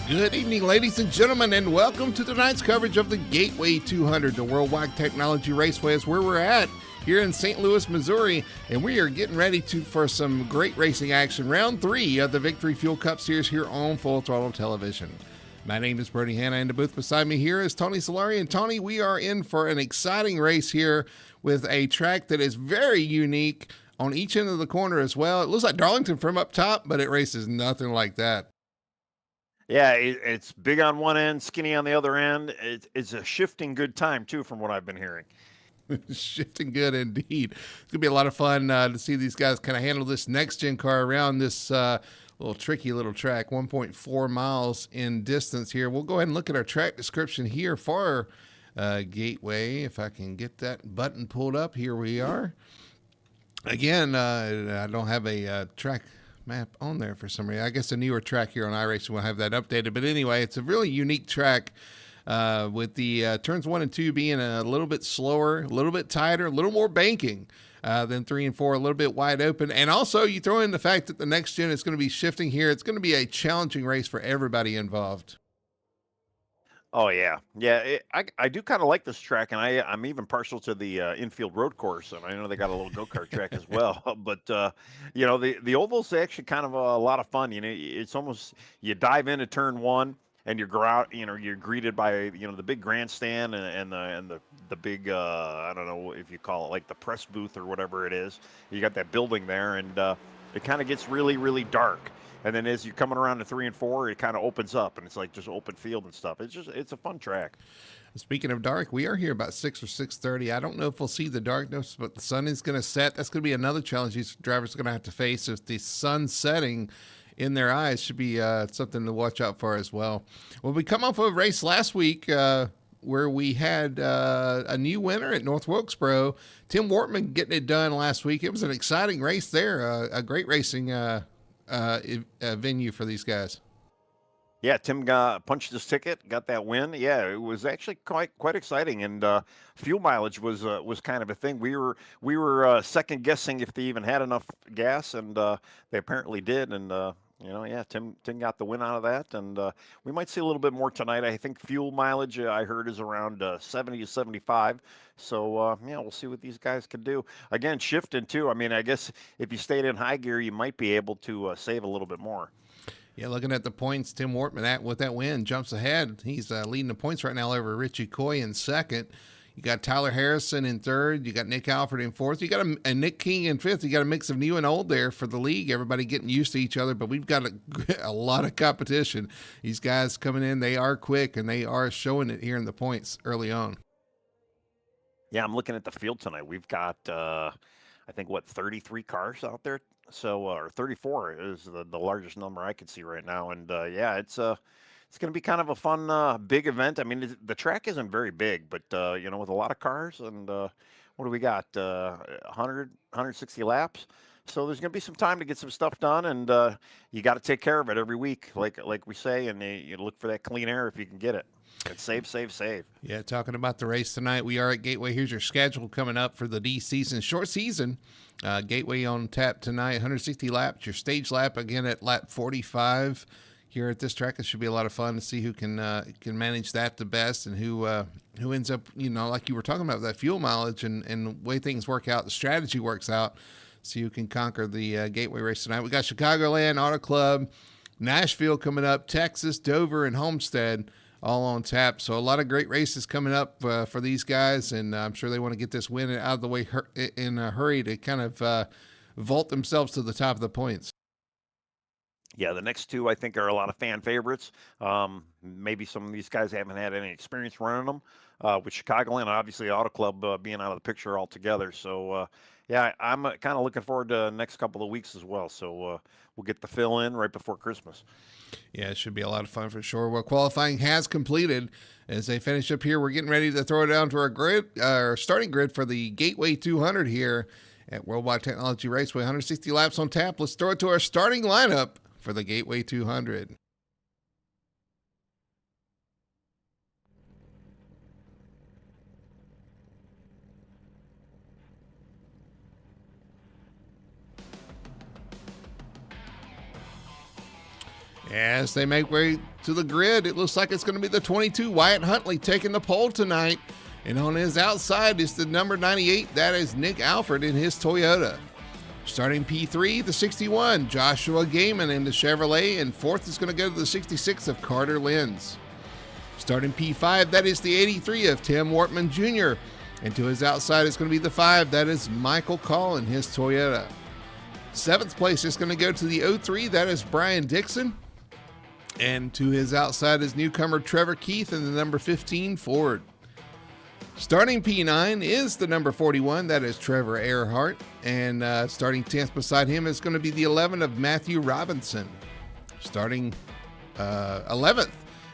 Good evening, ladies and gentlemen, and welcome to tonight's coverage of the Gateway 200, the Worldwide Technology Raceway, is where we're at here in St. Louis, Missouri, and we are getting ready for some great racing action. Round 3 of the Victory Fuel Cup Series here on Full Throttle Television. My name is Bernie Hanna, and the booth beside me here is Tony Solari. And Tony, we are in for an exciting race here with a track that is very unique on each end of the corner as well. It looks like Darlington from up top, but it races nothing like that. Yeah, it's big on one end, skinny on the other end. It's a shifting good time, too, from what I've been hearing. Shifting good indeed. It's going to be a lot of fun to see these guys kind of handle this next-gen car around this little tricky little track, 1.4 miles in distance here. We'll go ahead and look at our track description here for Gateway. If I can get that button pulled up, here we are. Again, I don't have a track map on there for some reason. I guess a newer track here on iRacing will have that updated. But anyway, it's a really unique track with the turns 1 and 2 being a little bit slower, a little bit tighter, a little more banking than 3 and 4, a little bit wide open. And also you throw in the fact that the next gen is going to be shifting here. It's going to be a challenging race for everybody involved. Oh, yeah. Yeah, I do kind of like this track, and I'm even partial to the infield road course, and I know they got a little go-kart track as well. But, the oval's actually kind of a lot of fun. It's almost, you dive into turn 1, and you're greeted by, the big grandstand and the big, I don't know if you call it like the press booth or whatever it is. You got that building there, and it kind of gets really, really dark. And then as you're coming around to 3 and 4, it kind of opens up, and it's like just open field and stuff. It's a fun track. Speaking of dark, we are here about 6 or 6:30. I don't know if we'll see the darkness, but the sun is going to set. That's going to be another challenge these drivers are going to have to face. If the sun setting in their eyes should be something to watch out for as well. Well, we come off of a race last week where we had a new winner at North Wilkesboro, Tim Wortman getting it done last week. It was an exciting race there, a great racing venue for these guys. Yeah, Tim punched his ticket, got that win. Yeah, it was actually quite exciting, and fuel mileage was kind of a thing. We were second guessing if they even had enough gas, and they apparently did. And Tim got the win out of that, and we might see a little bit more tonight. I think fuel mileage I heard is around 70 to 75. So we'll see what these guys can do. Again, shifting too. I mean, I guess if you stayed in high gear, you might be able to save a little bit more. Yeah, looking at the points, Tim Wortman with that win jumps ahead. He's leading the points right now over Richie Coy in second. You got Tyler Harrison in third. You got Nick Alford in fourth. You got a Nick King in fifth. You got a mix of new and old there for the league. Everybody getting used to each other, but we've got a lot of competition. These guys coming in, they are quick, and they are showing it here in the points early on. Yeah, I'm looking at the field tonight. We've got, I think, 33 cars out there. So, or 34 is the largest number I could see right now. And it's going to be kind of a fun, big event. I mean, the track isn't very big, but with a lot of cars, and what do we got? 160 laps. So there's going to be some time to get some stuff done, and you got to take care of it every week, like we say, and you look for that clean air if you can get it. And save. Yeah, talking about the race tonight, we are at Gateway. Here's your schedule coming up for the D season, short season. Gateway on tap tonight, 160 laps. Your stage lap again at lap 45 here at this track. It should be a lot of fun to see who can manage that the best, and who ends up, like you were talking about, that fuel mileage and the way things work out, the strategy works out. So you can conquer the Gateway race tonight. We got Chicagoland Auto Club, Nashville coming up, Texas, Dover, and Homestead all on tap. So a lot of great races coming up for these guys, and I'm sure they want to get this win out of the way in a hurry to kind of vault themselves to the top of the points. Yeah, the next two I think are a lot of fan favorites. Maybe some of these guys haven't had any experience running them. With Chicagoland, obviously Auto Club being out of the picture altogether. So, I'm kind of looking forward to the next couple of weeks as well. So we'll get the fill in right before Christmas. Yeah, it should be a lot of fun for sure. Well, qualifying has completed. As they finish up here, we're getting ready to throw it down to our starting grid for the Gateway 200 here at Worldwide Technology Raceway. 160 laps on tap. Let's throw it to our starting lineup for the Gateway 200. As they make way to the grid, it looks like it's going to be the 22 Wyatt Huntley taking the pole tonight. And on his outside is the number 98. That is Nick Alford in his Toyota. Starting P3, the 61, Joshua Gaiman in the Chevrolet. And fourth is going to go to the 66 of Carter Lenz. Starting P5, that is the 83 of Tim Wortman Jr. And to his outside is going to be the 5. That is Michael Call in his Toyota. Seventh place is going to go to the 03. That is Brian Dixon. And to his outside is newcomer Trevor Keith in the number 15 Ford. Starting P9 is the number 41. That is Trevor Earhart. And starting 10th beside him is going to be the 11 of Matthew Robinson. Starting 11th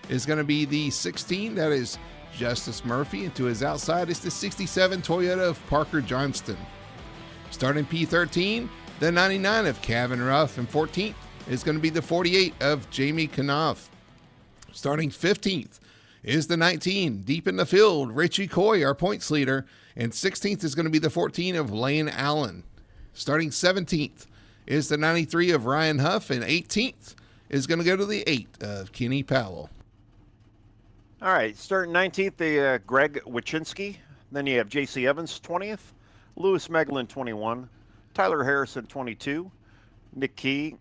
is going to be the 16. That is Justice Murphy. And to his outside is the 67 Toyota of Parker Johnston. Starting P13, the 99 of Kevin Ruff. And 14th is going to be the 48 of Jamie Knopf. Starting 15th is the 19, deep in the field, Richie Coy, our points leader. And 16th is going to be the 14 of Lane Allen. Starting 17th is the 93 of Ryan Huff. And 18th is going to go to the 8 of Kenny Powell. All right, starting 19th, the Greg Wachinski. Then you have J.C. Evans, 20th. Lewis Meglin, 21. Tyler Harrison, 22. Nick King,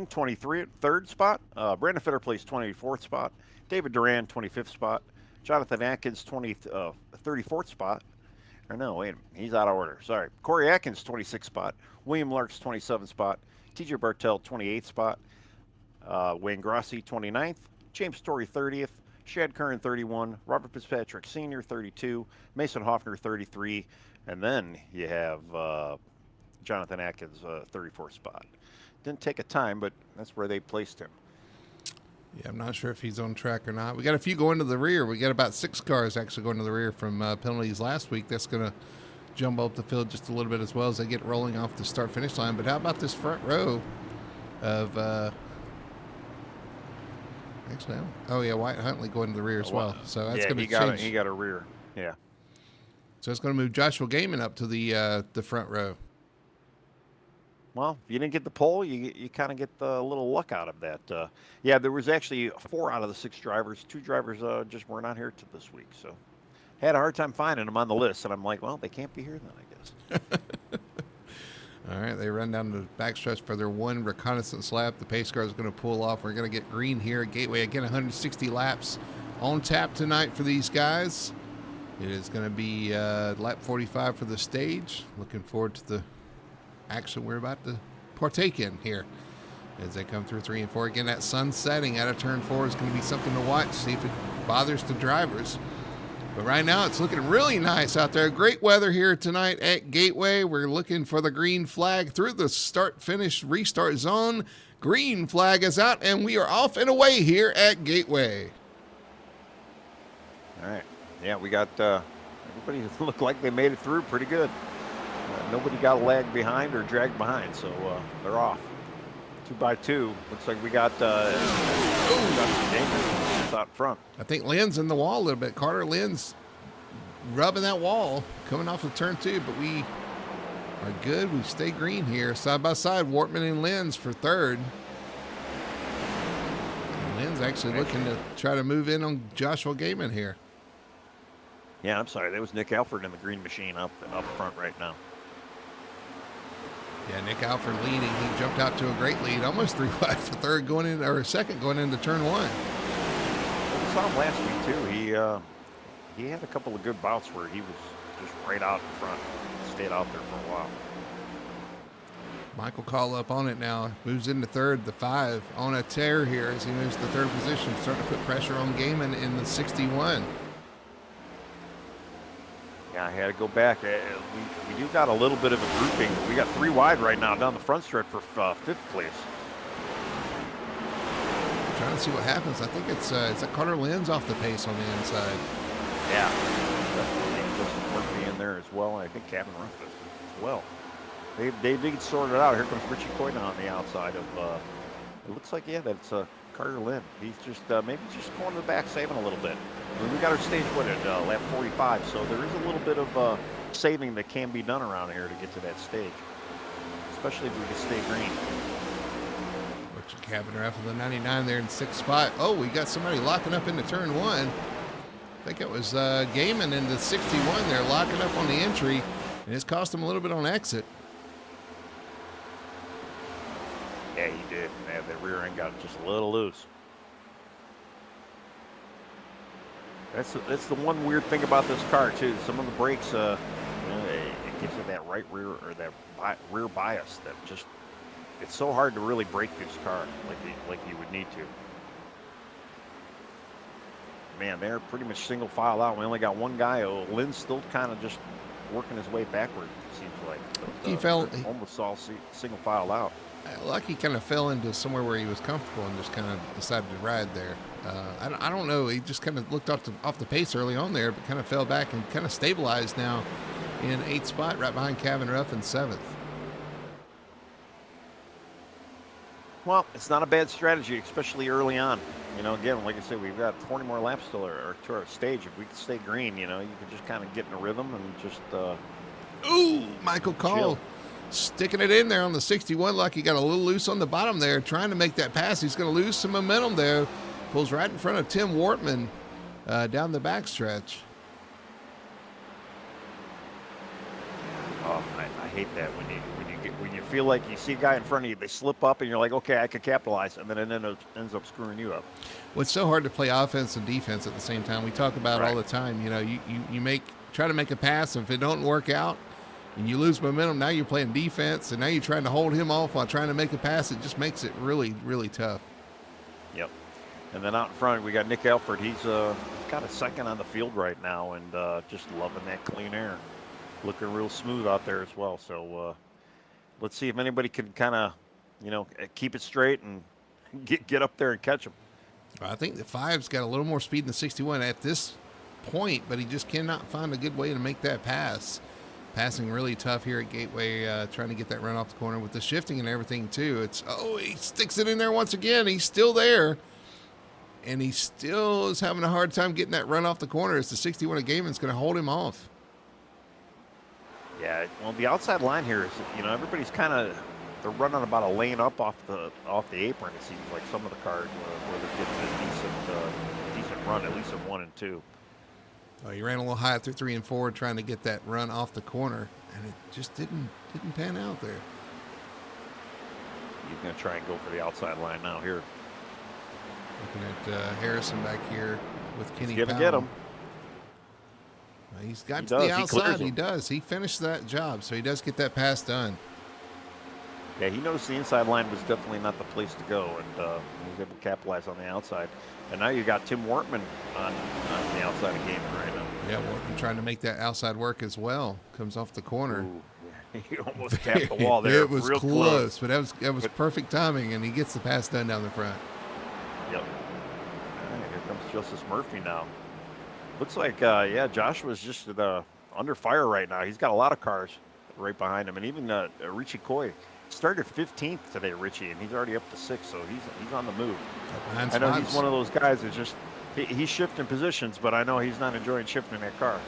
23, third spot. Brandon Fitter placed 24th spot. David Duran, 25th spot. Jonathan Atkins, 34th spot. Or no, wait a minute. He's out of order. Sorry. Corey Atkins, 26th spot. William Larks, 27th spot. TJ Bartell, 28th spot. Wayne Grossi, 29th. James Story, 30th. Shad Curran, 31. Robert Fitzpatrick Sr., 32. Mason Hoffner, 33. And then you have Jonathan Atkins, 34th spot. Didn't take a time, but that's where they placed him. Yeah, I'm not sure if he's on track or not. We got a few going to the rear. We got about 6 cars actually going to the rear from penalties last week. That's going to jumble up the field just a little bit as well as they get rolling off the start-finish line. But how about this front row of actually, Wyatt Huntley going to the rear as well. So that's going to change. He got a rear. Yeah. So it's going to move Joshua Gaiman up to the front row. Well, if you didn't get the pole, you kind of get the little luck out of that. Yeah, there was actually 4 out of the 6 drivers. 2 drivers just were not here this week. So had a hard time finding them on the list. And I'm like, well, they can't be here then, I guess. All right, they run down the backstretch for their 1 reconnaissance lap. The pace car is going to pull off. We're going to get green here at Gateway. Again, 160 laps on tap tonight for these guys. It is going to be lap 45 for the stage. Looking forward to the action we're about to partake in here as they come through 3 and 4. Again, that sun setting out of turn 4 is going to be something to watch, see if it bothers the drivers. But right now it's looking really nice out there. Great weather here tonight at Gateway. We're looking for the green flag through the start-finish restart zone. Green flag is out, and we are off and away here at Gateway. All right. Yeah, we got everybody looked like they made it through pretty good. Nobody got lagged behind or dragged behind, so they're off. 2 by 2. Looks like we got some dangerous out front. I think Lynn's in the wall a little bit. Carter Lynn's rubbing that wall coming off of turn 2, but we are good. We stay green here. Side by side, Wortman and Lynn's for third. And Lynn's actually looking to try to move in on Joshua Gaiman here. Yeah, I'm sorry. That was Nick Alford in the green machine up front right now. Yeah, Nick Alford leading. He jumped out to a great lead, almost 3 wide for third going in, or second going into turn 1. Well, we saw him last week too. He had a couple of good bouts where he was just right out in front, stayed out there for a while. Michael Call up on it now, moves into third, the 5 on a tear here as he moves to third position, starting to put pressure on Gaiman in the 61. Yeah, I had to go back. We do got a little bit of a grouping. We got 3 wide right now down the front stretch for 5th place. Trying to see what happens. I think it's that Carter Lynn's off the pace on the inside. Yeah, definitely Murphy in there as well. And I think Kevin Ruff as well. They did sort it out. Here comes Richie Coyne on the outside of. It looks like that's Carter Lynn. He's just maybe just going to the back, saving a little bit. I mean, we got our stage at lap 45, so there is a little bit of saving that can be done around here to get to that stage, especially if we can stay green. Watching Cabin Ref with the 99 there in 6th spot. Oh, we got somebody locking up into turn 1. I think it was Gaiman in the 61 there, locking up on the entry, and it's cost him a little bit on exit. Yeah, he did. Yeah, the rear end got just a little loose. That's the one weird thing about this car too. Some of the brakes, it gives it that right rear or that rear bias that just it's so hard to really brake this car like you would need to. Man, they're pretty much single file out. We only got one guy. Oh, Lynn's still kind of just working his way backward. It seems like He fell almost all single file out. Lucky kind of fell into somewhere where he was comfortable and just kind of decided to ride there. I don't know. He just kind of looked off the pace early on there, but kind of fell back and kind of stabilized now in 8th spot, right behind Cabin Ruff in 7th. Well, it's not a bad strategy, especially early on. You know, again, like I said, we've got 40 more laps still or to our stage. If we can stay green, you know, you can just kind of get in a rhythm and just. Ooh, Michael Call sticking it in there on the 61. Lucky got a little loose on the bottom there, trying to make that pass. He's going to lose some momentum there. Pulls right in front of Tim Wortman down the backstretch. Oh, I hate that when you feel like you see a guy in front of you, they slip up, and you're like, okay, I could capitalize, and then it ends up screwing you up. Well, it's so hard to play offense and defense at the same time. We talk about it all the time. You know, you try to make a pass, and if it don't work out, and you lose momentum, now you're playing defense, and now you're trying to hold him off while trying to make a pass. It just makes it really, really tough. Yep. And then out in front, we got Nick Elford. He's got a second on the field right now, and just loving that clean air. Looking real smooth out there as well. So let's see if anybody can kind of, you know, keep it straight and get up there and catch him. I think the 5's got a little more speed than the 61 at this point, but he just cannot find a good way to make that pass. Passing really tough here at Gateway, trying to get that run off the corner with the shifting and everything too. He sticks it in there once again. He's still there, and he still is having a hard time getting that run off the corner. It's the 61 of Gaiman's going to hold him off. Yeah, well, the outside line here is, you know, everybody's they're running about a lane up off the apron. It seems like some of the cars where they're getting a decent run, at least in 1 and 2. He ran a little high through 3 and 4, trying to get that run off the corner, and it just didn't pan out there. He's going to try and go for the outside line now here. Looking at Harrison back here with Kenny Powell. He's going to get him. He's got to the outside. He does. He finished that job, so he does get that pass done. Yeah, he noticed the inside line was definitely not the place to go, and he was able to capitalize on the outside. And now you got Tim Wortman on the outside of Gaiman right now. Yeah, Wortman trying to make that outside work as well. Comes off the corner. Ooh, he almost tapped the wall there. It was real close, but that was perfect timing, and he gets the pass done down the front. Yep. All right, here comes Justice Murphy now. Looks like, Joshua's just under fire right now. He's got a lot of cars right behind him, and even Richie Coy started 15th today, Richie, and he's already up to 6th, so he's on the move. I know he's one of those guys that's just he's shifting positions, but I know he's not enjoying shifting that car.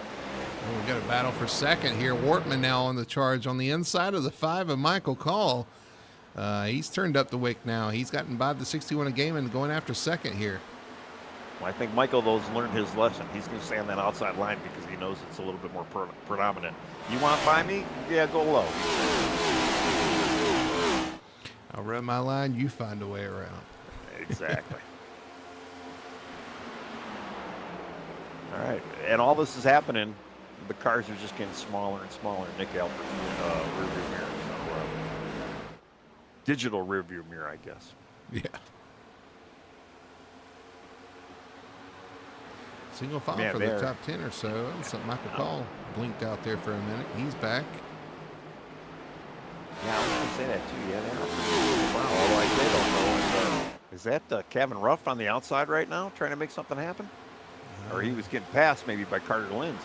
Well, we got a battle for second here. Wortman now on the charge on the inside of the 5 of Michael Call. He's turned up the wick now. He's gotten by the 61 of Gaiman going after second here. Well, I think Michael, though, has learned his lesson. He's going to stay on that outside line because he knows it's a little bit more predominant. You want by me? Yeah, go low. I'll run my line. You find a way around. Exactly. All right. And all this is happening. The cars are just getting smaller and smaller. Nick Alford's rearview mirror. So, digital rearview mirror, I guess. Yeah. Single file for the top 10 or so. Michael Call blinked out there for a minute. He's back. Yeah, I was going to say that too. Yeah, they are. Wow, although I don't know. Is that Kevin Ruff on the outside right now trying to make something happen? Or he was getting passed maybe by Carter Linz.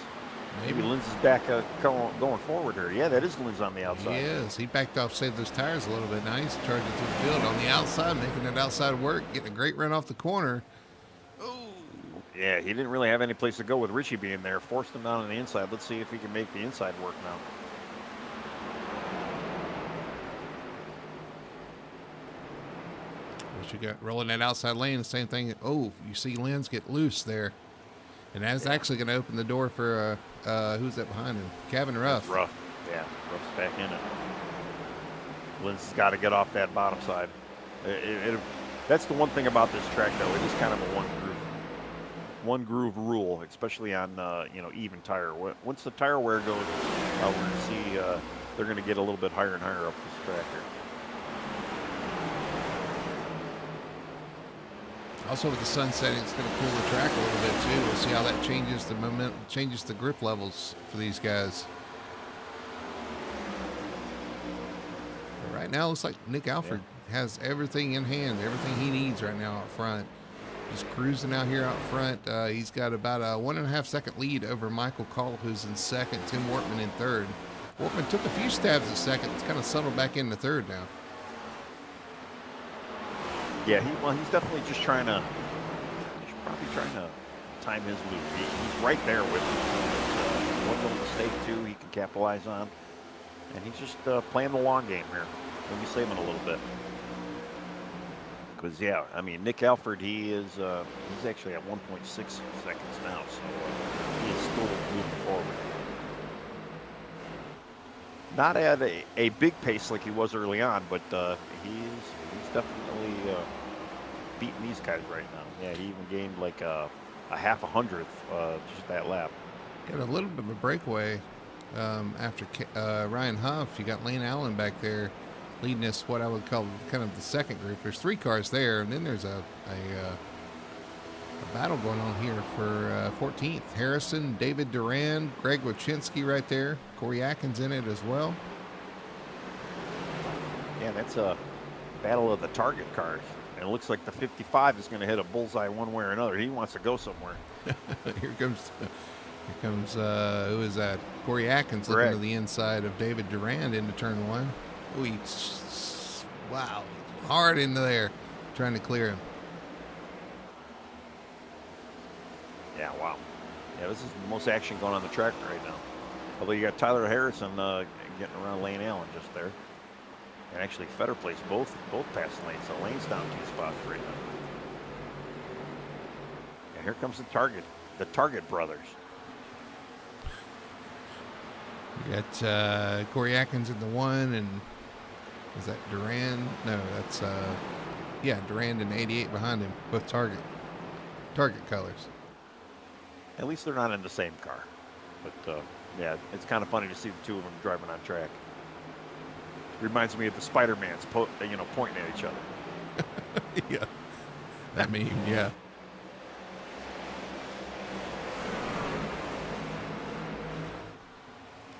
Maybe Linz is back going forward here. Yeah, that is Linz on the outside. He is. He backed off, saved those tires a little bit. Now he's charging to the field on the outside, making that outside work, getting a great run off the corner. Yeah, he didn't really have any place to go with Richie being there. Forced him down on the inside. Let's see if he can make the inside work now. As you got rolling that outside lane, the same thing. Oh, you see Lenz get loose there. And that's actually going to open the door for, who's that behind him? Kevin Ruff. That's Ruff. Yeah, Ruff's back in it. Lenz has got to get off that bottom side. That's the one thing about this track, though. It is kind of a one groove rule, especially on even tire. Once the tire wear goes, we're going to see they're going to get a little bit higher and higher up this track here. Also, with the sun setting, it's going to cool the track a little bit too. We'll see how that changes the momentum, changes the grip levels for these guys. But right now, it looks like Nick Alford has everything in hand, everything he needs right now out front. Just cruising out here out front. He's got about a 1.5 second lead over Michael Call, who's in second. Tim Wortman in third. Wortman took a few stabs at second. It's kind of settled back into third now. Yeah, he's definitely just trying to. He's probably trying to time his loop. He's right there with him. One little mistake too, he can capitalize on, and he's just playing the long game here. Let me save him a little bit. Because Nick Alford, he's actually at 1.6 seconds now, so he is still moving forward. Not at a big pace like he was early on, but he's definitely beating these guys right now. Yeah, he even gained like a half a hundredth just that lap. Got a little bit of a breakaway after Ryan Huff. You got Lane Allen back there leading us, what I would call kind of the second group. There's 3 cars there, and then there's a battle going on here for 14th. Harrison, David Duran, Greg Wachinski right there. Corey Atkins in it as well. Yeah, that's a battle of the target cars. And it looks like the 55 is going to hit a bullseye one way or another. He wants to go somewhere. Here comes who is that? Corey Atkins looking to the inside of David Durand into turn 1. Ooh, wow, hard into there, trying to clear him. Yeah, wow. Yeah, this is the most action going on the track right now. Although you got Tyler Harrison getting around Lane Allen just there. And actually Fetter placed both past lanes, so Lane's down 2 spots right now. And here comes the Target brothers. You got Corey Atkins in the 1, and is that Durand? No, that's Durand and 88 behind him, both Target colors. At least they're not in the same car. But it's kind of funny to see the 2 of them driving on track. Reminds me of the Spider-Mans, pointing at each other. Yeah, that meme, yeah.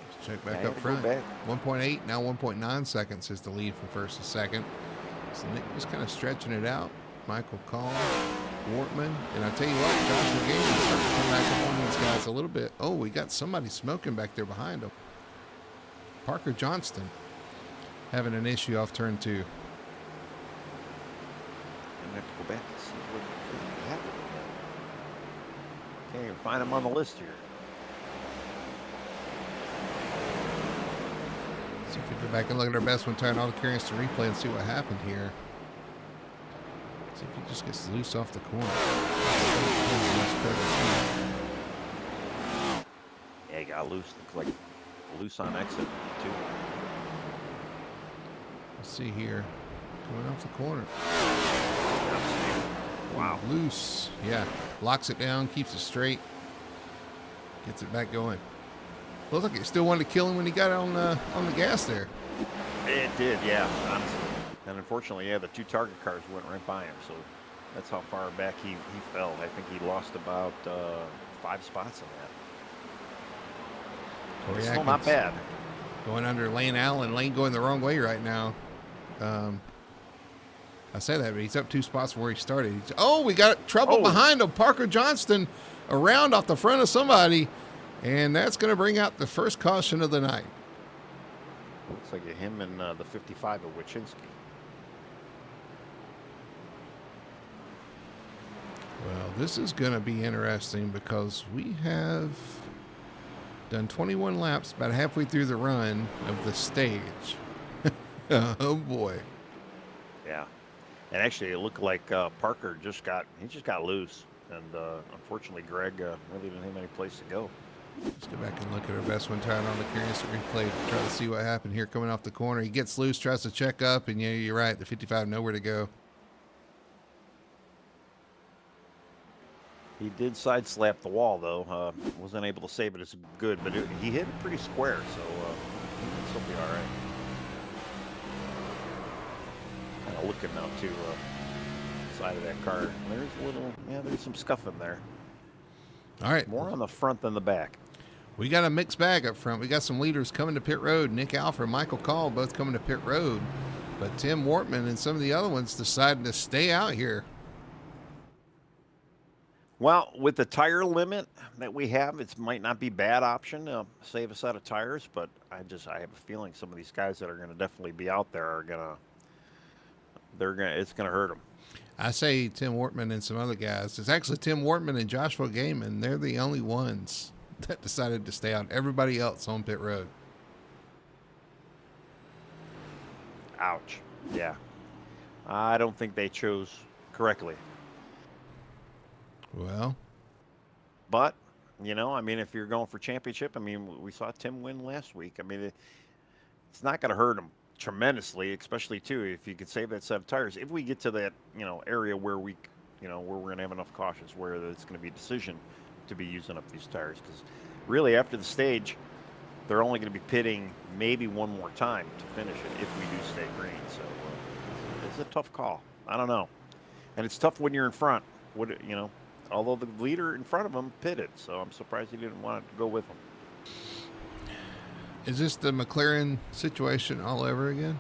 Let's check back up front. 1.8, now 1.9 seconds is the lead from first to second. So Nick just kind of stretching it out. Michael Call, Wortman, and I tell you what, Joshua Gaines is starting to come back up on these guys a little bit. Oh, we got somebody smoking back there behind him. Parker Johnston having an issue off turn 2. I'm going to have to go back and see what happened. Can't even find him on the list here. See if we go back and look at our best one, turn all the curious to replay and see what happened here. See if he just gets loose off the corner. Yeah, he got loose. Looks like loose on exit too. Let's see here. Coming off the corner. Wow. Loose. Yeah. Locks it down, keeps it straight. Gets it back going. Looks like it still wanted to kill him when he got on the gas there. It did, yeah, honestly. And unfortunately, the 2 target cars went right by him, so that's how far back he fell. I think he lost about 5 spots on that. It's still not bad. Going under Lane Allen. Lane going the wrong way right now. I say that, but he's up 2 spots from where he started. We got trouble behind him. Parker Johnston around off the front of somebody, and that's going to bring out the first caution of the night. Looks like him and the 55 of Wachinski. Well, this is going to be interesting because we have done 21 laps, about halfway through the run of the stage. Oh, boy. Yeah. And actually, it looked like Parker just got loose, and unfortunately, Greg really didn't have any place to go. Let's go back and look at our best one tied on the curious replay to try to see what happened here coming off the corner. He gets loose, tries to check up, and yeah, you're right. The 55 nowhere to go. He did side slap the wall though. Wasn't able to save it as good, but he hit it pretty square, so he'll still be all right. Kind of looking now to side of that car. There's some scuff in there. All right, more on the front than the back. We got a mixed bag up front. We got some leaders coming to pit road. Nick Alford, Michael Call, both coming to pit road, but Tim Wortman and some of the other ones decided to stay out here. Well, with the tire limit that we have, it might not be a bad option to save a set of tires, but I have a feeling some of these guys that are going to definitely be out there are it's going to hurt them. I say Tim Wortman and some other guys. It's actually Tim Wortman and Joshua Gaiman. They're the only ones that decided to stay out. Everybody else on pit road. Ouch. Yeah. I don't think they chose correctly. Well. But, if you're going for championship, we saw Tim win last week. It's not going to hurt him tremendously, especially too if you could save that set of tires. If we get to that area where we're going to have enough cautions where it's going to be a decision to be using up these tires, because really after the stage they're only going to be pitting maybe one more time to finish it if we do stay green. So it's a tough call. I don't know, and it's tough when you're in front. Although the leader in front of him pitted, so I'm surprised he didn't want to go with him. Is this the McLaren situation all over again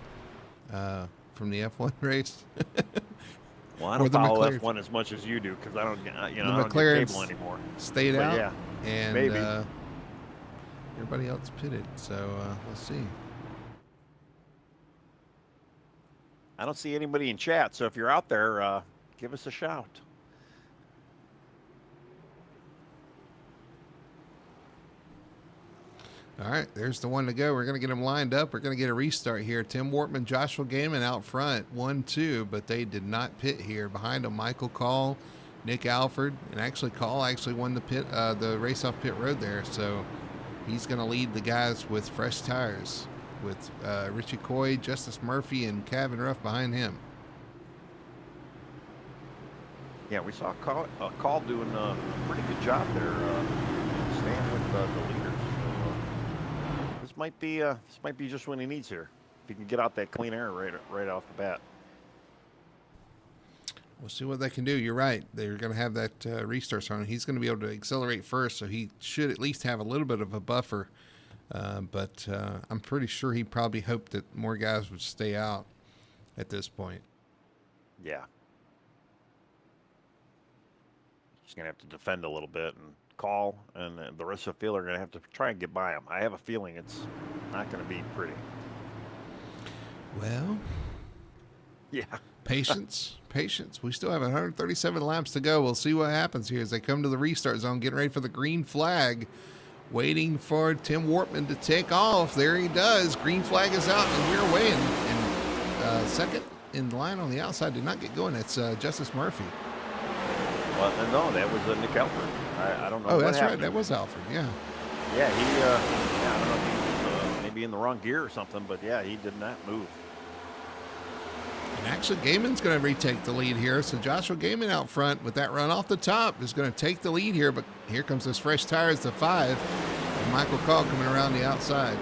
from the F1 race? Well, I don't follow F1 as much as you do because I don't get cable anymore. Stayed out, yeah, and maybe everybody else pitted. So let's see. I don't see anybody in chat, so if you're out there, give us a shout. All right, there's the one to go. We're going to get them lined up. We're going to get a restart here. Tim Wortman, Joshua Gaiman out front, 1-2, but they did not pit here. Behind them, Michael Call, Nick Alford, and actually Call won the race off pit road there, so he's going to lead the guys with fresh tires with Richie Coy, Justice Murphy, and Kevin Ruff behind him. Yeah, we saw Call doing a pretty good job there, staying with the leaders. This might be just what he needs here. If he can get out that clean air right off the bat. We'll see what they can do. You're right. They're going to have that restart on. He's going to be able to accelerate first, so he should at least have a little bit of a buffer. But I'm pretty sure he probably hoped that more guys would stay out at this point. Yeah. He's going to have to defend a little bit and Call, and the rest of the field are going to have to try and get by him. I have a feeling it's not going to be pretty. Well, yeah. Patience. We still have 137 laps to go. We'll see what happens here as they come to the restart zone, getting ready for the green flag, waiting for Tim Wortman to take off. There he does. Green flag is out, and we're away. And second in line on the outside did not get going. That's Justice Murphy. Well, no, that was Nick Alford. I don't know. Oh, that's happened. Right. That was Alford. Yeah. Yeah, I don't know if he was maybe in the wrong gear or something, but yeah, he did not move. And actually, Gaiman's going to retake the lead here. So Joshua Gaiman out front with that run off the top is going to take the lead here. But here comes those fresh tires to 5. And Michael Call coming around the outside.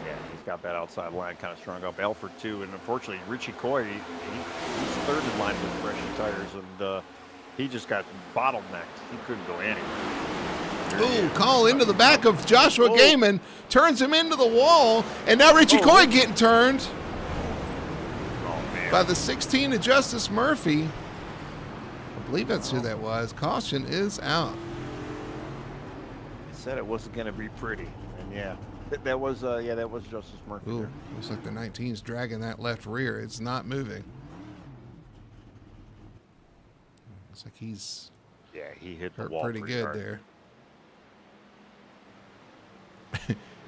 Yeah, he's got that outside line kind of strung up. Alford too, and unfortunately, Richie Coy, he's third in line with fresh tires, and he just got bottlenecked. He couldn't go anywhere. Ooh, Call into the back of Joshua Gaiman, turns him into the wall, and now Richie Coy getting turned by the 16 of Justice Murphy. I believe that's who that was. Caution is out. He said it wasn't going to be pretty, and yeah, that was Justice Murphy. Ooh, looks like the 19's dragging that left rear. It's not moving. Looks like he's he hit the wall pretty good hard there.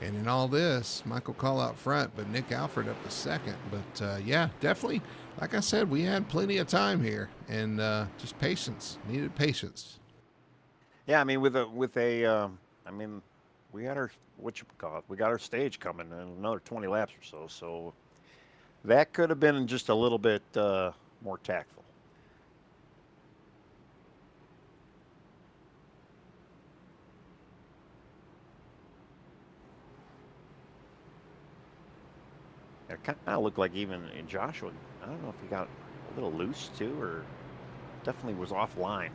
And in all this, Michael Call out front, but Nick Alford up to second. But yeah, definitely like I said, we had plenty of time here, and just patience. Needed patience. Yeah, I mean, I mean, we got our what you call it. We got our stage coming in another 20 laps or so. So that could have been just a little bit more tactful. It kind of looked like even in Joshua. I don't know if he got a little loose too, or definitely was offline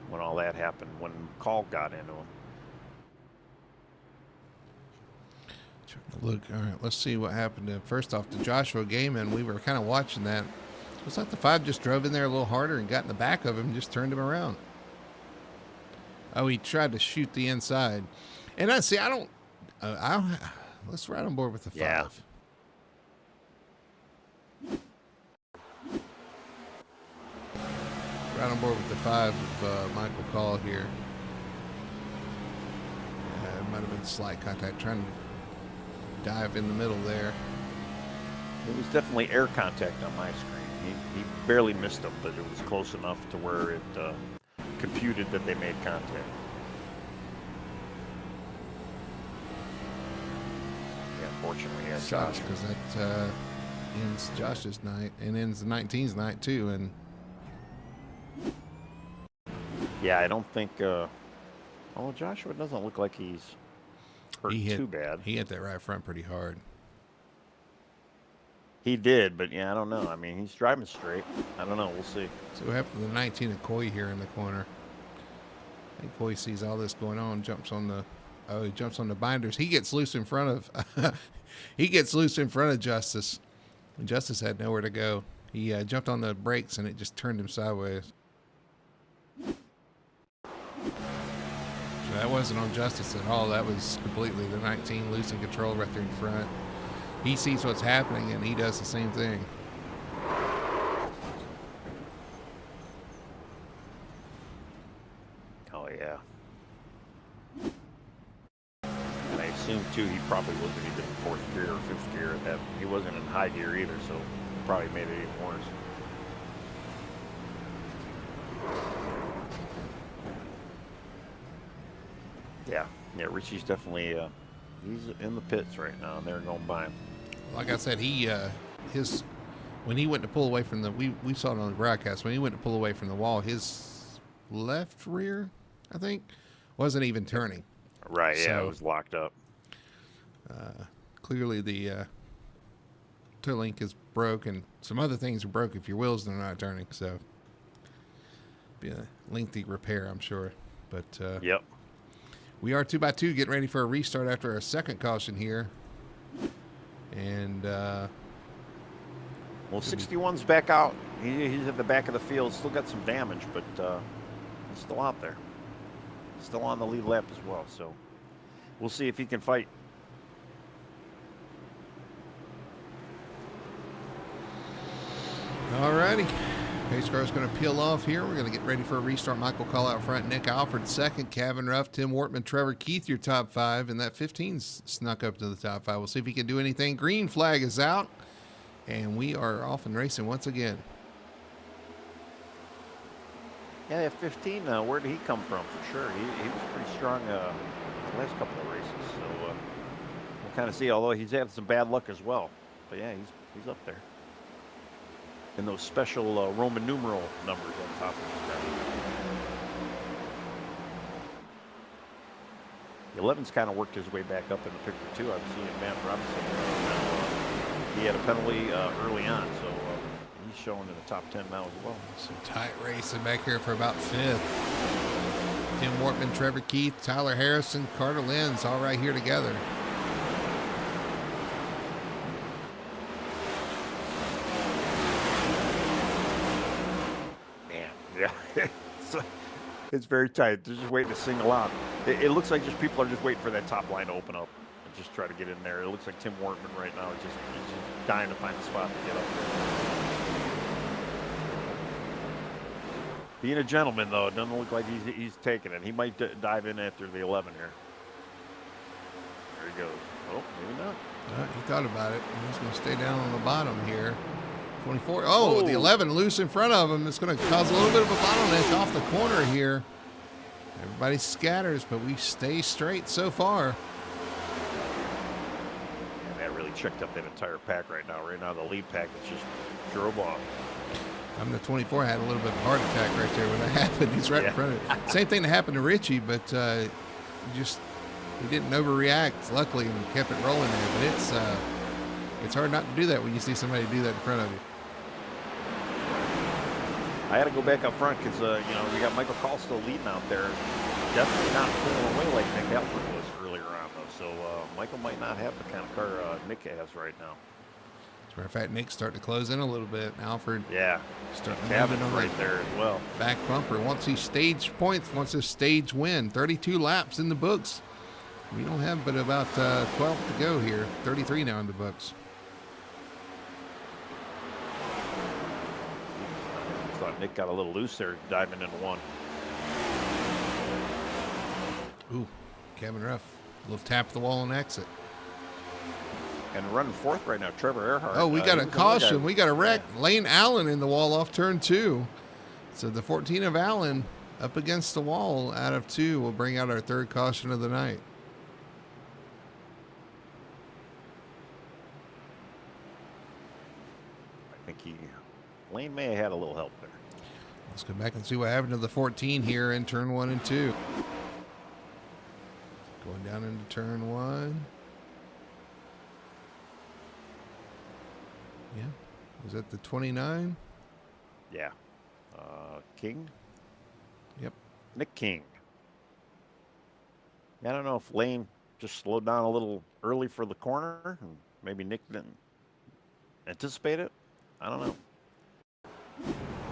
when all that happened. When Call got into him. Look, all right, let's see what happened to first off to Joshua Gaiman. We were kind of watching that. Looks like the 5 just drove in there a little harder and got in the back of him and just turned him around. Oh, he tried to shoot the inside. And I see, I don't, let's ride on board with the 5. Yeah. Right on board with the 5 of Michael Call here. It might have been slight contact, trying to dive in the middle there. It was definitely air contact on my screen. He barely missed him, but it was close enough to where it computed that they made contact. Yeah, unfortunately, yeah, Sucks because that ends Josh's night and ends the 19's night too. And yeah, I don't think. Joshua doesn't look like he's hurt too bad. He hit that right front pretty hard. He did, but yeah, I don't know. I mean, he's driving straight. I don't know. We'll see. So what happened to the 19 of Coy here in the corner? I think Coy sees all this going on, jumps on the binders. He gets loose in front of Justice. And Justice had nowhere to go. He jumped on the brakes and it just turned him sideways. So that wasn't on Justice at all. That was completely the 19 losing control right there in front. He sees what's happening and he does the same thing. Oh yeah. And I assume too he probably wasn't even in 4th gear or 5th gear at that. He wasn't in high gear either, so probably made it even worse. Yeah, Richie's definitely he's in the pits right now, and they're going by him. Like I said, when he went to pull away from we saw it on the broadcast. When he went to pull away from the wall, his left rear, I think, wasn't even turning. Right. Yeah, it was locked up. Clearly, the toe link is broke, and some other things are broke if your wheels are not turning. So, be a lengthy repair, I'm sure. But yep. We are 2x2 getting ready for a restart after our second caution here. And, 61's back out. He's at the back of the field. Still got some damage, but he's still out there. Still on the lead lap as well. So we'll see if he can fight. All righty. Pace car is going to peel off here. We're going to get ready for a restart. Michael Call out front. Nick Alford second. Kevin Ruff, Tim Wortman, Trevor Keith, your top 5. And that 15's snuck up to the top 5. We'll see if he can do anything. Green flag is out. And we are off and racing once again. Yeah, that 15, where did he come from for sure? He was pretty strong the last couple of races. So we'll kind of see, although he's had some bad luck as well. But yeah, he's up there. And those special Roman numeral numbers on top of his car. The 11's kind of worked his way back up in the picture too. I'm seeing Matt Robinson. He had a penalty early on, so he's showing in the top 10 now as well. Some tight racing back here for about 5th. Tim Wortman, Trevor Keith, Tyler Harrison, Carter Lenz, all right here together. Yeah, it's very tight. They're just waiting to single out. It looks like just people are just waiting for that top line to open up and just try to get in there. It looks like Tim Wortman right now is just dying to find a spot to get up there. Being a gentleman, though, it doesn't look like he's taking it. He might dive in after the 11 here. There he goes. Oh, maybe not. He thought about it. He's going to stay down on the bottom here. 24. Oh, the 11 loose in front of him. It's going to cause a little bit of a bottleneck off the corner here. Everybody scatters, but we stay straight so far. And that really checked up that entire pack right now. Right now, the lead pack is just drove off. I'm the 24 had a little bit of a heart attack right there when that happened. He's right in front of it. Same thing that happened to Richie, but he didn't overreact, luckily, and kept it rolling there. But it's hard not to do that when you see somebody do that in front of you. I had to go back up front because, we got Michael Call still leading out there. Definitely not pulling away like Nick Halford was earlier on, though. So Michael might not have the kind of car Nick has right now. As a matter of fact, Nick's starting to close in a little bit. Alfred, starting to move it on right there as well. Back bumper. Wants these stage points, wants a stage win. 32 laps in the books. We don't have but about 12 to go here. 33 now in the books. Thought Nick got a little loose there diving into one. Ooh, Kevin Ruff. A little tap the wall and exit. And running fourth right now, Trevor Earhart. Oh, we got a caution. We got a wreck. Yeah. Lane Allen in the wall off turn 2. So the 14 of Allen up against the wall out of 2 will bring out our third caution of the night. I think Lane may have had a little help there. Let's go back and see what happened to the 14 here in turn 1 and 2. Going down into turn 1. Yeah. Was that the 29? Yeah. King? Yep. Nick King. I don't know if Lane just slowed down a little early for the corner, and maybe Nick didn't anticipate it. I don't know.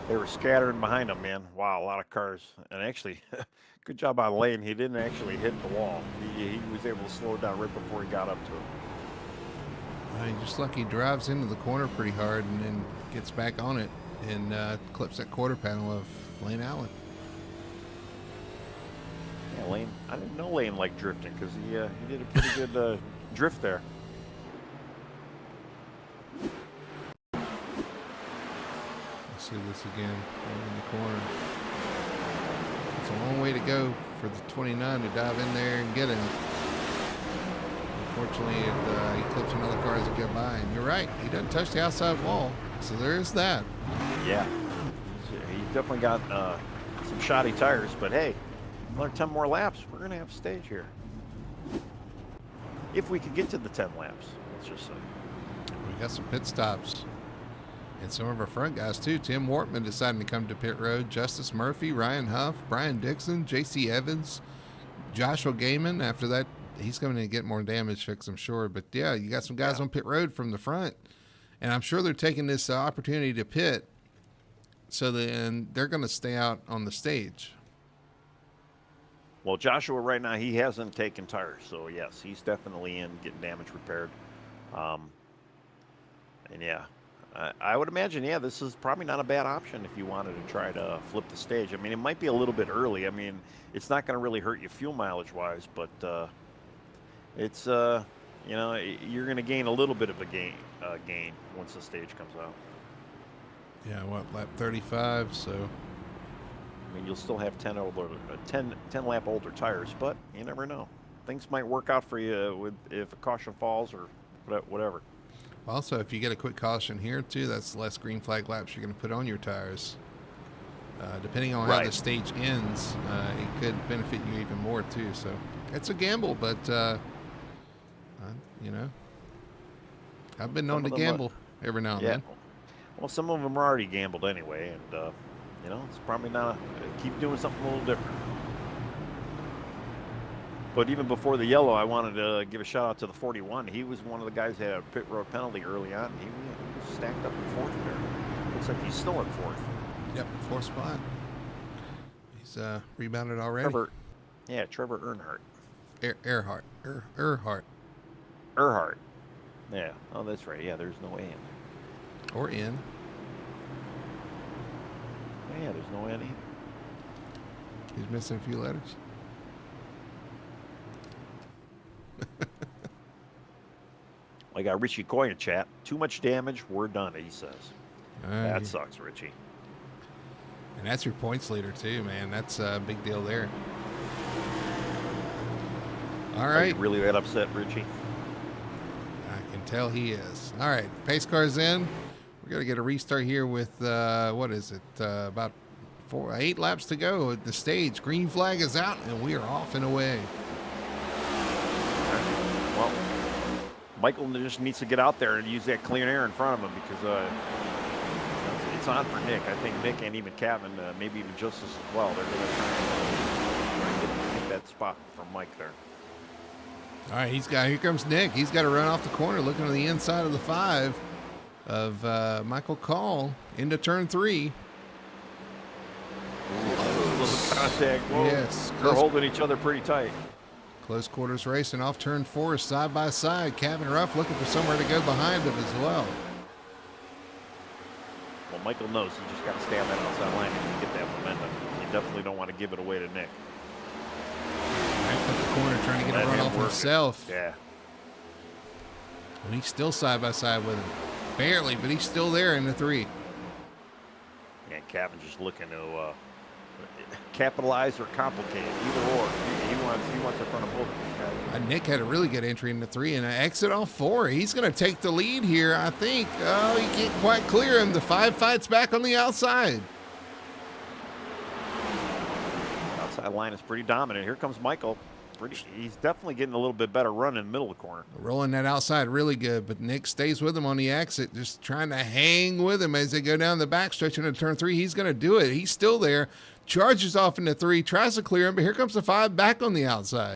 They were scattering behind him, man. Wow, a lot of cars. And actually, good job on Lane. He didn't actually hit the wall. He was able to slow it down right before he got up to it. Just lucky he drives into the corner pretty hard and then gets back on it and clips that quarter panel of Lane Allen. Yeah, Lane. I didn't know Lane liked drifting because he did a pretty good drift there. See this again in the corner. It's a long way to go for the 29 to dive in there and get him. Unfortunately, he clips another car as he goes by. And you're right, he doesn't touch the outside wall. So there is that. Yeah, he's definitely got some shoddy tires. But hey, another 10 more laps, we're going to have a stage here. If we could get to the 10 laps, let's just say. We got some pit stops. And some of our front guys, too. Tim Wortman deciding to come to pit road. Justice Murphy, Ryan Huff, Brian Dixon, J.C. Evans, Joshua Gaiman. After that, he's coming in to get more damage fixed, I'm sure. But, yeah, you got some guys on pit road from the front. And I'm sure they're taking this opportunity to pit so then they're going to stay out on the stage. Well, Joshua right now, he hasn't taken tires. So, yes, he's definitely in getting damage repaired. And, yeah. I would imagine, this is probably not a bad option if you wanted to try to flip the stage. I mean, it might be a little bit early. I mean, it's not going to really hurt you fuel mileage-wise, but it's, you're going to gain a little bit of a gain once the stage comes out. Yeah, lap 35, so. I mean, you'll still have 10 lap older tires, but you never know. Things might work out for you if a caution falls or whatever. Also, if you get a quick caution here, too, that's less green flag laps you're going to put on your tires. Depending on how the stage ends, it could benefit you even more, too. So it's a gamble, but, I've been known to gamble every now and then. Well, some of them are already gambled anyway, and, it's probably not keep doing something a little different. But even before the yellow, I wanted to give a shout out to the 41. He was one of the guys that had a pit road penalty early on. He was stacked up in fourth there. Looks like he's still in fourth. Yep, fourth spot. He's rebounded already. Trevor Earnhardt. Earhart. Earhart. Yeah. Oh, that's right. Yeah, there's no N. Or N. Yeah, there's no N either. He's missing a few letters. I got Richie Coy in chat. Too much damage. We're done, he says. That sucks, Richie. And that's your points leader too, man. That's a big deal there. All right. Are you really that upset, Richie? I can tell he is. All right, pace car's in. We're gonna get a restart here with what is it? About 8 laps to go at the stage. Green flag is out, and we are off and away. Well, Michael just needs to get out there and use that clean air in front of him because it's on for Nick. I think Nick and even Kevin, maybe even Justice as well. They're going to try and get that spot from Mike there. All right, here comes Nick. He's got to run off the corner, looking to the inside of the 5 of Michael Call into turn 3. Contact. Whoa. Yes, they're holding each other pretty tight. Close quarters racing off turn 4, side by side. Cabin Ruff looking for somewhere to go behind him as well. Well, Michael knows he just got to stay on that outside line and get that momentum. You definitely don't want to give it away to Nick. Back up the corner, trying to get a run off himself. Yeah. And he's still side by side with him. Barely, but he's still there in the 3. And Kevin just looking to capitalize or complicate, either or. He wants in front of both of these guys. Nick had a really good entry in the 3 and an exit off 4. He's going to take the lead here, I think. Oh, he can't quite clear him. The 5 fights back on the outside. Outside line is pretty dominant. Here comes Michael. He's definitely getting a little bit better run in the middle of the corner. Rolling that outside really good, but Nick stays with him on the exit, just trying to hang with him as they go down the backstretch into turn 3. He's going to do it. He's still there. Charges off into 3, tries to clear him, but here comes the 5 back on the outside.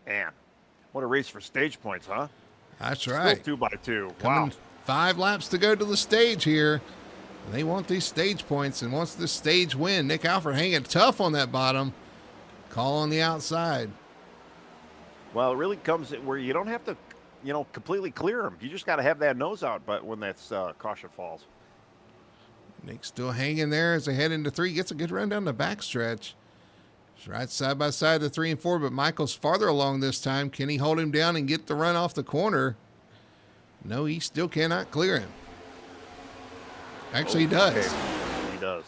Man, what a race for stage points, huh? That's right. Still 2x2. Coming Wow. 5 laps to go to the stage here. They want these stage points and wants this stage win. Nick Alford hanging tough on that bottom. Call on the outside. Well, it really comes where you don't have to, completely clear him. You just got to have that nose out, but when that caution falls. Nick's still hanging there as they head into 3. Gets a good run down the backstretch. Right side by side the 3 and 4, but Michael's farther along this time. Can he hold him down and get the run off the corner? No, he still cannot clear him. Actually, he does. Okay. He does.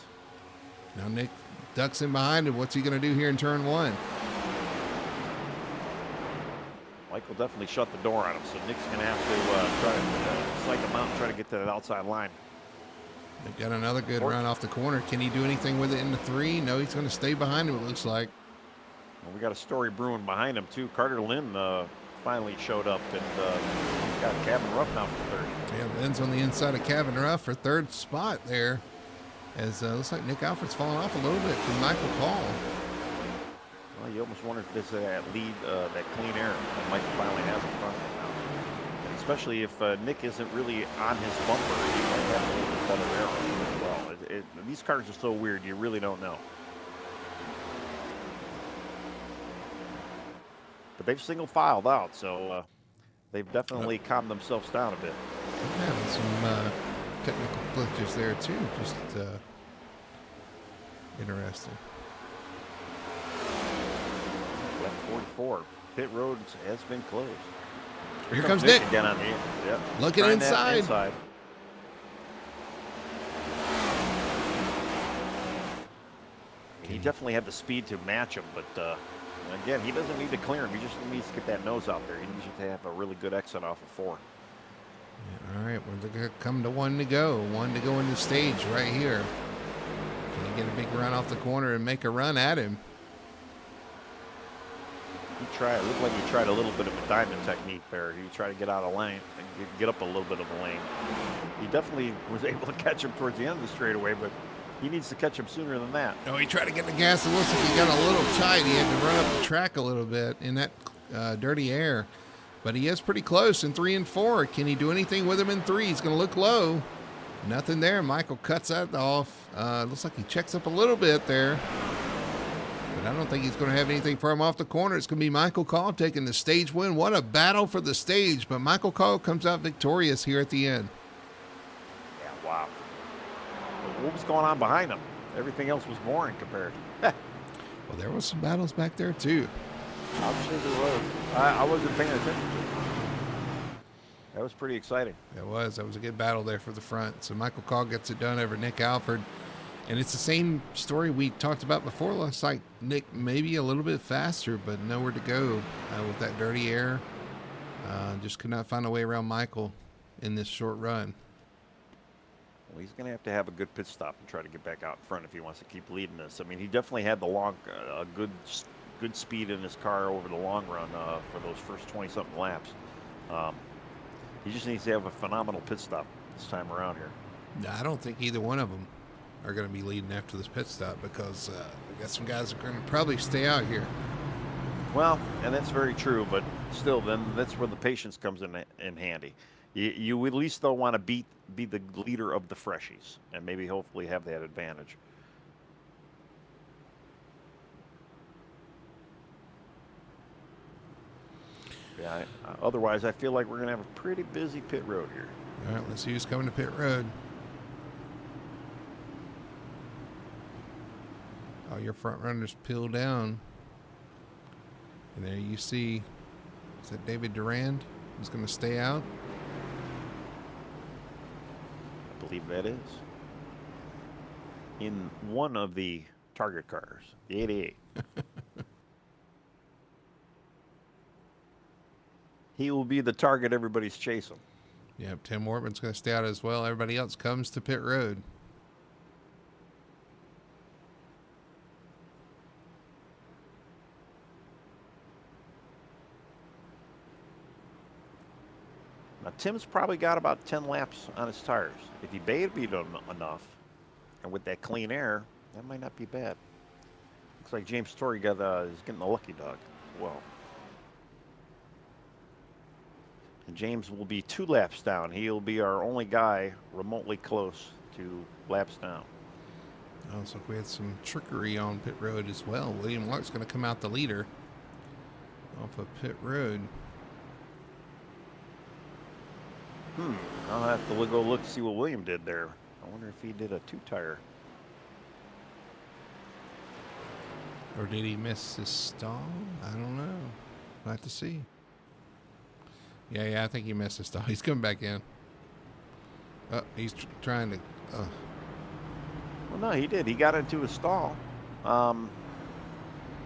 Now Nick ducks in behind him. What's he going to do here in turn 1? Michael definitely shut the door on him, so Nick's going to have to try to psych him out and try to get to that outside line. They've got another good run off the corner. Can he do anything with it in the 3? No, he's going to stay behind him, it looks like. Well, we got a story brewing behind him, too. Carter Lynn finally showed up, and he's got Cabin Ruff now for 3rd. Yeah, Lynn's on the inside of Cabin Ruff for 3rd spot there. As looks like Nick Alford's fallen off a little bit from Michael Call. Well, you almost wonder if this that lead, that clean air that Michael finally has in front of him now. And especially if Nick isn't really on his bumper, he might have a little bit better air on him as well. These cars are so weird, you really don't know. But they've single filed out, so they've definitely calmed themselves down a bit. Having some technical glitches there too. Just interesting. Lap 44. Pit road has been closed. Here comes Nick again on the yep. Looking inside. He definitely had the speed to match him, but again, he doesn't need to clear him. He just needs to get that nose out there. He needs to have a really good exit off of 4. Yeah, all right, we're going to come to 1 to go. 1 to go in the stage right here. Can he get a big run off the corner and make a run at him? It looked like he tried a little bit of a diamond technique there. He tried to get out of lane and get up a little bit of a lane. He definitely was able to catch him towards the end of the straightaway, but he needs to catch him sooner than that. No, he tried to get the gas. It looks like he got a little tight. He had to run up the track a little bit in that dirty air. But he is pretty close in 3 and 4. Can he do anything with him in 3? He's going to look low. Nothing there. Michael cuts that off. Looks like he checks up a little bit there. But I don't think he's going to have anything for him off the corner. It's going to be Michael Call taking the stage win. What a battle for the stage. But Michael Call comes out victorious here at the end. Yeah, wow. What was going on behind him? Everything else was boring compared. Well, there was some battles back there, too. I'm sure there was. I wasn't paying attention to it. That was pretty exciting. It was. That was a good battle there for the front. So Michael Call gets it done over Nick Alford. And it's the same story we talked about before. Looks like Nick maybe a little bit faster, but nowhere to go with that dirty air. Just could not find a way around Michael in this short run. Well, he's going to have a good pit stop and try to get back out in front if he wants to keep leading this. I mean, he definitely had the good speed in his car over the long run for those first 20-something laps. He just needs to have a phenomenal pit stop this time around here. I don't think either one of them are going to be leading after this pit stop because we got some guys that are going to probably stay out here. Well, and that's very true, but still, then that's where the patience comes in handy. You at least though want to be the leader of the freshies and maybe hopefully have that advantage. Yeah. Otherwise, I feel like we're going to have a pretty busy pit road here. All right, let's see who's coming to pit road. Oh, your front runners peel down. And there you see, is that David Durand who's going to stay out? I believe that is. In one of the target cars, the 88. He will be the target everybody's chasing. Yep, Tim Wortman's going to stay out as well. Everybody else comes to pit road. Now, Tim's probably got about 10 laps on his tires. If he beat them enough, and with that clean air, that might not be bad. Looks like James Story is getting the lucky dog as well. And James will be 2 laps down. He'll be our only guy remotely close to laps down. Oh, looks like we had some trickery on pit road as well. William Lark's going to come out the leader off of pit road. I'll have to go look and see what William did there. I wonder if he did a 2-tire. Or did he miss his stall? I don't know. We'll have to see. Yeah, I think he missed his stall. He's coming back in. He's trying to... Well, no, he did. He got into a stall.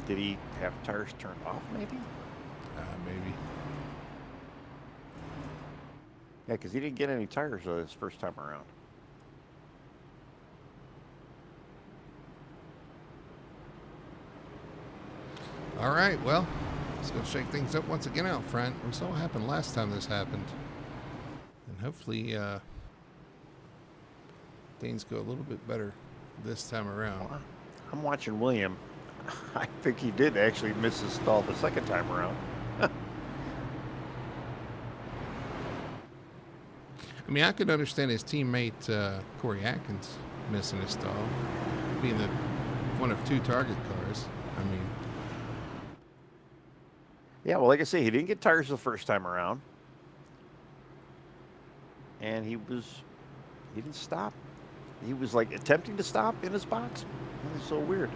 Did he have tires turned off, maybe? Maybe. Yeah, because he didn't get any tires his first time around. All right, well, let's go shake things up once again out front. We saw what happened last time this happened. And hopefully things go a little bit better this time around. Well, I'm watching William. I think he did actually miss his stall the second time around. I mean, I could understand his teammate Corey Atkins missing his stall, being the one of 2 target cars. I mean, yeah, well, like I say, he didn't get tires the first time around, and he didn't stop. He was like attempting to stop in his box. It was so weird.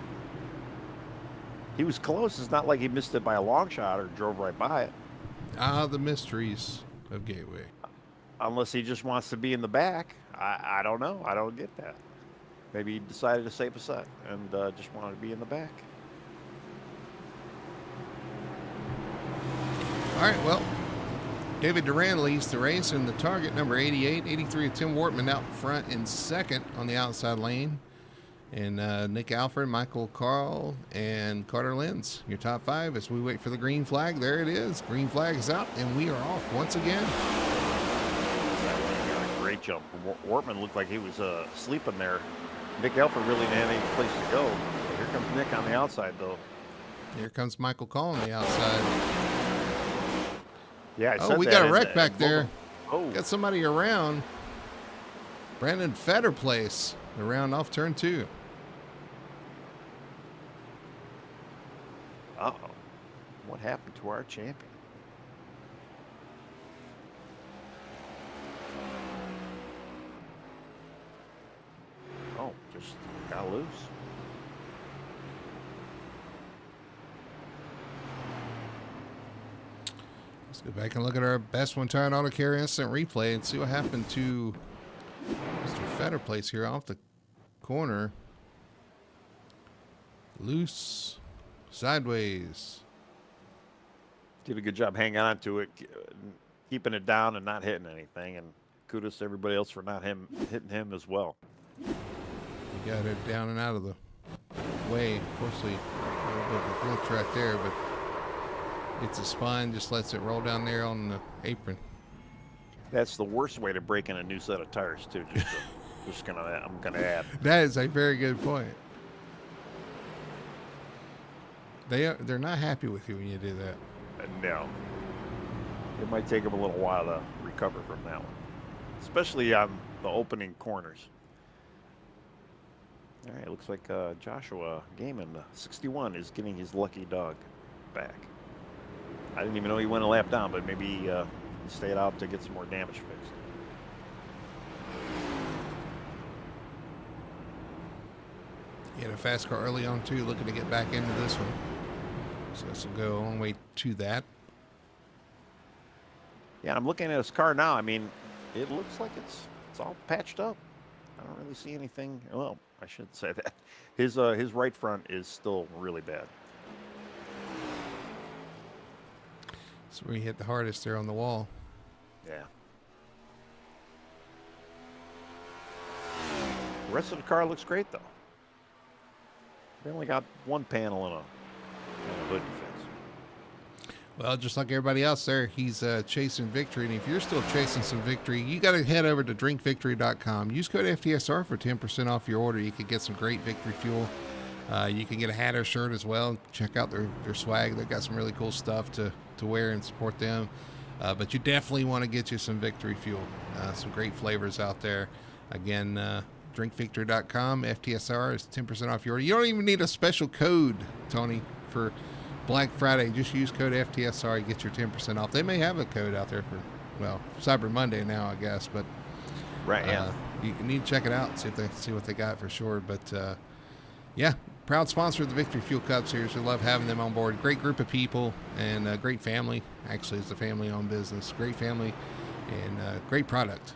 He was close. It's not like he missed it by a long shot or drove right by it. the mysteries of Gateway. Unless he just wants to be in the back. I don't know. I don't get that. Maybe he decided to save a set and just wanted to be in the back. All right, well, David Durand leads the race in the target, number 88. 83 of Tim Wortman out front in second on the outside lane. And Nick Alford, Michael Carl, and Carter Lenz, your top 5 as we wait for the green flag. There it is. Green flag is out, and we are off once again. Great jump. Wortman looked like he was sleeping there. Nick Alford really didn't have any place to go. Here comes Nick on the outside, though. Here comes Michael Call on the outside. Yeah, oh, we got a wreck back there. Oh, Got somebody around. Brandon Fetter place around off turn 2. uh-oh. What happened to our champion? Oh, just got loose. Let's go back and look at our best one-time auto carrier instant replay and see what happened to Mr. Fetter Place here off the corner. Loose, sideways. Did a good job hanging on to it, keeping it down and not hitting anything. And kudos to everybody else for not hitting him as well. You got it down and out of the way. Unfortunately, a little bit of a glitch right there, but it's a spine, just lets it roll down there on the apron. That's the worst way to break in a new set of tires, too. I'm gonna add. That is a very good point. They're not happy with you when you do that. No. It might take them a little while to recover from that one, especially on the opening corners. All right, looks like Joshua Gaiman, 61, is getting his lucky dog back. I didn't even know he went a lap down, but maybe he stayed out to get some more damage fixed. He had a fast car early on, too, looking to get back into this one. So this will go a long way to that. Yeah, I'm looking at his car now. I mean, it looks like it's all patched up. I don't really see anything. Well, I shouldn't say that. His right front is still really bad. That's where he hit the hardest there on the wall. Yeah. The rest of the car looks great, though. They only got one panel and a hood to fix. Well, just like everybody else there, he's chasing victory. And if you're still chasing some victory, you got to head over to drinkvictory.com. Use code FTSR for 10% off your order. You can get some great victory fuel. You can get a hat or shirt as well. Check out their swag. They've got some really cool stuff to wear and support them. But you definitely want to get you some victory fuel. Some great flavors out there. Again, drinkvictory.com. FTSR is 10% off your order. You don't even need a special code, Tony, for Black Friday. Just use code FTSR. You get your 10% off. They may have a code out there for, well, Cyber Monday now, I guess. But right, yeah. You need to check it out and see what they got for sure. But yeah, proud sponsor of the Victory Fuel Cup Series. We love having them on board. Great group of people and a great family. Actually, it's a family-owned business. Great family and great product.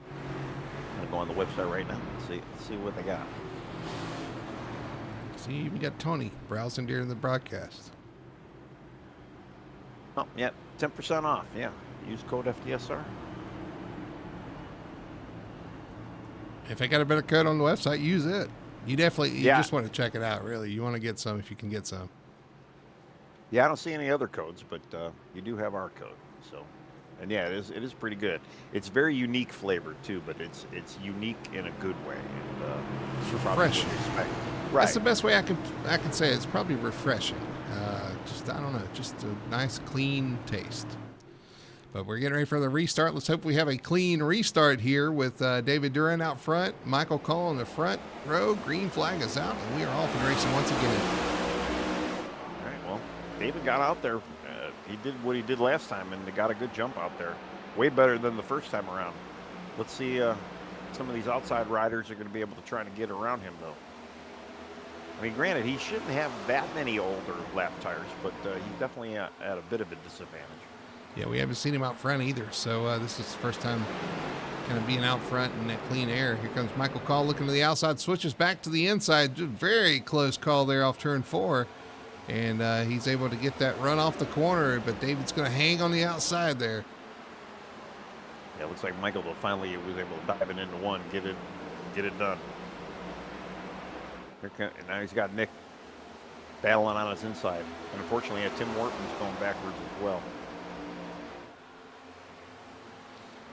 I'm going to go on the website right now. See what they got. See, we got Tony browsing during the broadcast. Oh, yeah, 10% off. Yeah, use code FTSR. If I got a better code on the website, use it. You definitely, Yeah. just want to check it out, really. You want to get some if you can get some. Yeah, I don't see any other codes, but you do have our code. So, and yeah, it is pretty good. It's very unique flavor too, but it's unique in a good way. And It's refreshing. Right. That's the best way I can say it. It's probably refreshing. I don't know, just a nice, clean taste. But we're getting ready for the restart. Let's hope we have a clean restart here with David Duran out front, Michael Cole in the front row. Green flag is out, and we are off and racing once again. All right, well, David got out there. He did what he did last time, and they got a good jump out there. Way better than the first time around. Let's see, some of these outside riders are going to be able to try to get around him, though. I mean, granted, he shouldn't have that many older lap tires, but he's definitely at a bit of a disadvantage. Yeah, we haven't seen him out front either, so this is the first time kind of being out front in that clean air. Here comes Michael Call looking to the outside, switches back to the inside. Very close call there off turn 4, and he's able to get that run off the corner, but David's going to hang on the outside there. Yeah, it looks like Michael finally was able to dive it into one, get it done. And now he's got Nick battling on his inside. And unfortunately, Tim Wharton's going backwards as well.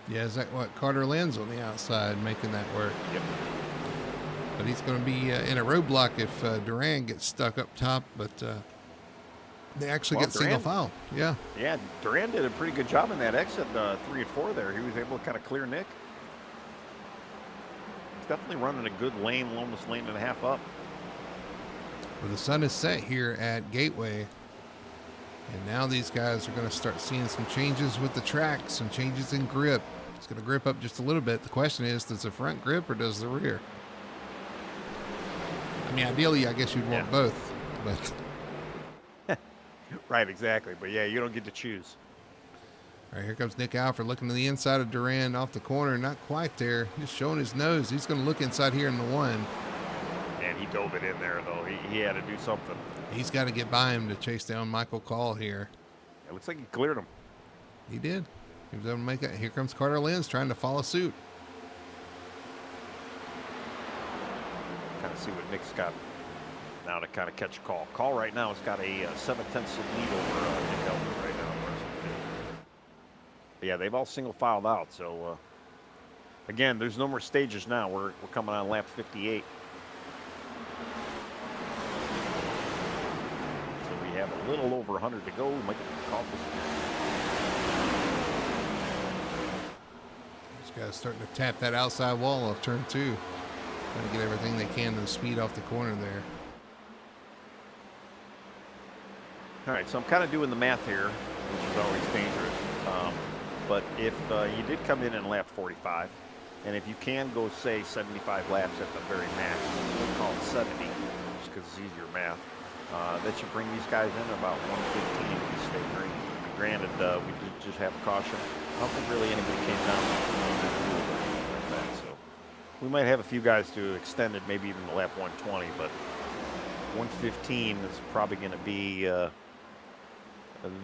Yeah, is that what Carter Lynn's on the outside making that work? Yep. But he's going to be in a roadblock if Duran gets stuck up top, but they actually get single file. Yeah. Yeah, Duran did a pretty good job in that exit 3 and 4 there. He was able to kind of clear Nick. He's definitely running a good lane, almost lane and a half up. Well, the sun is set here at Gateway, and now these guys are going to start seeing some changes with the track, some changes in grip. It's going to grip up just a little bit. The question is, does the front grip or does the rear? I mean, ideally, I guess you'd want both, but Right, exactly. But yeah, you don't get to choose. All right, here comes Nick Alford looking to the inside of Duran off the corner. Not quite there. Just showing his nose. He's going to look inside here in the one. And he dove it in there, though. He had to do something. He's got to get by him to chase down Michael Call here. It looks like he cleared him. He did. He was able to make it. Here comes Carter Lenz trying to follow suit. Kind of see what Nick's got now to kind of catch a call. Call right now has got a 7/10 lead over Nick Alford right now. But yeah, they've all single filed out. So again, there's no more stages now. We're coming on lap 58. So we have a little over 100 to go. Might get the call this These guys starting to tap that outside wall of turn 2. Trying to get everything they can to speed off the corner there. All right, so I'm kind of doing the math here, which is always dangerous. But if you did come in lap 45, and if you can go, say, 75 laps at the very max, we'll call it 70, just because it's easier math, that should bring these guys in about 115 if you stay green. Granted, we did just have caution. I don't think really anybody came down like that, so we might have a few guys to extend it, maybe even to lap 120, but 115 is probably going to be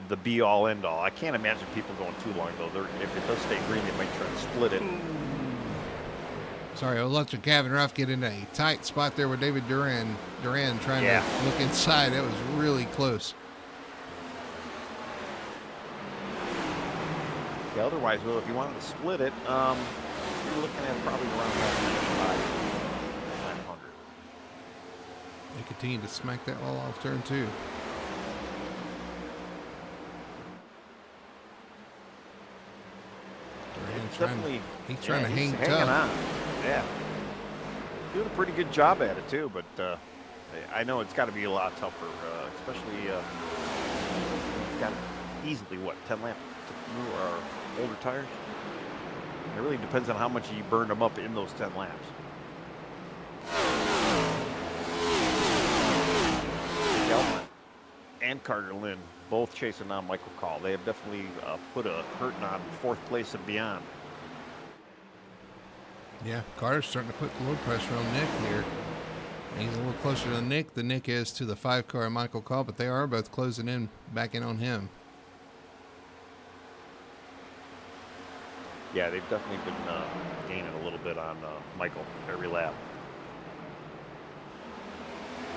the be-all, end-all. I can't imagine people going too long, though. If it does stay green, they might try to split it. Sorry, I'll let your Gavin Ruff get in a tight spot there with David Duran trying to look inside. That was really close. Yeah, otherwise, well, if you wanted to split it, you're looking at probably around 900. They continue to smack that wall off turn 2. He's trying to hang tough. On. Yeah. Doing a pretty good job at it, too, but I know it's got to be a lot tougher, especially it's got easily, 10 laps or older tires? It really depends on how much you burned them up in those 10 laps. Gelman and Carter Lynn both chasing down Michael Call. They have definitely put a hurting on 4th place and beyond. Yeah, Carter's starting to put a little pressure on Nick here. He's a little closer to Nick than Nick is to the 5-car Michael Call, but they are both closing in, back in on him. Yeah, they've definitely been gaining a little bit on Michael every lap.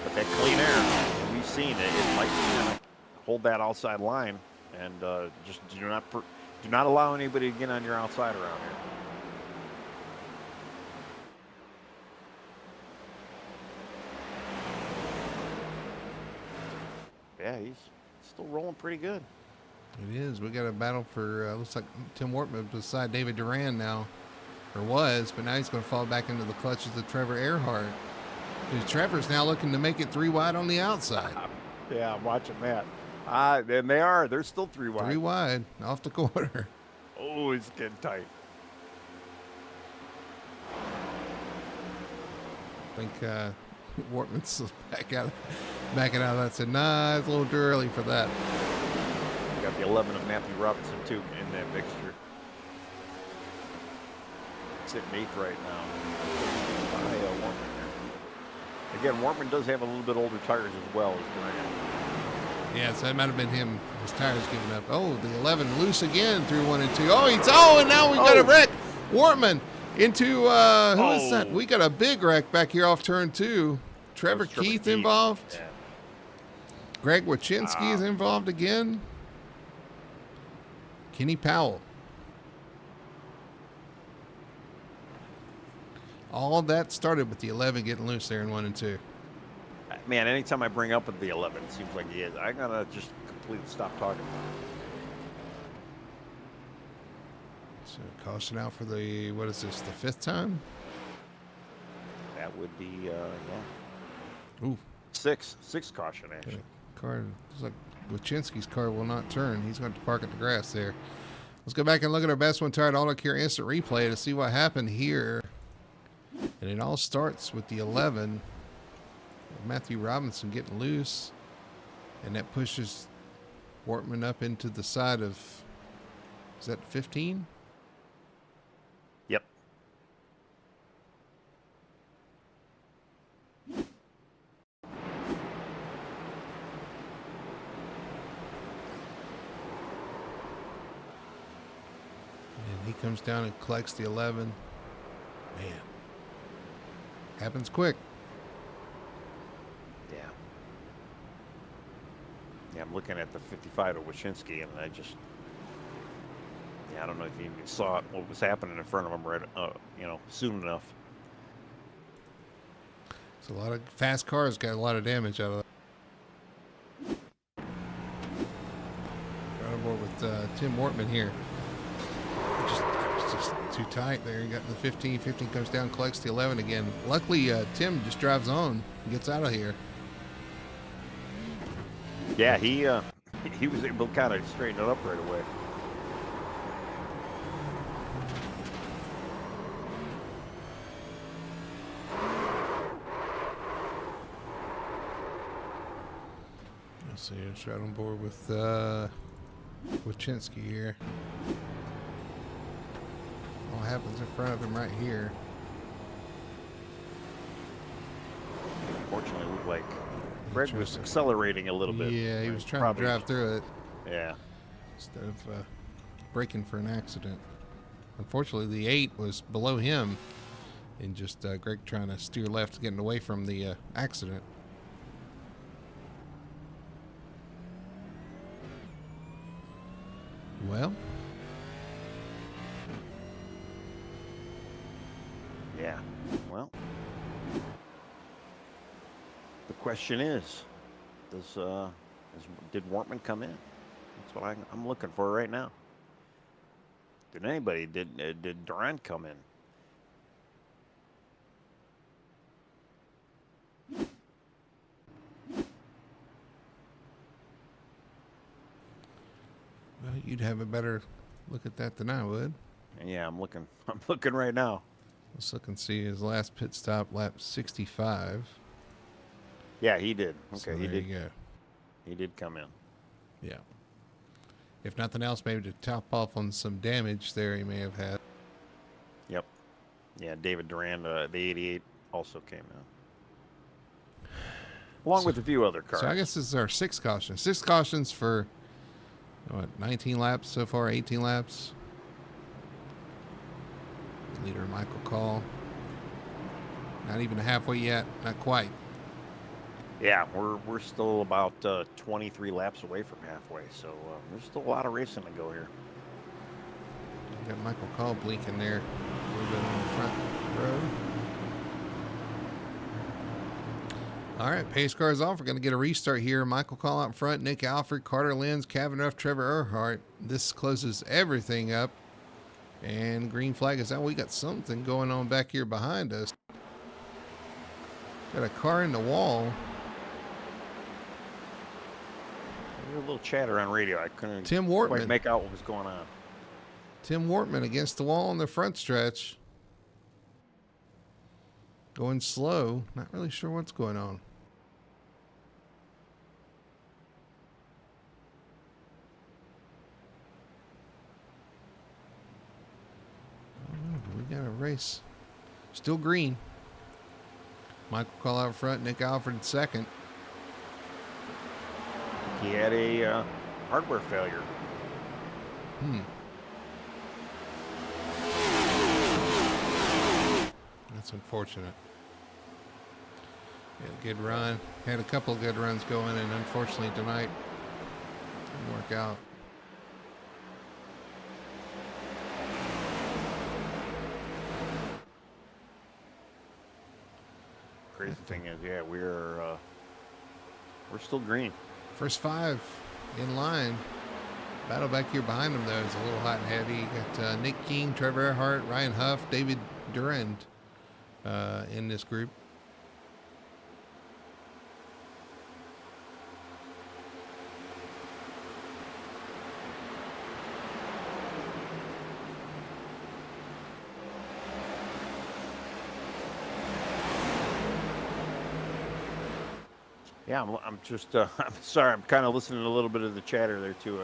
But that clean air, we've seen it. It might kind of hold that outside line, and just do not allow anybody to get on your outside around here. Yeah, he's still rolling pretty good. It is. We got a battle for, looks like Tim Wortman beside David Duran now, or was, but now he's going to fall back into the clutches of Trevor Earhart. Trevor's now looking to make it 3 wide on the outside. Yeah, I'm watching that. And they are. They're still 3 wide. 3 wide, off the corner. Oh, it's getting tight. I think Wortman's backing out of that. Said, nah, it's a little too early for that. We got the 11 of Matthew Robinson, too, in that mixture. Sitting 8th right now. Again, Wortman does have a little bit older tires as well as Durant. Yeah, so that might have been him. His tires giving up. Oh, the 11 loose again through 1 and 2. Oh, and now we got a wreck. Wortman into, who is that? We got a big wreck back here off turn 2. Trevor Keith involved. Yeah. Greg Wachinski is involved again. Kenny Powell. All that started with the 11 getting loose there in 1 and 2. Man, anytime I bring up the 11, it seems like he is. I gotta just completely stop talking about it. So caution out for the, what is this, the 5th time? That would be, yeah. Ooh. 6 caution, actually. Car, looks like Wachinski's car will not turn. He's going to park at the grass there. Let's go back and look at our best one tired auto care instant replay to see what happened here. And it all starts with the 11. Matthew Robinson getting loose. And that pushes Wortman up into the side of, is that 15? Yep. And he comes down and collects the 11. Man. Happens quick. Yeah. Yeah, I'm looking at the 55 to Wyszynski, and I just, I don't know if you even saw what was happening in front of him right, soon enough. So a lot of fast cars got a lot of damage out of that. Right on board with Tim Wortman here. It's just too tight there. You got the 15. 15 comes down, collects the 11 again. Luckily, Tim just drives on and gets out of here. Yeah, he was able to kind of straighten it up right away. Let's see, it's right on board with Wyszynski here. All happens in front of him right here. Unfortunately, it looked like Greg was accelerating a little bit. Yeah, he was trying to drive through it. Yeah. Instead of braking for an accident. Unfortunately, the 8 was below him, and just Greg trying to steer left, getting away from the accident. Well. Yeah. Well. The question is, did Wortman come in? That's what I'm looking for right now. Did Durant come in? Well, you'd have a better look at that than I would. Yeah, I'm looking right now. Let's look and see his last pit stop, lap 65. Yeah, he did. Okay, So there you go. He did come in. Yeah. If nothing else, maybe to top off on some damage there he may have had. Yep. Yeah, David Durand, the 88, also came in. Along with a few other cars. So I guess this is our 6 cautions. 6 cautions for, 19 laps so far, 18 laps. Leader Michael Call. Not even halfway yet. Not quite. Yeah, we're still about 23 laps away from halfway, so there's still a lot of racing to go here. Got Michael Call blinking there a little bit on the front row. All right, pace cars off. We're going to get a restart here. Michael Call out in front, Nick Alfred, Carter Lenz, Kevin Ruff, Trevor Earhart. This closes everything up. And green flag is out. We got something going on back here behind us. Got a car in the wall. There's a little chatter on radio. I couldn't Tim Wortman. quite make out what was going on. Tim Wortman against the wall on the front stretch. Going slow. Not really sure what's going on. We got a race. Still green. Michael Call out front. Nick Alfred second. He had a hardware failure. That's unfortunate. Had a good run. Had a couple of good runs going, and unfortunately tonight didn't work out. Crazy thing is, yeah, we're still green. First 5 in line. Battle back here behind them, though, is a little hot and heavy. You got Nick King, Trevor Earhart, Ryan Huff, David Durand in this group. Yeah, I'm just, I'm sorry, I'm kind of listening to a little bit of the chatter there too.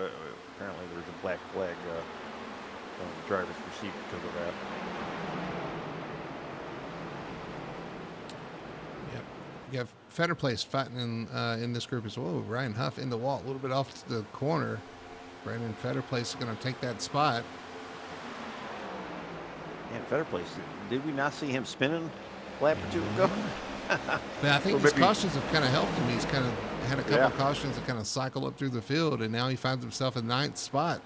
Apparently, there's a black flag on the driver's seat because of that. Yep. You have Fetter Place fighting in this group as well. Ryan Huff in the wall, a little bit off to the corner. Brandon Fetter Place is going to take that spot. Yeah, Fetter Place. Did we not see him spinning a lap or two ago? But I think these cautions have kind of helped him. He's kind of had a couple of cautions that kind of cycle up through the field, and now he finds himself in ninth spot.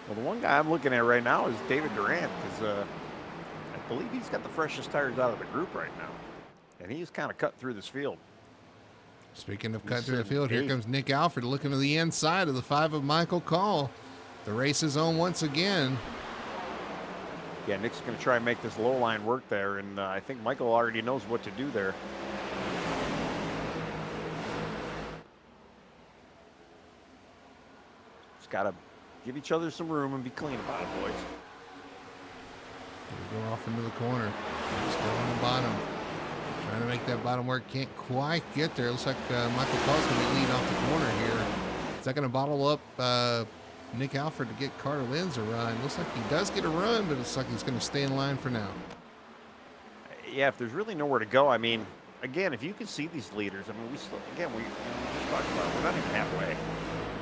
Well, the one guy I'm looking at right now is David Durant, because I believe he's got the freshest tires out of the group right now, and he's kind of cut through this field. Speaking of cut through the field, here comes Nick Alford looking to the inside of the 5 of Michael Call. The race is on once again. Yeah, Nick's going to try and make this low line work there, and I think Michael already knows what to do there. Just got to give each other some room and be clean about it, boys. We're going off into the corner. Still on the bottom. Trying to make that bottom work. Can't quite get there. Looks like Michael Call's going to be leading off the corner here. Is that going to bottle up Nick Alford to get Carter Lenz a run? Looks like he does get a run, but it looks like he's going to stay in line for now. Yeah, if there's really nowhere to go, I mean, again, if you can see these leaders, I mean, we still, again, we just talked about, we're not even halfway.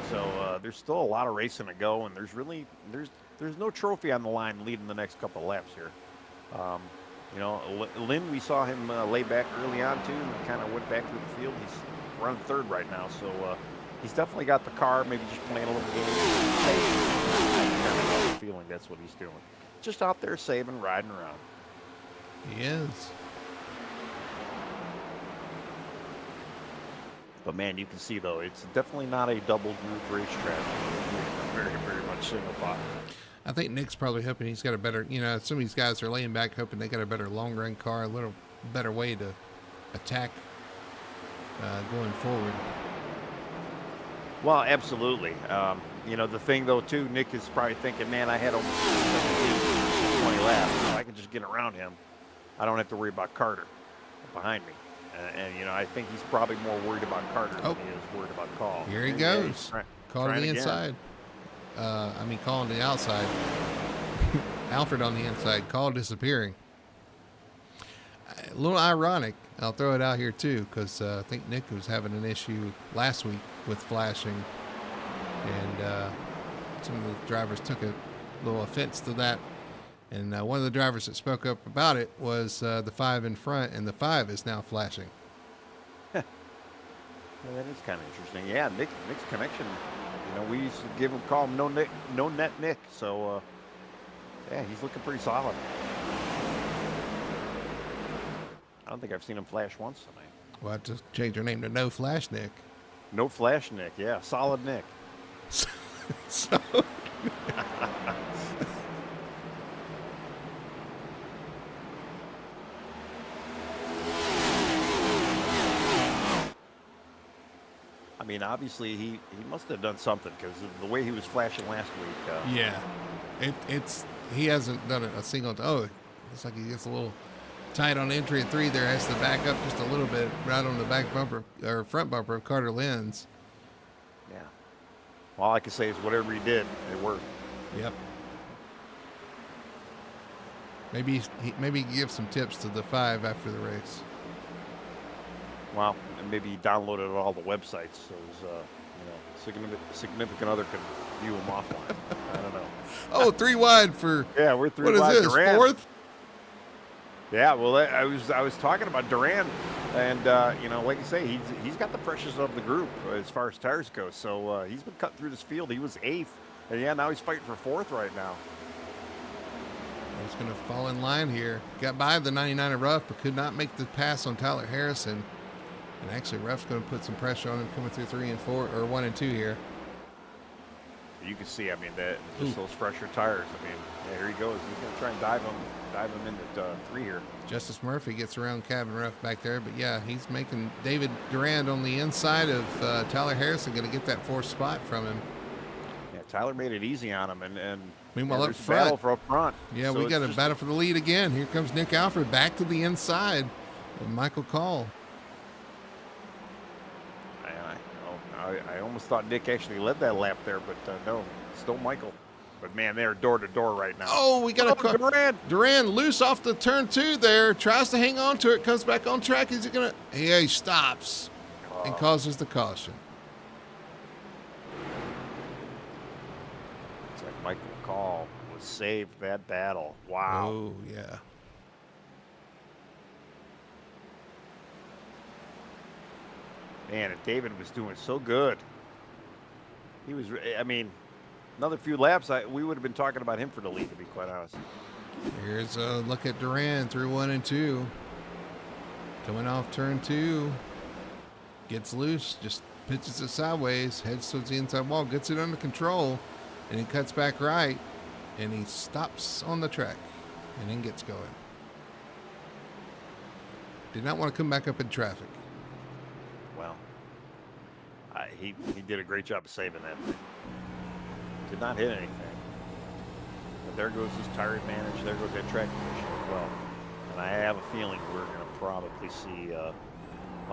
So there's still a lot of racing to go, and there's no trophy on the line leading the next couple of laps here. You know, Lynn, we saw him lay back early on too, and kind of went back through the field. He's running third right now, so he's definitely got the car. Maybe just playing a little game. I have a feeling that's what he's doing. Just out there saving, riding around. He is. But man, you can see though, it's definitely not a double group racetrack. Very, very much single file. I think Nick's probably hoping he's got a better, you know, some of these guys are laying back hoping they got a better long run car, a little better way to attack going forward. Well, absolutely. You know, the thing though too, Nick is probably thinking, man, I had almost 20 laps, so I can just get around him. I don't have to worry about Carter behind me. And you know, I think he's probably more worried about Carter than he is worried about Call. Here he goes. Call to the inside. Call on the outside. Alfred on the inside. Call disappearing. A little ironic. I'll throw it out here too, because I think Nick was having an issue last week with flashing, and some of the drivers took a little offense to that. And one of the drivers that spoke up about it was the 5 in front, and the 5 is now flashing. Well, that is kind of interesting. Yeah, Nick's connection. You know, we used to call him no net Nick. So, yeah, he's looking pretty solid. I don't think I've seen him flash once tonight. We'll have to change your name to No Flash Nick. No Flash Nick, yeah, solid Nick. So. I mean, obviously he must have done something, because the way he was flashing last week. Yeah, it's he hasn't done it a single time. Oh, looks like he gets a little tight on entry at 3 there. Has to back up just a little bit right on the back bumper or front bumper of Carter Lenz. Yeah. All I can say is whatever he did, it worked. Yep. Maybe he give some tips to the 5 after the race. Well, and maybe he downloaded all the websites so his significant other could view him offline. I don't know. Oh, 3 wide for we're 3 what wide. Is this, Durant. 4th? Yeah, well, I was talking about Durant, and like you say, he's got the freshest of the group as far as tires go. So he's been cutting through this field. He was 8th, and now he's fighting for 4th right now. He's going to fall in line here. Got by the 99 of Ruff, but could not make the pass on Tyler Harrison. And actually, Ruff's going to put some pressure on him coming through 3 and 4, or 1 and 2 here. You can see, I mean, that just those fresher tires. I mean, here he goes. He's going to try and dive him into 3 here. Justice Murphy gets around Kevin Ruff back there, but yeah, he's making David Durand on the inside of Tyler Harrison, going to get that 4th spot from him. Yeah, Tyler made it easy on him, and meanwhile up front, battle for up front. Yeah, so we got a battle for the lead again. Here comes Nick Alford back to the inside of Michael Call. I almost thought Nick actually led that lap there, but no, still Michael. But man, they're door to door right now. Oh, we got a Duran. Duran loose off the turn 2 there. Tries to hang on to it. Comes back on track. Is he going to? Yeah, he stops and causes the caution. It's like Michael Call was saved that battle. Wow. Oh, yeah. Man, and David was doing so good. He was, I mean, another few laps, we would have been talking about him for the lead, to be quite honest. Here's a look at Duran through 1 and 2. Coming off turn 2. Gets loose, just pitches it sideways, heads towards the inside wall, gets it under control, and he cuts back right, and he stops on the track, and then gets going. Did not want to come back up in traffic. Well, he did a great job of saving that thing. Did not hit anything. But there goes his tire advantage. There goes that track position as well. And I have a feeling we're going to probably see a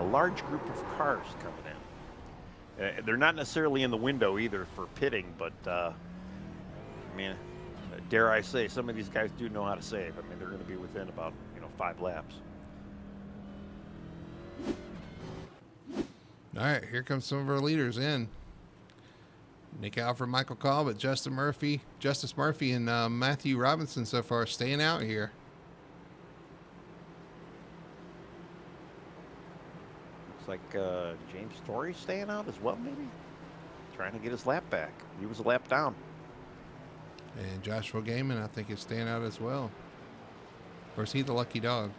large group of cars coming in. They're not necessarily in the window either for pitting, but I mean, dare I say, some of these guys do know how to save. I mean, they're going to be within about 5 laps. All right, here comes some of our leaders in. Nick Alford, Michael Call, but Justice Murphy, and Matthew Robinson so far staying out here. Looks like James Story staying out as well, maybe? Trying to get his lap back. He was a lap down. And Joshua Gaiman, I think, is staying out as well. Or is he the lucky dog?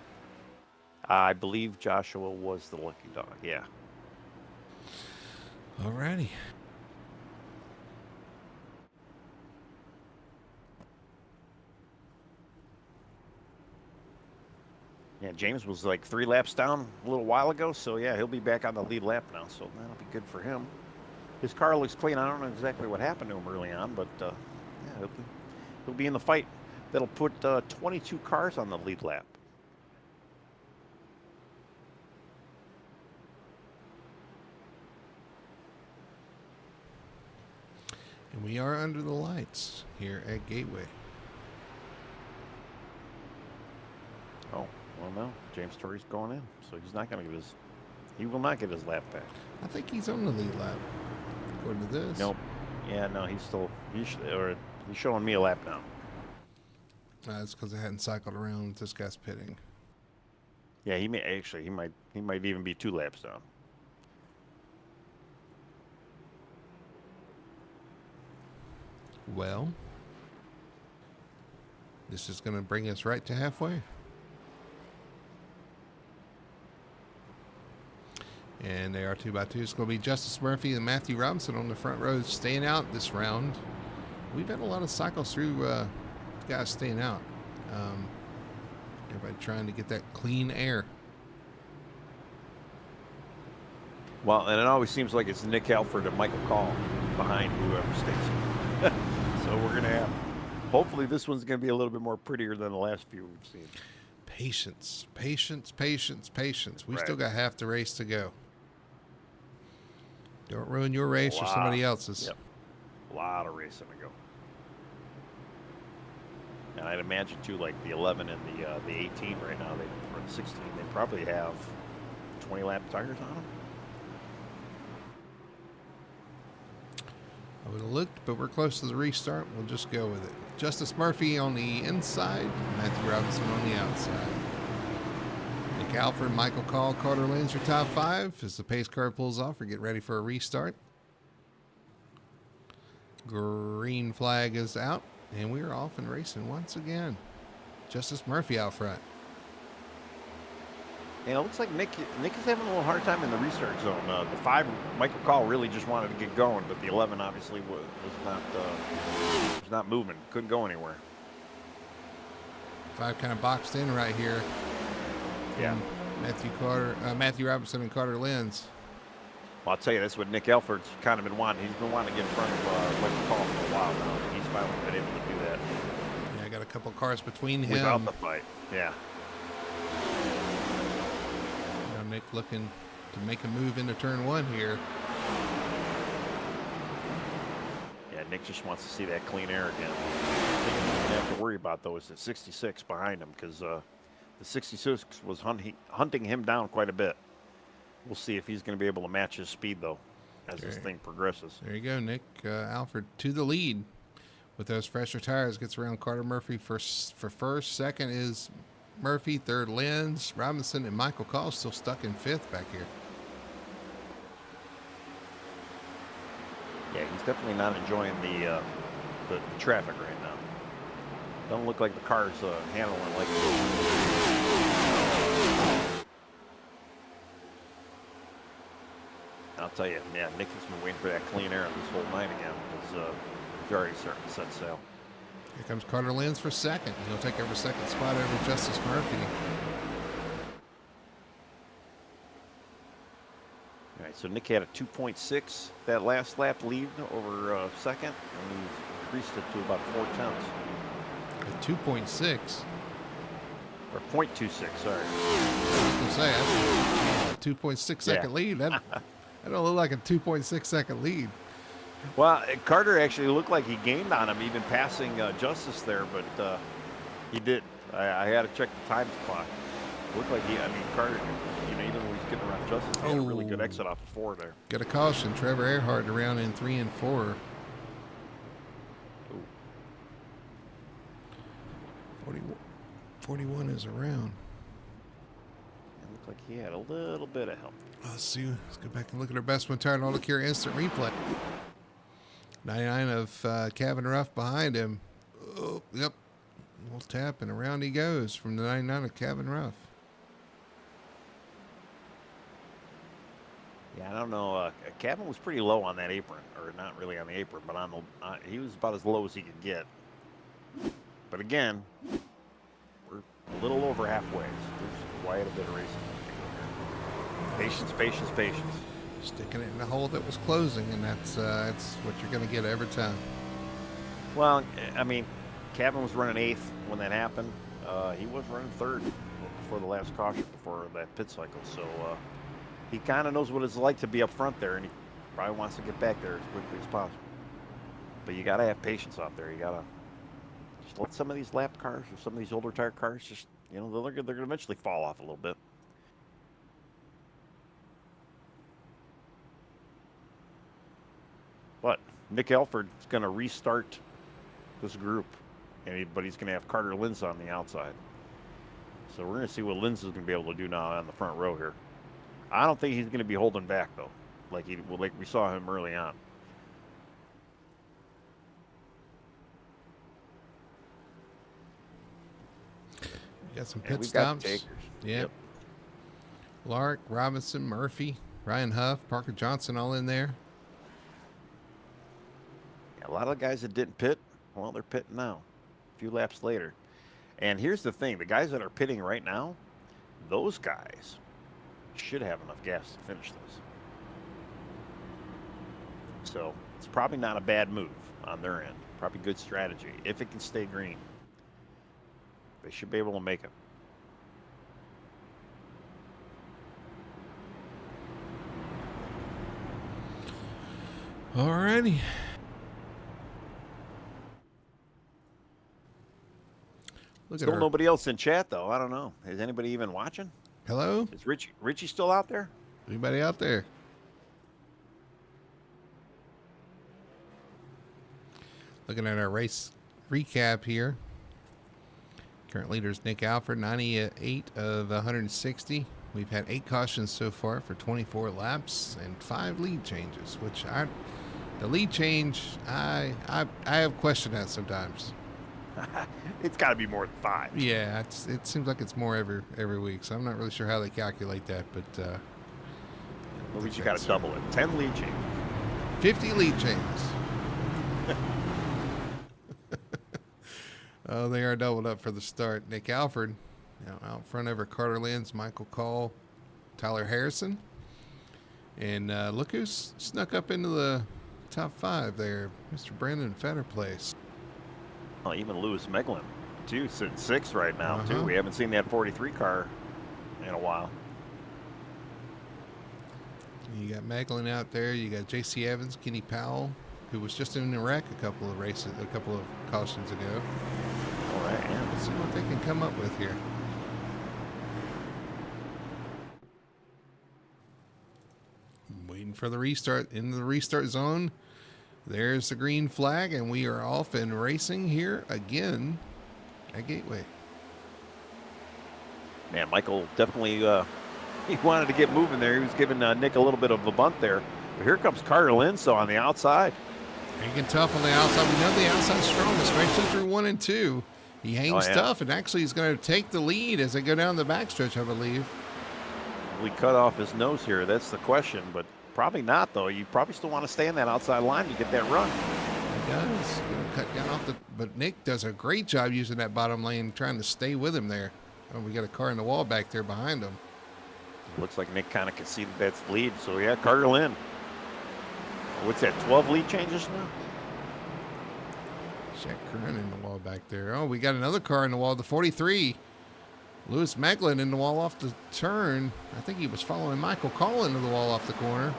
I believe Joshua was the lucky dog, yeah. Alrighty. Yeah, James was like 3 laps down a little while ago, so yeah, he'll be back on the lead lap now, so that'll be good for him. His car looks clean. I don't know exactly what happened to him early on, but yeah, he'll be in the fight. That'll put 22 cars on the lead lap. And we are under the lights here at Gateway. Oh, well, no. James Story's going in, so he's not going to get his... He will not get his lap back. I think he's on the lead lap, according to this. Nope. Yeah, no, he's showing me a lap now. That's because I hadn't cycled around with this guy's pitting. Yeah, he might even be 2 laps down. Well, this is going to bring us right to halfway. And they are 2 by 2. It's going to be Justice Murphy and Matthew Robinson on the front row staying out this round. We've had a lot of cycles through guys staying out. Everybody trying to get that clean air. Well, and it always seems like it's Nick Alford and Michael Call behind whoever stays. So we're going to have, hopefully this one's going to be a little bit more prettier than the last few we've seen. Patience, patience, patience, patience. We Right. still got half the race to go. Don't ruin your race or somebody else's. Yep. A lot of racing to go. And I'd imagine too, like the 11 and the 18 right now, or the 16, they probably have 20 lap tires on them. I would have looked, but we're close to the restart. We'll just go with it. Justice Murphy on the inside, Matthew Robinson on the outside. Nick Alford, Michael Call, Carter Lenz, your top 5 as the pace car pulls off or get ready for a restart. Green flag is out, and we are off and racing once again. Justice Murphy out front. And it looks like Nick is having a little hard time in the restart zone. The 5, Michael Call really just wanted to get going, but the 11 obviously was not moving. Couldn't go anywhere. 5 kind of boxed in right here. Yeah. Matthew Robinson and Carter Lenz. Well, I'll tell you, that's what Nick Alford's kind of been wanting. He's been wanting to get in front of Michael Call for a while now. And he's finally been able to do that. Yeah, I got a couple cars between him. Without the fight. Yeah. Nick looking to make a move into turn 1 here. Nick just wants to see that clean air again. The thing he's gonna have to worry about though is the 66 behind him, because the 66 was hunting him down quite a bit. We'll see if he's going to be able to match his speed though as this thing progresses. There you go, Nick Alford to the lead with those fresher tires. Gets around Carter Murphy for first. Second is Murphy. Third, Lenz, Robinson, and Michael Call still stuck in fifth back here. Yeah, he's definitely not enjoying the traffic right now. Don't look like the car's handling like I'll tell you, yeah, Nick has been waiting for that clean air this whole night again. He's already starting to set sail. Here comes Carter Lenz for second. He'll take over second spot over Justice Murphy. All right, so Nick had a 2.6 that last lap lead over second, and he's increased it to about 4 tenths. A 2.6. Or 0.26, sorry. I was going to say, that's a 2.6 second lead. That don't look like a 2.6 second lead. Well, Carter actually looked like he gained on him, even passing Justice there, but he did. I had to check the time clock. It looked like Carter, even when he's getting around Justice, he had a really good exit off of 4 there. Get a caution. Trevor Earhart around in 3 and 4. 41 is around. It looked like he had a little bit of help. Let's see. Let's go back and look at our best one tire and Auto Care instant replay. 99 of Kevin Ruff behind him. Oh, yep. A little tap and around he goes from the 99 of Kevin Ruff. Yeah, I don't know. Kevin was pretty low on that apron, or not really on the apron, but on the he was about as low as he could get. But again, we're a little over halfway. So there's quite a bit of racing. Patience, patience, patience. Sticking it in the hole that was closing, and that's what you're going to get every time. Well, Kevin was running 8th when that happened. He was running 3rd before the last caution, before that pit cycle. So he kind of knows what it's like to be up front there, and he probably wants to get back there as quickly as possible. But you got to have patience out there. You got to just let some of these lap cars or some of these older tire cars just, they're going to eventually fall off a little bit. But Nick Alford is going to restart this group, but he's going to have Carter Lenz on the outside. So we're going to see what Lenz is going to be able to do now on the front row here. I don't think he's going to be holding back, though, like we saw him early on. We got some pit stops. Yep. Lark, Robinson, Murphy, Ryan Huff, Parker Johnson all in there. A lot of the guys that didn't pit, well, they're pitting now, a few laps later. And here's the thing, the guys that are pitting right now, those guys should have enough gas to finish this. So it's probably not a bad move on their end. Probably good strategy. If it can stay green, they should be able to make it. All righty. Still nobody else in chat, though. I don't know. Is anybody even watching? Hello? Is Richie still out there? Anybody out there? Looking at our race recap here. Current leaders Nick Alford, 98 of 160. We've had 8 cautions so far for 24 laps and 5 lead changes, which the lead change, I have questioned that sometimes. It's got to be more than 5. Yeah, it seems like it's more every week, so I'm not really sure how they calculate that, but at least you got to double it. 10 lead changes. 50 lead changes. Oh, they are doubled up for the start. Nick Alford out front over Carter Lenz, Michael Call, Tyler Harrison, and look who's snuck up into the top 5 there, Mr. Brandon Fetterplace. Well, even Lewis Meglin, too, sitting 6th right now, too. We haven't seen that 43 car in a while. You got Meglin out there. You got J.C. Evans, Kenny Powell, who was just in a wreck a couple of cautions ago. All right, yeah. Let's see what they can come up with here. Waiting for the restart. In the restart zone, there's the green flag, and we are off and racing here again at Gateway. Man, Michael definitely he wanted to get moving there. He was giving Nick a little bit of a bunt there. But here comes Carter Linso on the outside. Hanging tough on the outside. We know the outside's strong, especially through 1 and 2. He hangs tough, and actually he's going to take the lead as they go down the backstretch, I believe. We cut off his nose here. That's the question, but probably not, though. You probably still want to stay in that outside line to get that run. He does. Going to cut down off the... But Nick does a great job using that bottom lane, trying to stay with him there. Oh, we got a car in the wall back there behind him. Looks like Nick kind of conceded that lead. So, yeah, Carter Lynn. What's that, 12 lead changes now? Jack Curran in the wall back there. Oh, we got another car in the wall, the 43. Lewis Meglin in the wall off the turn. I think he was following Michael Call into the wall off the corner.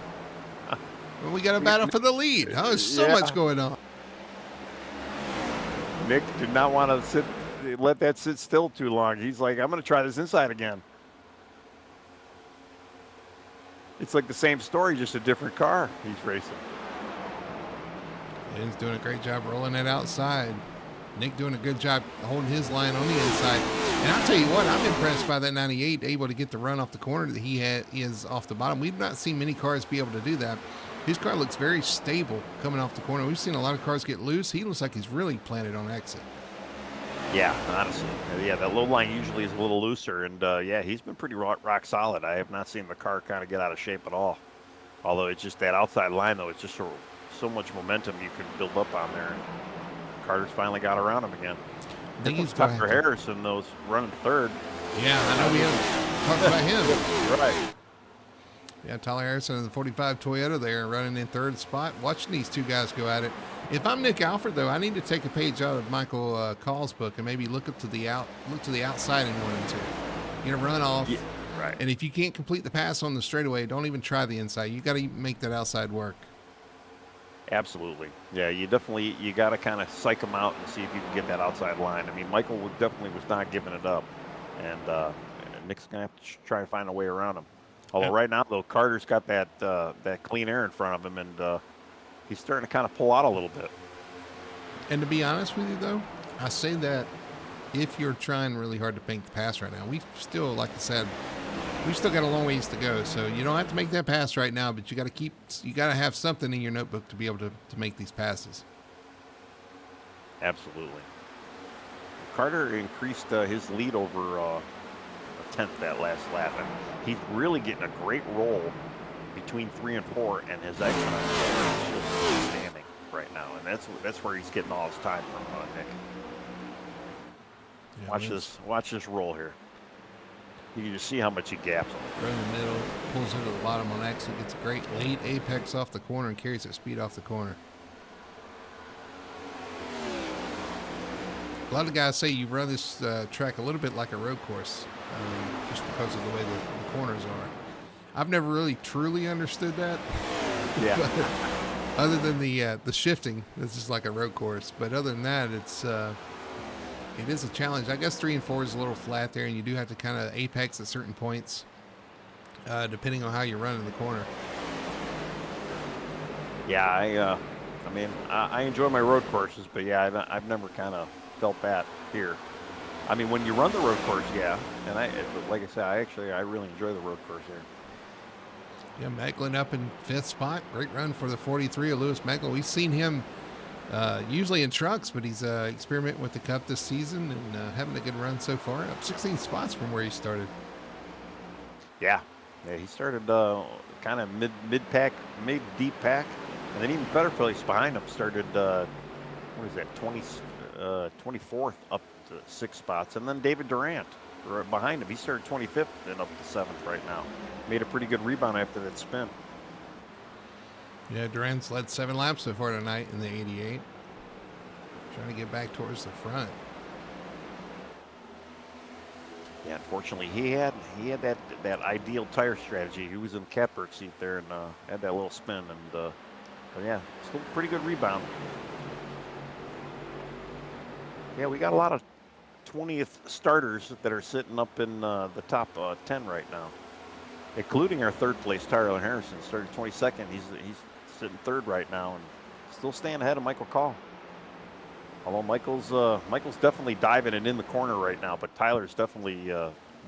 Well, we got a battle for the lead. Oh, there's so much going on. Nick did not want to let that sit still too long. He's like, I'm going to try this inside again. It's like the same story, just a different car he's racing. And he's doing a great job rolling it outside. Nick doing a good job holding his line on the inside. And I'll tell you what, I'm impressed by that 98, able to get the run off the corner that he is off the bottom. We've not seen many cars be able to do that. His car looks very stable coming off the corner. We've seen a lot of cars get loose. He looks like he's really planted on exit. Yeah, honestly. Yeah, that low line usually is a little looser. And, yeah, he's been pretty rock solid. I have not seen the car kind of get out of shape at all. Although it's just that outside line, though, it's just so much momentum you can build up on there. And Carter's finally got around him again. I think he's Tucker Harrison, those running third. Yeah, I know we haven't talked about him. Right. Yeah, Tyler Harrison in the 45 Toyota there running in third spot. Watching these two guys go at it. If I'm Nick Alford, though, I need to take a page out of Michael Call's book and maybe look to the outside in 1 and 2. You know, run off. Yeah, right. And if you can't complete the pass on the straightaway, don't even try the inside. You got to make that outside work. Absolutely. Yeah, you got to kind of psych him out and see if you can get that outside line. I mean, Michael definitely was not giving it up. And Nick's going to have to try and find a way around him. Although right now, though, Carter's got that clean air in front of him, and he's starting to kind of pull out a little bit. And to be honest with you, though, I say that if you're trying really hard to make the pass right now, we still, like I said, we've still got a long ways to go. So you don't have to make that pass right now, but you got to have something in your notebook to be able to make these passes. Absolutely. Carter increased his lead over a tenth that last lap, and he's really getting a great roll between 3 and 4, and his exit is just standing right now, and that's where he's getting all his time from Nick. Yeah, watch this roll here. You can just see how much he gaps him. Right in the middle, pulls into the bottom on exit, gets a great late apex off the corner, and carries that speed off the corner. A lot of guys say you run this track a little bit like a road course, just because of the way the corners are. I've never really truly understood that. Yeah. But other than the shifting, this is like a road course. But other than that, it is a challenge. I guess 3 and 4 is a little flat there, and you do have to kind of apex at certain points, depending on how you're running the corner. Yeah, I enjoy my road courses, but yeah, I've never kind of felt that here. I mean, when you run the road course, yeah, and like I said, I really enjoy the road course here. Yeah, Meglin up in 5th spot. Great run for the 43 of Lewis Meglin. We've seen him usually in trucks, but he's experimenting with the Cup this season and having a good run so far. Up 16 spots from where he started. Yeah, he started kind of mid deep pack, and then even better place behind him started. What is that? 24th up to 6 spots, and then David Durant right behind him. He started 25th and up to 7th right now. Made a pretty good rebound after that spin. Yeah, Durant's led 7 laps so far tonight in the 88. Trying to get back towards the front. Yeah, unfortunately, he had that ideal tire strategy. He was in the catbird seat there and had that little spin, and But yeah, still pretty good rebound. Yeah, we got a lot of 20th starters that are sitting up in the top 10 right now, including our third place Tyler Harrison. Started 22nd. He's sitting third right now and still staying ahead of Michael Call. Although Michael's definitely diving and in the corner right now, but Tyler's definitely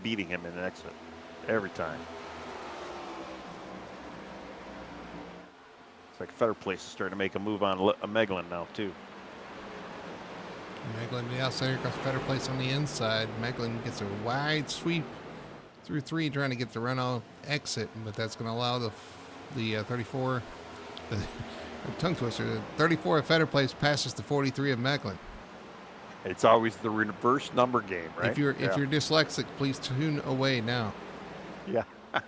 beating him in an exit every time. It's like Fetter Place is starting to make a move on Meglin now too. Meglin, the outsider across Fetter Place on the inside. Meglin gets a wide sweep through 3, trying to get the runoff exit, but that's going to allow the 34, the tongue twister, the 34 of Fetter Place passes the 43 of Meglin. It's always the reverse number game, right? If you're dyslexic, please tune away now. Yeah. All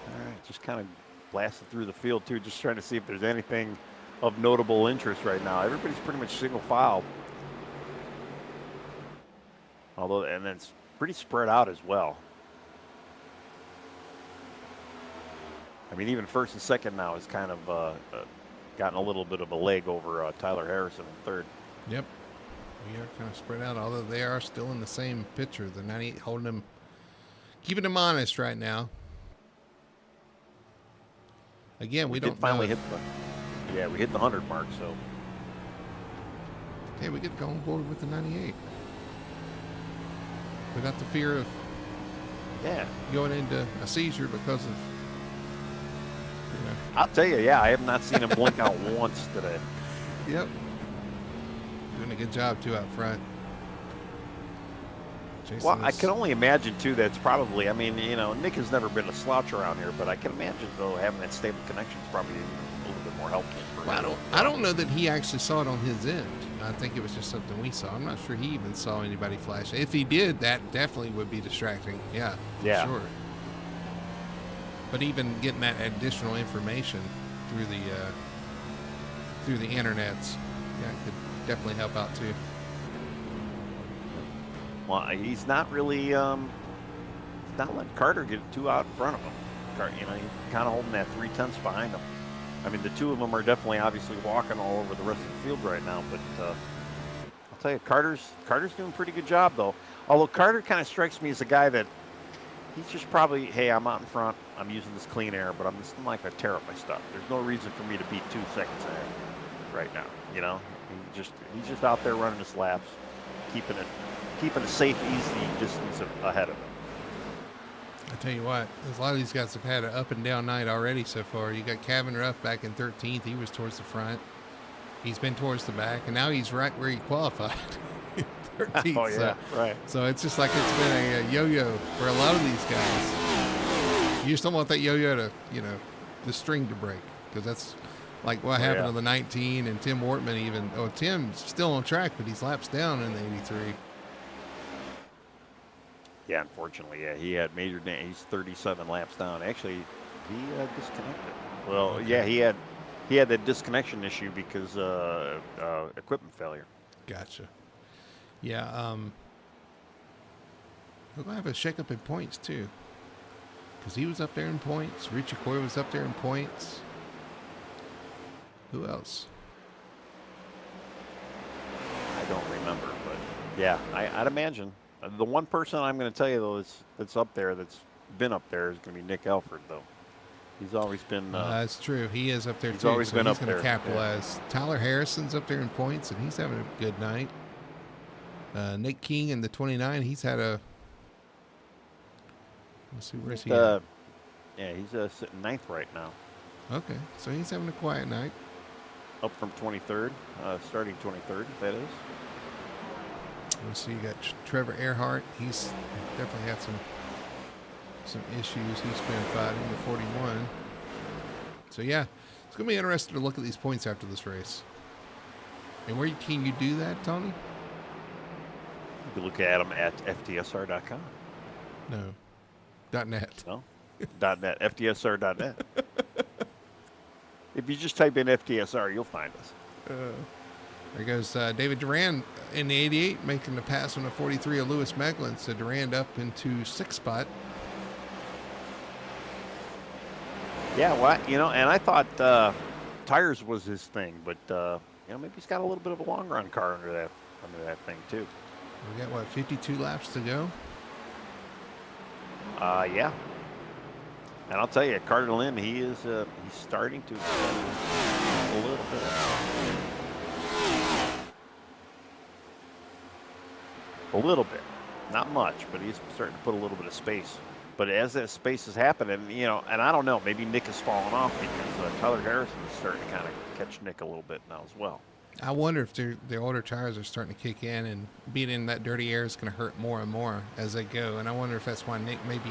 right, just kind of blasted through the field too, just trying to see if there's anything of notable interest right now. Everybody's pretty much single file. Although, and then it's pretty spread out as well. I mean, even first and second now is kind of gotten a little bit of a leg over Tyler Harrison in third. Yep. We are kind of spread out, although they are still in the same picture. The 98 holding them, keeping them honest right now. Again, we don't finally hit we hit the 100 mark, so. Okay, we get going forward with the 98. Without the fear of going into a seizure because of, I'll tell you, I have not seen him blink out once today. Yep. Doing a good job, too, out front. Well, I can only imagine, too, that's probably, I mean, Nick has never been a slouch around here, but I can imagine, though, having that stable connection is probably a little bit more helpful for him. I don't know that he actually saw it on his end. I think it was just something we saw. I'm not sure he even saw anybody flash. If he did, that definitely would be distracting. Yeah, for sure. But even getting that additional information through the internets, could definitely help out too. Well, he's not really, he's not letting Carter get too out in front of him. He's kind of holding that 3/10 behind him. I mean, the two of them are definitely obviously walking all over the rest of the field right now, but I'll tell you, Carter's doing a pretty good job, though. Although Carter kind of strikes me as a guy that he's just probably, hey, I'm out in front, I'm using this clean air, but I'm not going to tear up my stuff. There's no reason for me to beat 2 seconds ahead right now, He's just out there running his laps, keeping a safe, easy distance ahead of him. I tell you what, a lot of these guys have had an up and down night already so far. You got Kevin Ruff back in 13th. He was towards the front. He's been towards the back, and now he's right where he qualified. 13th. Oh, yeah, right. So it's just like it's been a yo-yo for a lot of these guys. You just don't want that yo-yo to, the string to break, because that's like what happened on the 19 and Tim Wortman even. Oh, Tim's still on track, but he's laps down in the 83. Yeah, unfortunately, he had major damage. He's 37 laps down. Actually, he disconnected. Well, okay. He had that disconnection issue because equipment failure. Gotcha. Yeah, we're going to have a shakeup in points, too. Because he was up there in points. Richie Coy was up there in points. Who else? I don't remember, but yeah, I'd imagine. The one person I'm going to tell you, though, that's up there, that's been up there, is going to be Nick Elford, though. He's always been... that's true. He is up there, he's too. Always been up there. He's going to capitalize. Yeah. Tyler Harrison's up there in points, and he's having a good night. Nick King in the 29, he's had a... Let's see, where's he at? Yeah, he's sitting 9th right now. Okay, so he's having a quiet night. Up from 23rd, starting 23rd, that is. Let's see, you got Trevor Earhart. He's definitely had some issues. He's been fighting the 41. So, yeah, it's going to be interesting to look at these points after this race. And where can you do that, Tony? You can look at them at FTSR.com. No. .net. No? .net. FTSR.net. If you just type in FTSR, you'll find us. There goes David Durand in the 88, making the pass on the 43 of Lewis Meglin. So Durand up into 6th spot. Yeah, well, and I thought tires was his thing, but maybe he's got a little bit of a long run car under that thing too. We got, what, 52 laps to go? Yeah. And I'll tell you, Carter Lynn, he's starting to extend a little bit. A little bit. Not much, but he's starting to put a little bit of space. But as that space is happening, and I don't know, maybe Nick has fallen off because Tyler Harrison is starting to kind of catch Nick a little bit now as well. I wonder if the older tires are starting to kick in, and being in that dirty air is going to hurt more and more as they go. And I wonder if that's why Nick maybe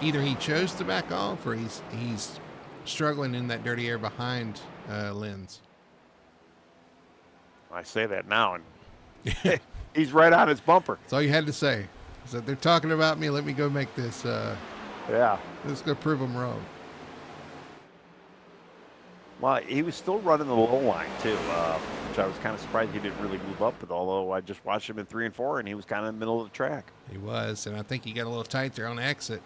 either he chose to back off or he's struggling in that dirty air behind Lynn's. I say that now, and he's right on his bumper. That's all you had to say. Is that they're talking about me. Let me go make this. Yeah. Let's go prove them wrong. Well, he was still running the low line too, which I was kind of surprised he didn't really move up with. Although I just watched him in 3 and 4, and he was kind of in the middle of the track. He was, and I think he got a little tight there on the exit.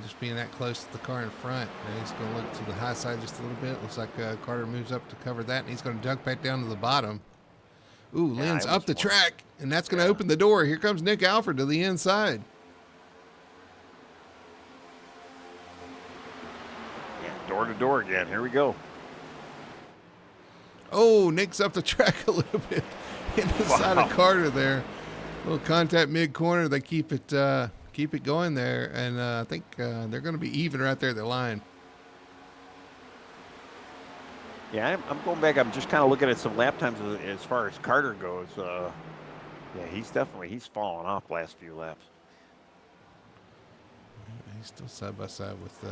Just being that close to the car in front. And he's going to look to the high side just a little bit. Looks like Carter moves up to cover that, and he's going to duck back down to the bottom. Ooh, Lynn's up the track, and that's going to open the door. Here comes Nick Alford to the inside. Yeah, door to door again. Here we go. Oh, Nick's up the track a little bit in the side of Carter there. Little contact mid-corner. They keep it going there, and I think they're going to be even right there at the line. Yeah, I'm going back. I'm just kind of looking at some lap times as far as Carter goes. Yeah, he's fallen off the last few laps. He's still side by side with Lee.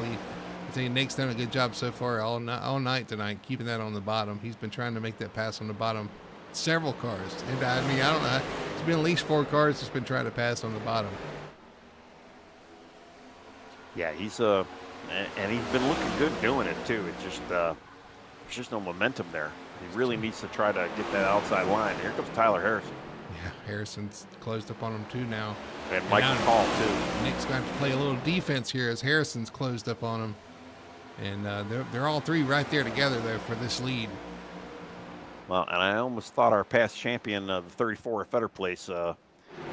I tell you, Nick's done a good job so far all night tonight, keeping that on the bottom. He's been trying to make that pass on the bottom. Several cars. And I mean, I don't know. It's been at least 4 cars that's been trying to pass on the bottom. Yeah, and he's been looking good doing it too. It's just there's just no momentum there. He really needs to try to get that outside line. Here comes Tyler Harrison. Yeah, Harrison's closed up on him too now. And Michael Call too. Nick's going to have to play a little defense here as Harrison's closed up on him. And they're all 3 right there together there for this lead. Well, and I almost thought our past champion, the 34 at Fetter Place,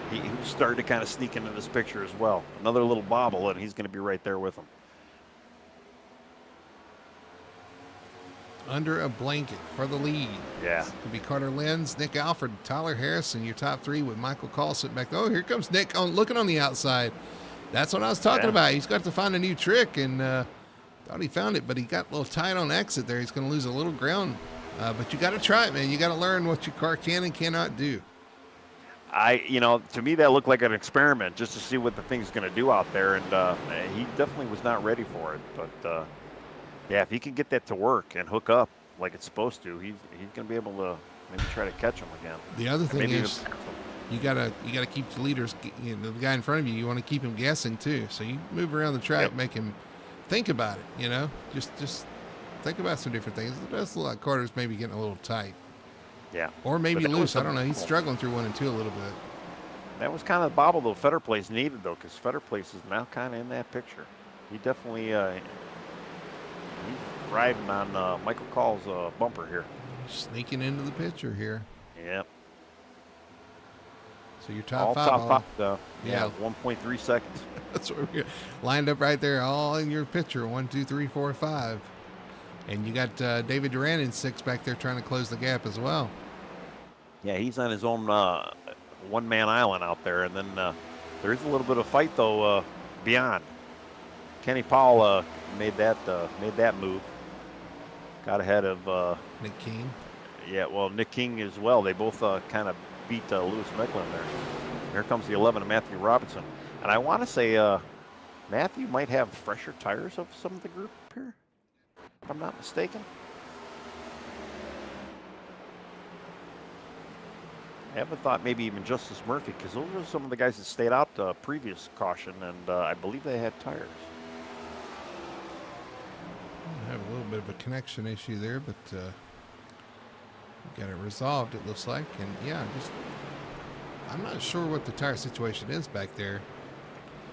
he started to kind of sneak into this picture as well. Another little bobble, and he's going to be right there with him. Under a blanket for the lead. Yeah. It could be Carter Lenz, Nick Alford, Tyler Harrison, your top 3 with Michael Call sitting back. Oh, here comes Nick looking on the outside. That's what I was talking about. He's got to find a new trick, and thought he found it, but he got a little tight on exit there. He's going to lose a little ground. But you got to try it, man. You got to learn what your car can and cannot do. To me, that looked like an experiment just to see what the thing's going to do out there, and he definitely was not ready for it. But yeah, if he can get that to work and hook up like it's supposed to, he's going to be able to maybe try to catch him again. The other thing is, you gotta keep the leaders, the guy in front of you. You want to keep him guessing too. So you move around the track, make him think about it. Just think about some different things. It does look like Carter's maybe getting a little tight. Yeah. Or maybe loose. I don't know. He's struggling through 1 and 2 a little bit. That was kind of the bobble though Fetter Place needed though, because Fetter Place is now kind of in that picture. He definitely he's riding on Michael Call's bumper here. Sneaking into the picture here. Yep. So your top 5. Top 5. Yeah, 1.3 seconds. That's what we're lined up right there, all in your picture. 1, 2, 3, 4, 5. And you got David Duran in 6 back there trying to close the gap as well. Yeah, he's on his own one-man island out there. And then there is a little bit of fight, though, beyond. Kenny Powell made that move. Got ahead of Nick King. Yeah, well, Nick King as well. They both kind of beat Lewis Mecklin there. Here comes the 11 of Matthew Robinson. And I want to say Matthew might have fresher tires of some of the group here, if I'm not mistaken. I haven't thought maybe even Justice Murphy, because those are some of the guys that stayed out previous caution, and I believe they had tires. I have a little bit of a connection issue there, but got it resolved, it looks like. And yeah, I'm not sure what the tire situation is back there.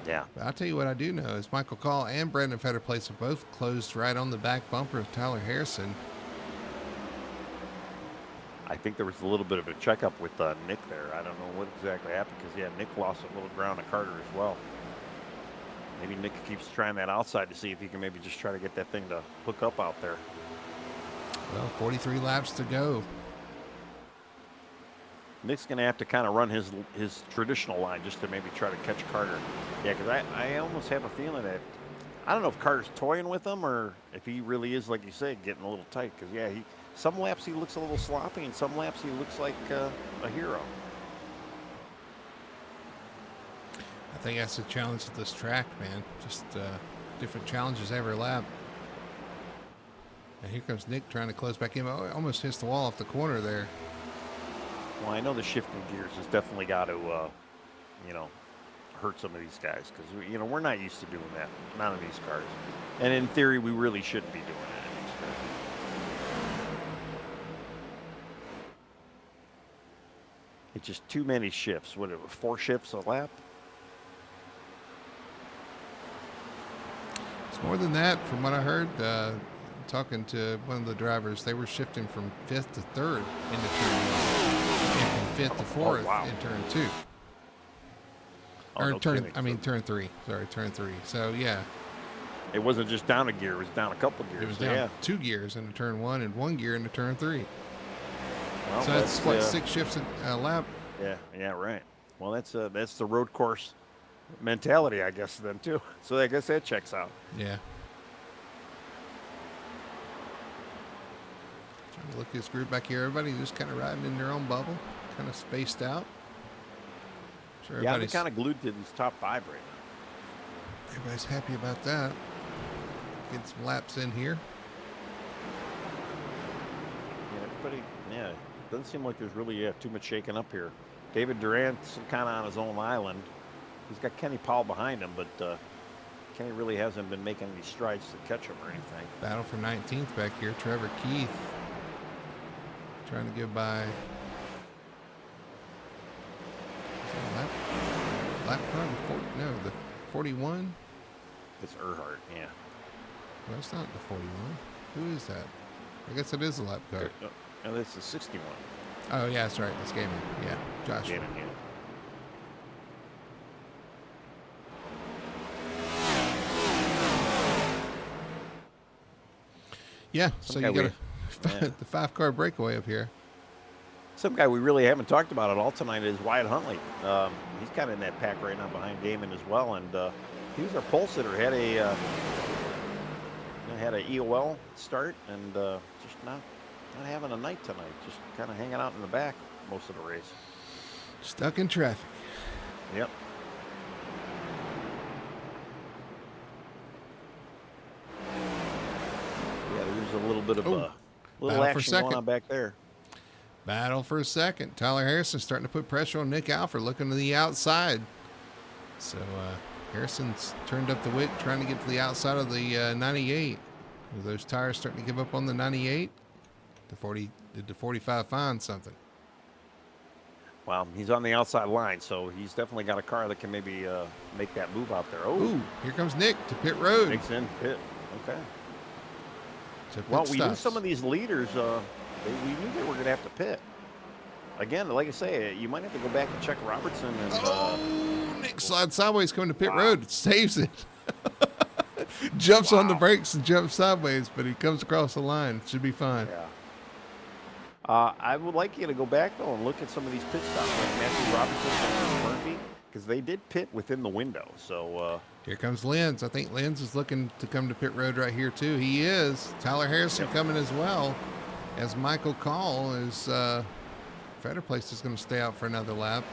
Yeah. But I'll tell you what I do know is Michael Call and Brandon Fetterplace have both closed right on the back bumper of Tyler Harrison. I think there was a little bit of a checkup with Nick there. I don't know what exactly happened because, yeah, Nick lost a little ground to Carter as well. Maybe Nick keeps trying that outside to see if he can maybe just try to get that thing to hook up out there. Well, 43 laps to go. Nick's going to have to kind of run his traditional line just to maybe try to catch Carter. Yeah, because I almost have a feeling that, I don't know if Carter's toying with him or if he really is, like you say, getting a little tight. Because, yeah, some laps he looks a little sloppy and some laps he looks like a hero. I think that's the challenge of this track, man. Just different challenges every lap. And here comes Nick trying to close back in. Oh, almost hits the wall off the corner there. Well, I know the shifting gears has definitely got to, hurt some of these guys because, we're not used to doing that. Not in these cars. And in theory, we really shouldn't be doing it in these cars. It's just too many shifts. What, 4 shifts a lap? It's more than that, from what I heard. Talking to one of the drivers, they were shifting from 5th to 3rd into turn 1, and from 5th to 4th in turn 2. Turn 3. Sorry, turn 3. So yeah, it wasn't just down a gear; it was down a couple gears. It was down 2 gears into turn 1 and 1 gear into turn 3. Well, so that's what 6 shifts a lap. Yeah, right. Well, that's the road course mentality, I guess, then too. So I guess that checks out. Yeah. Trying to look at this group back here. Everybody just kind of riding in their own bubble, kind of spaced out. Sure, yeah, I'm kind of glued to these top 5 right now. Everybody's happy about that. Get some laps in here. Yeah, everybody. Yeah, doesn't seem like there's really too much shaking up here. David Durant's kind of on his own island. He's got Kenny Powell behind him, but Kenny really hasn't been making any strides to catch him or anything. Battle for 19th back here. Trevor Keith trying to get by. Lap car? The 41? It's Earhart, yeah. Well, it's not the 41. Who is that? I guess it is a lap car. No, that's the 61. Oh, yeah, that's right. It's Gaiman. Yeah, Josh. Gaiman, yeah. Yeah, so you got the 5-car breakaway up here. Some guy we really haven't talked about at all tonight is Wyatt Huntley. He's kind of in that pack right now behind Gaiman as well, and he was our pole sitter. Had a EOL start, and just not having a night tonight. Just kind of hanging out in the back most of the race. Stuck in traffic. Yep. Yeah, there's a little bit of a little action going on back there. Battle for a second. Tyler Harrison starting to put pressure on Nick Alford, looking to the outside. So Harrison's turned up the wick, trying to get to the outside of the 98. Are those tires starting to give up on the 98? Did the 45 find something? Well, he's on the outside line, so he's definitely got a car that can maybe make that move out there. Oh, here comes Nick to pit road. Nick's in pit. Okay. Well, we knew some of these leaders, we knew they were going to have to pit. Again, like I say, you might have to go back and check Robertson. And, Nick slides sideways coming to pit road. Saves it. Jumps on the brakes and jumps sideways, but he comes across the line. Should be fine. Yeah. I would like you to go back, though, and look at some of these pit stops, like Matthew Robertson and Murphy, because they did pit within the window. So here comes Lenz. I think Lenz is looking to come to pit road right here, too. He is. Tyler Harrison coming as well, as Michael Call is Fetterplace is going to stay out for another lap.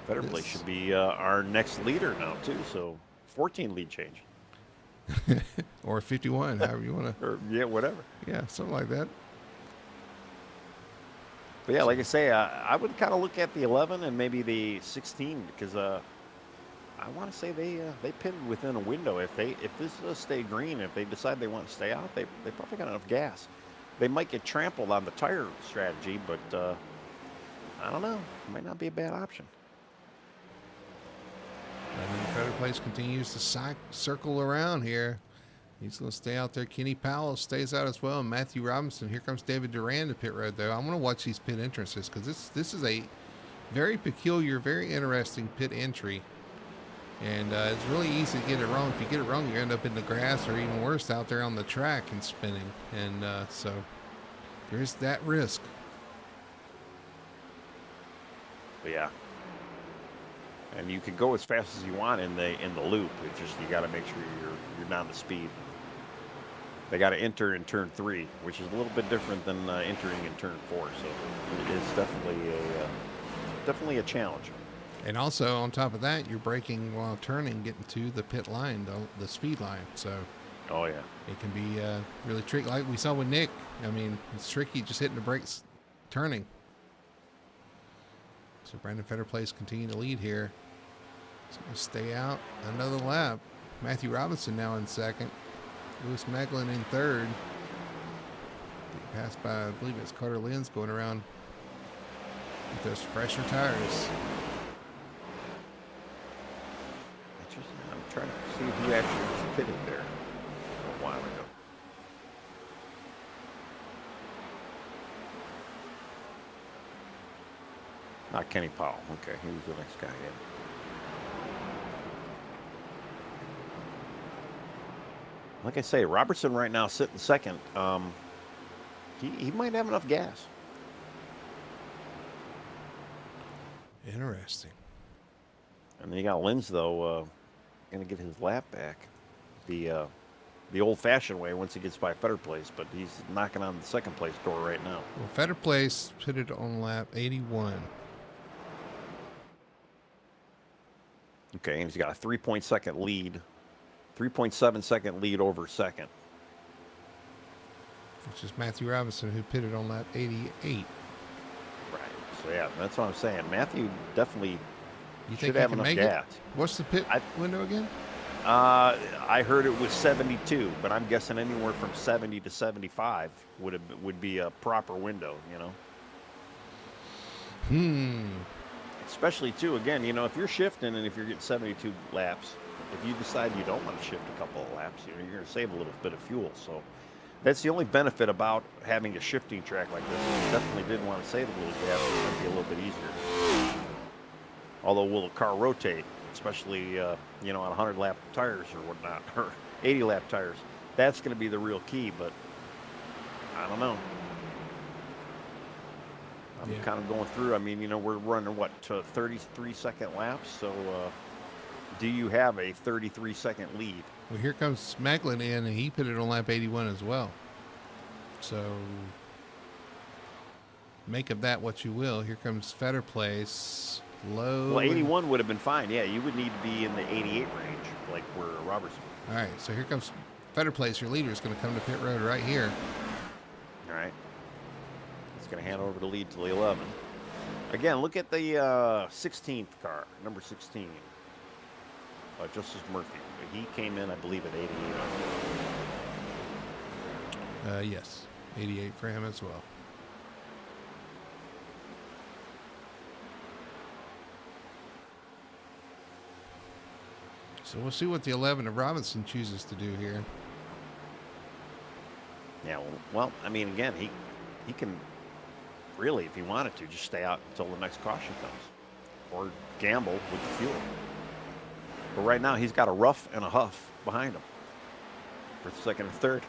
Fetterplace should be our next leader now, too, so 14 lead change. Or 51, however you want to. Or, yeah, whatever. Yeah, something like that. But yeah, like I say, I would kind of look at the 11 and maybe the 16 because I want to say they pitted within a window. If this stay green, if they decide they want to stay out, they probably got enough gas. They might get trampled on the tire strategy, but I don't know. It might not be a bad option. And then Federal Place continues to circle around here. He's going to stay out there. Kenny Powell stays out as well. And Matthew Robinson. Here comes David Duran to pit road, though. I want to watch these pit entrances because this is a very peculiar, very interesting pit entry. And it's really easy to get it wrong. If you get it wrong, you end up in the grass or even worse out there on the track and spinning. And so there's that risk. Yeah. And you can go as fast as you want in the loop. It's just you got to make sure you're down to speed. They got to enter in turn 3, which is a little bit different than entering in turn 4. So it is definitely a challenge. And also on top of that, you're braking while turning, getting to the pit line, the speed line. So oh yeah, it can be really tricky, like we saw with Nick. I mean, it's tricky just hitting the brakes, turning. So Brandon Federplace continue to lead here. He's going to stay out another lap. Matthew Robinson now in second. Lewis Meglin in third. Passed by, I believe it's Carter Lynn's going around with those fresher tires. I'm trying to see who actually was pitted there a while ago. Not Kenny Powell. Okay, he was the next guy in. Like I say, Robertson right now sitting second. He might have enough gas. Interesting. And then you got Linz, though, going to get his lap back the old-fashioned way once he gets by Federplace, but he's knocking on the second place door right now. Well, Federplace pitted on lap 81. Okay, and he's got a 3.2 lead, 3.7 second lead over second. Which is Matthew Robinson, who pitted on lap 88. Right. So, yeah, that's what I'm saying. Matthew definitely should have enough gas. What's the pit window again? I heard it was 72, but I'm guessing anywhere from 70 to 75 would be a proper window, Especially, too, again, if you're shifting and if you're getting 72 laps, if you decide you don't want to shift a couple of laps, you're going to save a little bit of fuel. So that's the only benefit about having a shifting track like this. If you definitely didn't want to save a little gas, it might be a little bit easier. Although will the car rotate, especially, on 100-lap tires or whatnot, or 80-lap tires? That's going to be the real key, but I don't know. I'm kind of going through. I mean, we're running, to 33-second laps? So do you have a 33-second lead? Well, here comes Meglin in, and he pitted on lap 81 as well. So make of that what you will. Here comes Federplace. Low. Well, 81 would have been fine. Yeah, you would need to be in the 88 range, like where Robertson. All right, so here comes Federplace. Your leader is going to come to pit road right here. All right. It's going to hand over the lead to the 11. Again, look at the 16th car, number 16. Justice Murphy. He came in, I believe, at 88. Yes, 88 for him as well. So we'll see what the 11 of Robinson chooses to do here. Yeah, well, I mean, again, he can really, if he wanted to, just stay out until the next caution comes or gamble with the fuel. But right now, he's got a rough and a huff behind him for second and third.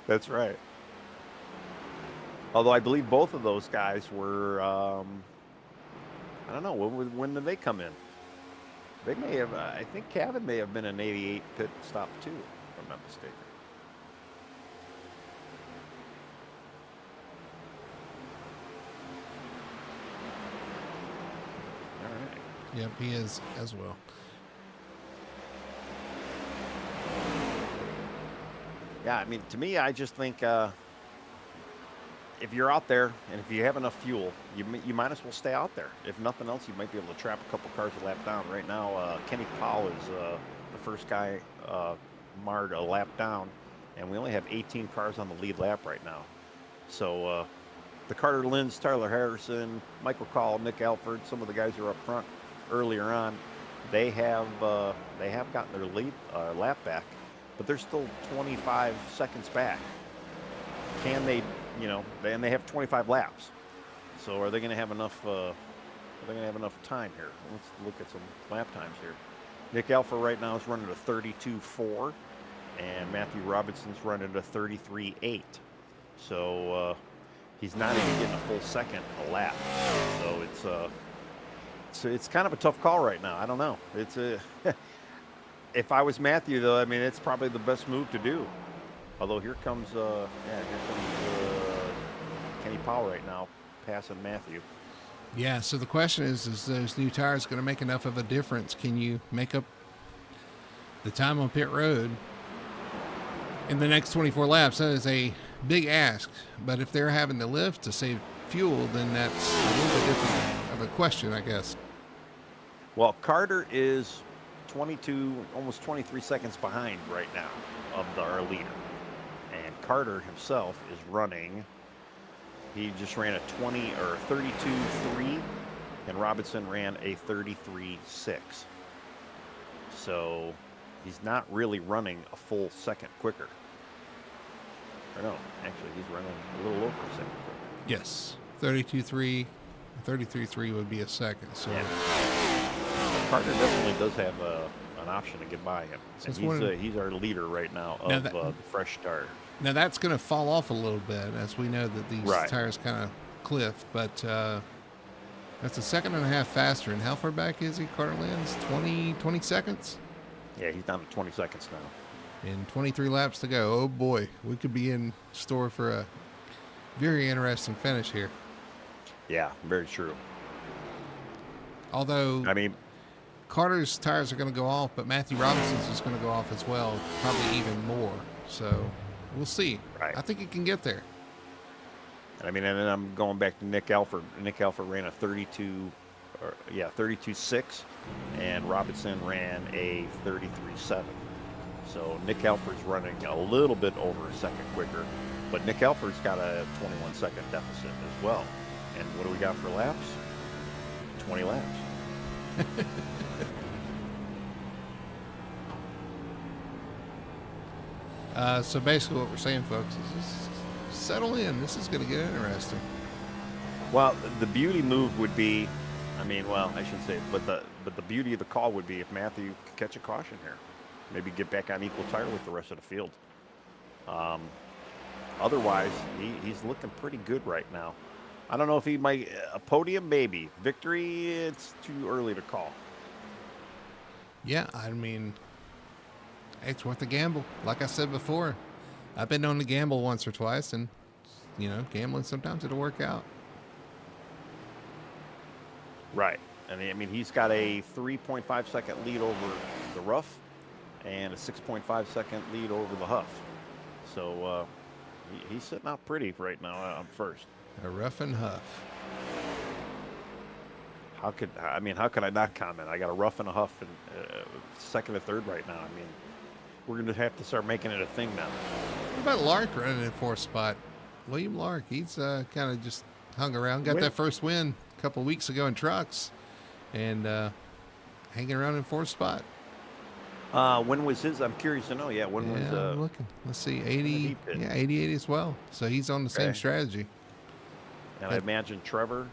That's right. Although I believe both of those guys were, I don't know, when did they come in? They may have, I think Cavan may have been an 88 pit stop too, if I'm not mistaken. All right. Yep, he is as well. Yeah, I mean, to me, I just think if you're out there and if you have enough fuel, you might as well stay out there. If nothing else, you might be able to trap a couple cars a lap down. Right now, Kenny Powell is the first guy marred a lap down, and we only have 18 cars on the lead lap right now. So the Carter Linds, Tyler Harrison, Michael Call, Nick Alford, some of the guys who are up front earlier on, they have gotten their lead lap back, but they're still 25 seconds back. Can they, and they have 25 laps. So are they going to have enough? Time here? Let's look at some lap times here. Nick Alford right now is running a 32.4, and Matthew Robinson's running a 33.8. So he's not even getting a full second a lap. So it's kind of a tough call right now. I don't know. It's if I was Matthew, though, I mean, it's probably the best move to do. Although here comes Kenny Powell right now, passing Matthew. Yeah, so the question is those new tires going to make enough of a difference? Can you make up the time on pit road in the next 24 laps? That is a big ask. But if they're having to lift to save fuel, then that's a little bit different of a question, I guess. Well, Carter is 22, almost 23 seconds behind right now of our leader. And Carter himself is running... He just ran a 32.3, and Robinson ran a 33.6. So he's not really running a full second quicker. Or no, actually, he's running a little over a second quicker. Yes, 32.3, 33.3 would be a second. So yeah. Carter definitely does have an option to get by him. And he's our leader right now of the fresh start. Now that's going to fall off a little bit, as we know that these tires kind of cliff, but that's a second and a half faster. And how far back is he, Carter Linds? 20 seconds? Yeah, he's down to 20 seconds now. And 23 laps to go. Oh boy, we could be in store for a very interesting finish here. Yeah, very true. Although, I mean, Carter's tires are going to go off, but Matthew Robinson's is going to go off as well, probably even more. So we'll see. Right. I think he can get there. I mean, and then I'm going back to Nick Alford. Nick Alford ran a 32.6, and Robinson ran a 33.7. So Nick Alford's running a little bit over a second quicker, but Nick Alford's got a 21-second deficit as well. And what do we got for laps? 20 laps. So basically what we're saying, folks, is just settle in. This is going to get interesting. Well, the beauty move would be, I shouldn't say it, but the beauty of the call would be if Matthew could catch a caution here. Maybe get back on equal tire with the rest of the field. Otherwise, he's looking pretty good right now. I don't know if he might, a podium, maybe. Victory, it's too early to call. Yeah, I mean, it's worth a gamble. Like I said before, I've been known to gamble once or twice, and, gambling sometimes it'll work out. Right. And I mean, he's got a 3.5 second lead over the rough and a 6.5 second lead over the huff. So he's sitting out pretty right now on first. A rough and huff. How could I not comment? I got a rough and a huff and second and third right now. I mean, we're going to have to start making it a thing now. What about Lark running in fourth spot? William Lark, he's kind of just hung around. Got that first win a couple of weeks ago in trucks, and hanging around in fourth spot. When was his? I'm curious to know. Yeah, when was? I'm looking. Let's see, 80. Yeah, 88 as well. So he's on the same strategy. And I imagine Trevor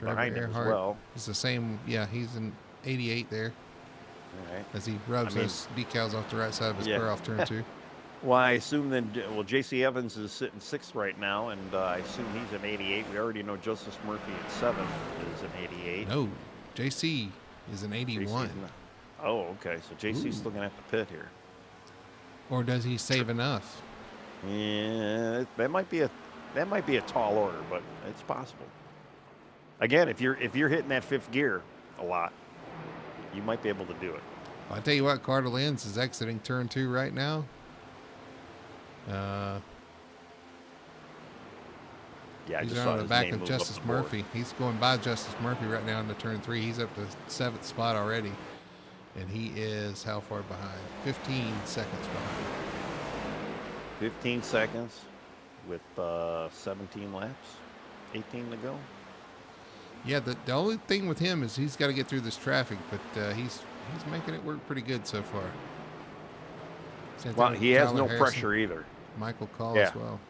behind him as well. It's the same. Yeah, he's in 88 there. All right. As he rubs those decals off the right side of his car off turn 2. Well, I assume then. Well, J.C. Evans is sitting sixth right now, and I assume he's in 88. We already know Justice Murphy in seventh is in 88. No, J.C. is in 81. Oh, okay. So J.C.'s still gonna have to pit here. Or does he save enough? Yeah, that might be a tall order, but it's possible. Again, if you're hitting that fifth gear a lot, you might be able to do it. Well, I tell you what, Carter Linds is exiting turn 2 right now. He's on the back of Justice Murphy. He's going by Justice Murphy right now into turn 3. He's up to 7th spot already. And he is how far behind? 15 seconds behind. 15 seconds with 17 laps. 18 to go. Yeah, the only thing with him is he's got to get through this traffic, but he's making it work pretty good so far. Same Well, thing with he has Tyler no Harrison, pressure either. Michael Call Yeah. as well.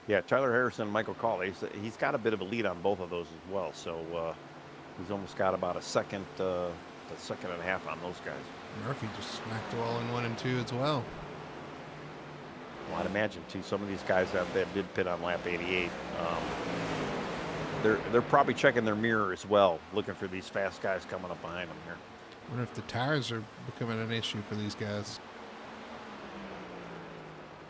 Yeah, Tyler Harrison and Michael Call, he's got a bit of a lead on both of those as well. So he's almost got about a second and a half on those guys. Murphy just smacked the wall in 1 and 2 as well. Well, I'd imagine, too, some of these guys that did pit on lap 88, they're probably checking their mirror as well, looking for these fast guys coming up behind them here. I wonder if the tires are becoming an issue for these guys.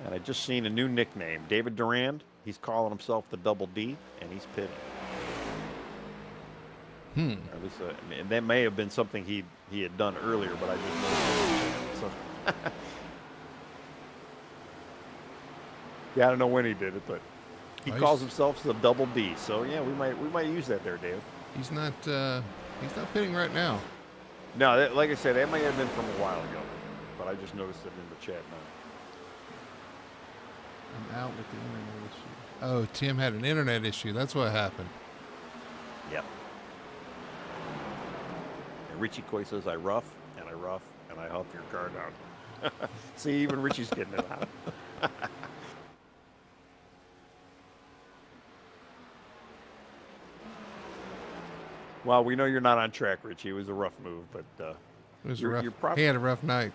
And I just seen a new nickname, David Durand. He's calling himself the Double D, and he's pitting. Or at least, and that may have been something he had done earlier, but I just noticed. So yeah, I don't know when he did it, but he calls himself the Double D. So yeah, we might use that there, David. He's not pitting right now. No, like I said, that may have been from a while ago, but I just noticed it in the chat now. I'm out with the internet issue. Oh, Tim had an internet issue. That's what happened. Yep. And Richie Coy says, I rough, and I huff your car down. See, even Richie's getting it out. Well, we know you're not on track, Richie. It was a rough move, but it was rough. He had a rough night.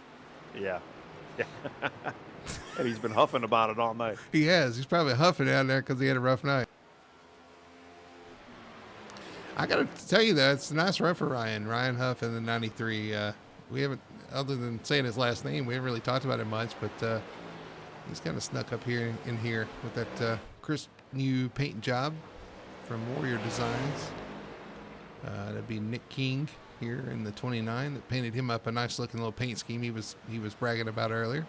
Yeah. And he's been huffing about it all night. He has. He's probably huffing down there because he had a rough night. I got to tell you, though, it's a nice run for Ryan. Ryan Huff in the 93. We haven't, other than saying his last name, we haven't really talked about it much, but he's kind of snuck up here in here with that crisp new paint job from Warrior Designs. That'd be Nick King here in the 29 that painted him up a nice looking little paint scheme he was bragging about earlier.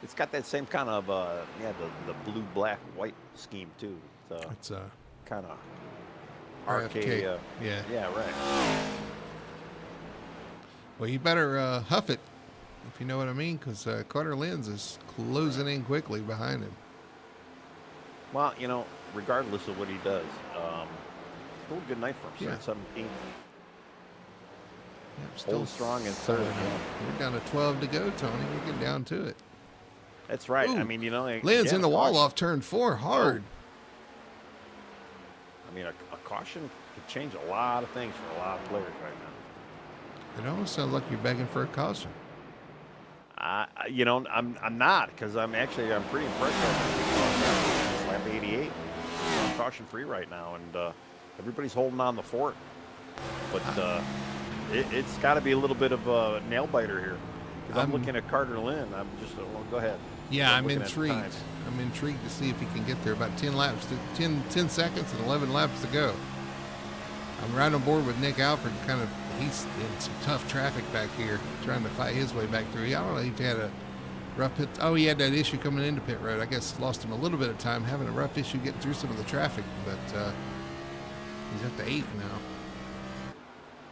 It's got that same kind of the blue, black, white scheme too. It's kind of RFK. Yeah, right. Well, you better huff it, if you know what I mean, because Carter Lenz is closing in quickly behind him. Well, regardless of what he does, still a good night for him. Yeah. 17th. Yep, still Hold strong in third. We're down to 12 to go, Tony. We're getting down to it. That's right. Ooh, I mean, Lenz in the wall off turn 4 hard. I mean, a caution could change a lot of things for a lot of players right now. It almost sounds like you're begging for a caution. I'm not, because I'm pretty impressed with lap 88. I'm caution free right now, and everybody's holding on the fort. But it's got to be a little bit of a nail biter here. Because I'm looking at Carter Lynn. I'm just, go ahead. Yeah, I'm intrigued. I'm intrigued to see if he can get there. About 10 seconds and 11 laps to go. I'm right on board with Nick Alford. He's in some tough traffic back here, trying to fight his way back through. I don't know if he had a rough pit. Oh, he had that issue coming into pit road. I guess lost him a little bit of time having a rough issue getting through some of the traffic, but he's up to 8th now.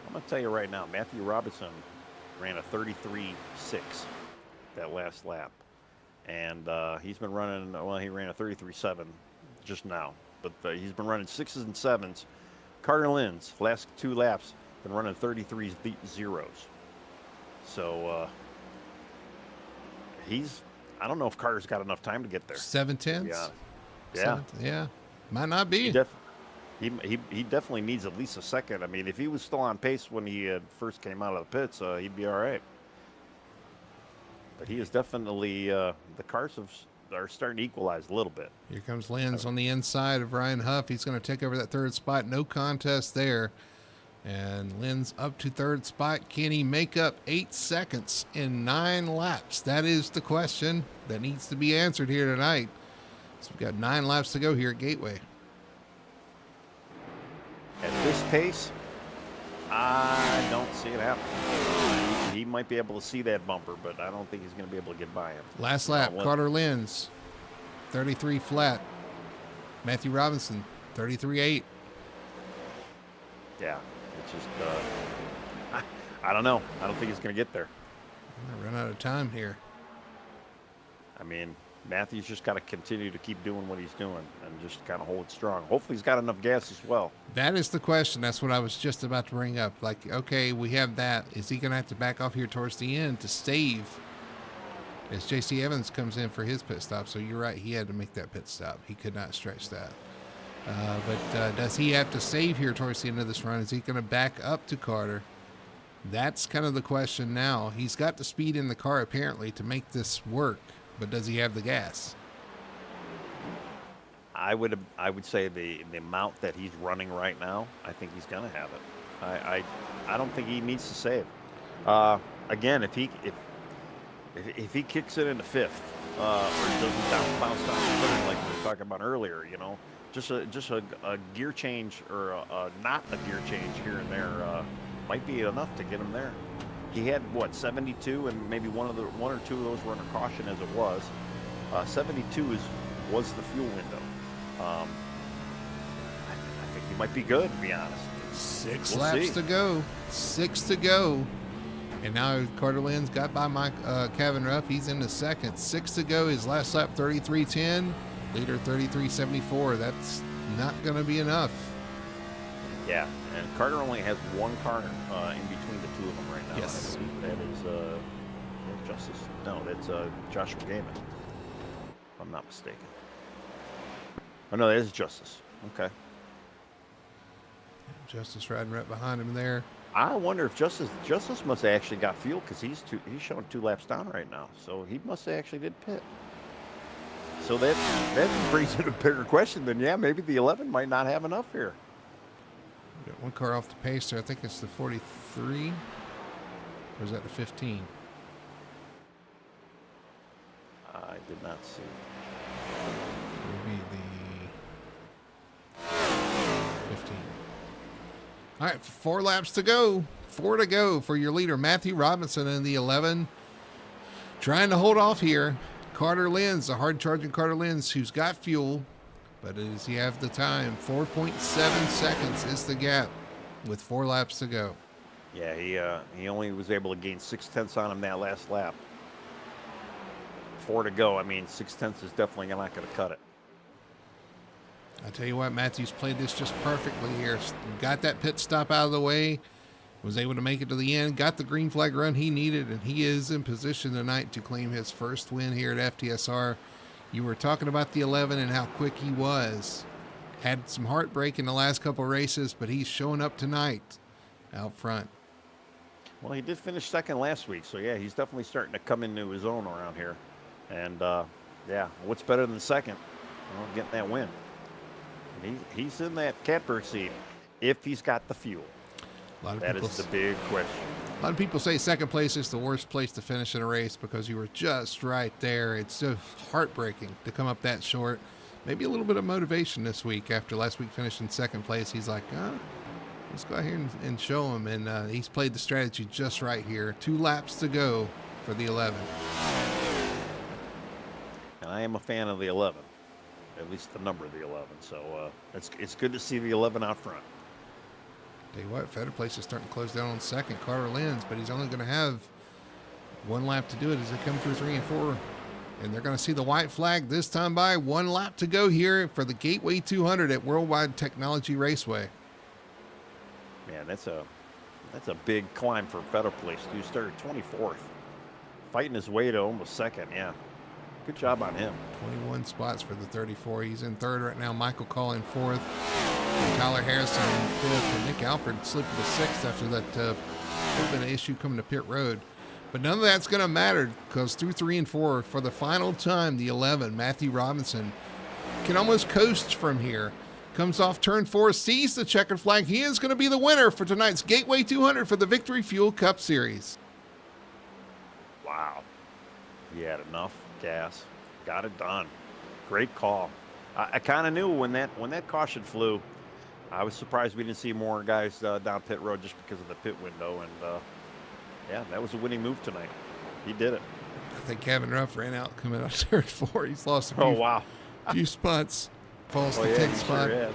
I'm going to tell you right now, Matthew Robinson ran a 33.6 that last lap. And he's been running, he ran a 33.7 just now. But he's been running 6s and 7s. Carter Lenz, last 2 laps, been running 33 zeros. So I don't know if Carter's got enough time to get there. 7/10? Yeah. Might not be. He definitely needs at least a second. I mean, if he was still on pace when he first came out of the pits, he'd be all right. But he is definitely, the cars are starting to equalize a little bit. Here comes Lenz on the inside of Ryan Huff. He's going to take over that 3rd spot. No contest there. And Lenz up to 3rd spot. Can he make up 8 seconds in 9 laps? That is the question that needs to be answered here tonight. So we've got 9 laps to go here at Gateway. At this pace, I don't see it happening. He might be able to see that bumper, but I don't think he's going to be able to get by him. Last lap, Carter Lenz, 33 flat. Matthew Robinson, 33.8. Yeah, it's just, I don't know. I don't think he's going to get there. I run out of time here. I mean, Matthews just got to continue to keep doing what he's doing and just kind of hold strong. Hopefully, he's got enough gas as well. That is the question. That's what I was just about to bring up. Like, okay, we have that. Is he going to have to back off here towards the end to save as J.C. Evans comes in for his pit stop? So you're right. He had to make that pit stop. He could not stretch that. But does he have to save here towards the end of this run? Is he going to back up to Carter? That's kind of the question now. He's got the speed in the car apparently to make this work, but does he have the gas? I would say the amount that he's running right now, I think he's gonna have it. I don't think he needs to save. Again, if he kicks it into fifth, or doesn't bounce down the third like we were talking about earlier, you know, just a gear change or not a gear change here and there might be enough to get him there. He had what 72, and maybe one or two of those were under caution as it was. 72 was the fuel window. I think he might be good, to be honest. Six laps to go. 6 to go. And now Carter Lynn's got by Kevin Ruff. He's in the second. 6 to go. His last lap, 33.10. Leader, 33.74. That's not going to be enough. Yeah, and Carter only has one car in between the two of them right now. Yes. That is Justice. No, that's Joshua Gaiman, if I'm not mistaken. Oh, no, that is Justice. Okay. Justice riding right behind him there. I wonder if Justice must have actually got fuel because he's showing 2 laps down right now. So he must have actually did pit. So that brings in a bigger question. Then yeah, maybe the 11 might not have enough here. Got one car off the pace there. I think it's the 43. Or is that the 15? I did not see. It would be the 15. All right, 4 laps to go. 4 to go for your leader, Matthew Robinson in the 11. Trying to hold off here. Carter Lenz, the hard-charging Carter Lenz, who's got fuel. But does he have the time? 4.7 seconds is the gap with 4 laps to go. Yeah, he only was able to gain 0.6 on him that last lap. 4 to go. I mean, 0.6 is definitely not going to cut it. I tell you what, Matthews played this just perfectly here. Got that pit stop out of the way, was able to make it to the end, got the green flag run he needed, and he is in position tonight to claim his first win here at FTSR. You were talking about the 11 and how quick he was. Had some heartbreak in the last couple races, but he's showing up tonight out front. Well, he did finish second last week, so yeah, he's definitely starting to come into his own around here. And yeah, what's better than second? Well, getting that win. And he's in that catbird seat if he's got the fuel. That is the big question. A lot of people say second place is the worst place to finish in a race because you were just right there. It's so heartbreaking to come up that short. Maybe a little bit of motivation this week after last week finishing second place. He's like, let's go out here and show him. And he's played the strategy just right here. 2 laps to go for the 11. And I am a fan of the 11, at least the number of the 11. So it's good to see the 11 out front. Tell you what, Feder Place is starting to close down on second, Carter Lenz, but he's only going to have 1 lap to do it as they come through 3 and 4. And they're going to see the white flag this time by 1 lap to go here for the Gateway 200 at Worldwide Technology Raceway. Man, that's a big climb for Feder Place. He started 24th, fighting his way to almost second. Yeah, good job on him. 21 spots for the 34. He's in third right now. Michael Call in fourth. Tyler Harrison in fifth, and Nick Alfred slipped to sixth after that could have been an issue coming to pit road. But none of that's going to matter because through 3 and 4, for the final time, the 11, Matthew Robinson, can almost coast from here. Comes off turn 4, sees the checkered flag. He is going to be the winner for tonight's Gateway 200 for the Victory Fuel Cup Series. Wow. He had enough gas. Got it done. Great call. I kind of knew when that caution flew, I was surprised we didn't see more guys down pit road just because of the pit window. And, yeah, that was a winning move tonight. He did it. I think Kevin Ruff ran out coming out turn 4. He's lost a few spots. Falls to 10th spot. Sure is.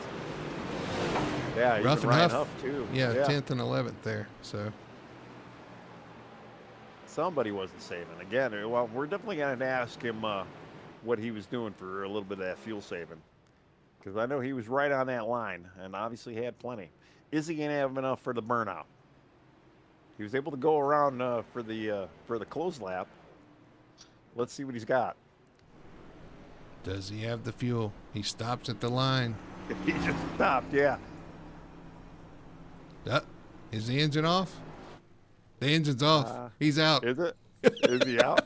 Yeah, Ruff and Ryan Huff, too. Yeah, 10th and 11th there. So somebody wasn't saving. Again, well, we're definitely going to ask him what he was doing for a little bit of that fuel saving. Because I know he was right on that line and obviously had plenty. Is he going to have enough for the burnout? He was able to go around for the close lap. Let's see what he's got. Does he have the fuel? He stops at the line. He just stopped, yeah. Is the engine off? The engine's off. He's out. Is it? Is he out?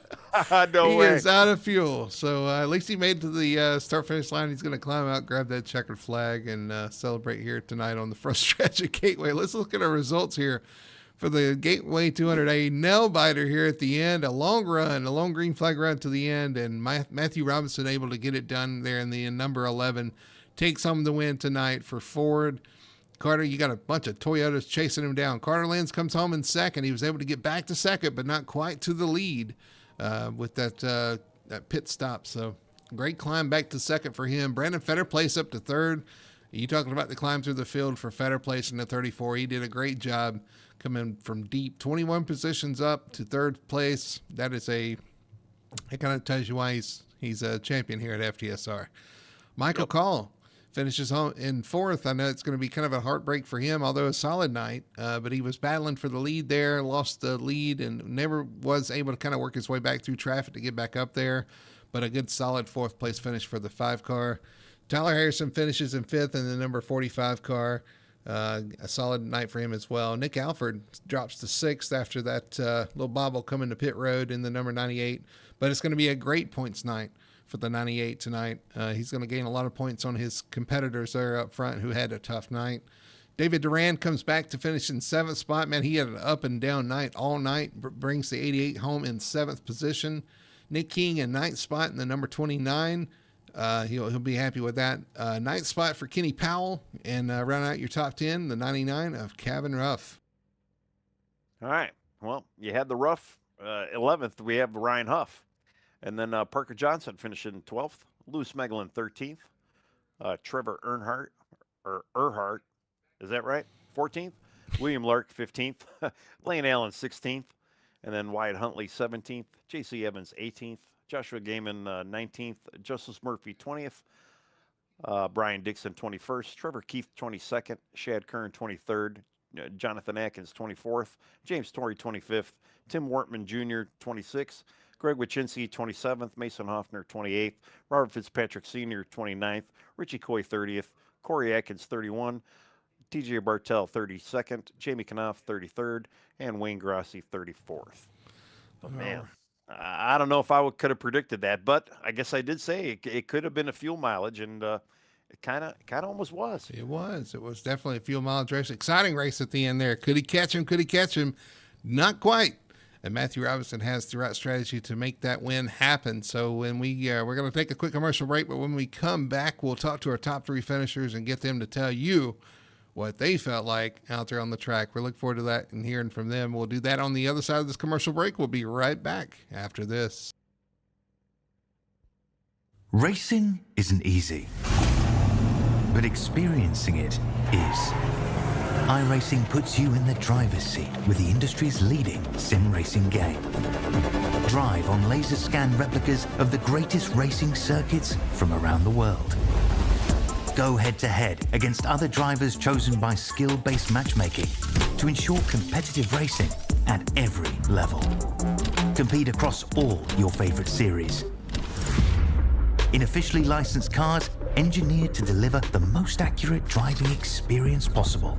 No he way. He is out of fuel. So at least he made it to the start-finish line. He's going to climb out, grab that checkered flag, and celebrate here tonight on the first stretch at Gateway. Let's look at our results here for the Gateway 200. A nail-biter here at the end. A long run, a long green flag run to the end, and Matthew Robinson able to get it done there in the number 11. Takes home the win tonight for Ford. Carter, you got a bunch of Toyotas chasing him down. Carter Lenz comes home in second. He was able to get back to second, but not quite to the lead with that pit stop. So great climb back to second for him. Brandon Fetter placed up to third. You talking about the climb through the field for Fetter placing the 34. He did a great job coming from deep, 21 positions up to third place. That kind of tells you why he's a champion here at FTSR. Michael Call finishes home in fourth. I know it's going to be kind of a heartbreak for him, although a solid night. But he was battling for the lead there, lost the lead, and never was able to kind of work his way back through traffic to get back up there. But a good, solid fourth place finish for the 5-car. Tyler Harrison finishes in fifth in the number 45 car. A solid night for him as well. Nick Alford drops to sixth after that little bobble coming to pit road in the number 98. But it's going to be a great points night for the 98 tonight. He's going to gain a lot of points on his competitors there up front who had a tough night. David Duran comes back to finish in seventh spot. Man, he had an up and down night all night. Brings the 88 home in seventh position. Nick King in ninth spot in the number 29. He'll be happy with that. Ninth spot for Kenny Powell. And round out your top 10, the 99 of Kevin Ruff. All right. Well, you had the Ruff. 11th, we have Ryan Huff. And then Parker Johnson finishing 12th. Lewis Meglin 13th. Trevor Earhart, is that right? 14th. William Lark 15th. Lane Allen 16th. And then Wyatt Huntley 17th. J.C. Evans 18th. Joshua Gaiman 19th. Justice Murphy 20th. Brian Dixon 21st. Trevor Keith 22nd. Shad Kern 23rd. Jonathan Atkins 24th. James Torrey 25th. Tim Wortman Jr. 26th. Greg Wychinski, 27th. Mason Hoffner, 28th. Robert Fitzpatrick Sr., 29th. Richie Coy, 30th. Corey Atkins, 31. TJ Bartell, 32nd. Jamie Knopf, 33rd. And Wayne Grossi, 34th. But man, I don't know if I could have predicted that, but I guess I did say it could have been a fuel mileage, and it kind of almost was. It was. It was definitely a fuel mileage race. Exciting race at the end there. Could he catch him? Could he catch him? Not quite. And Matthew Robinson has the right strategy to make that win happen. So when we're going to take a quick commercial break, but when we come back, we'll talk to our top three finishers and get them to tell you what they felt like out there on the track. We look forward to that and hearing from them. We'll do that on the other side of this commercial break. We'll be right back after this. Racing isn't easy, but experiencing it is. iRacing puts you in the driver's seat with the industry's leading sim racing game. Drive on laser scan replicas of the greatest racing circuits from around the world. Go head-to-head against other drivers chosen by skill-based matchmaking to ensure competitive racing at every level. Compete across all your favorite series. In officially licensed cars, engineered to deliver the most accurate driving experience possible.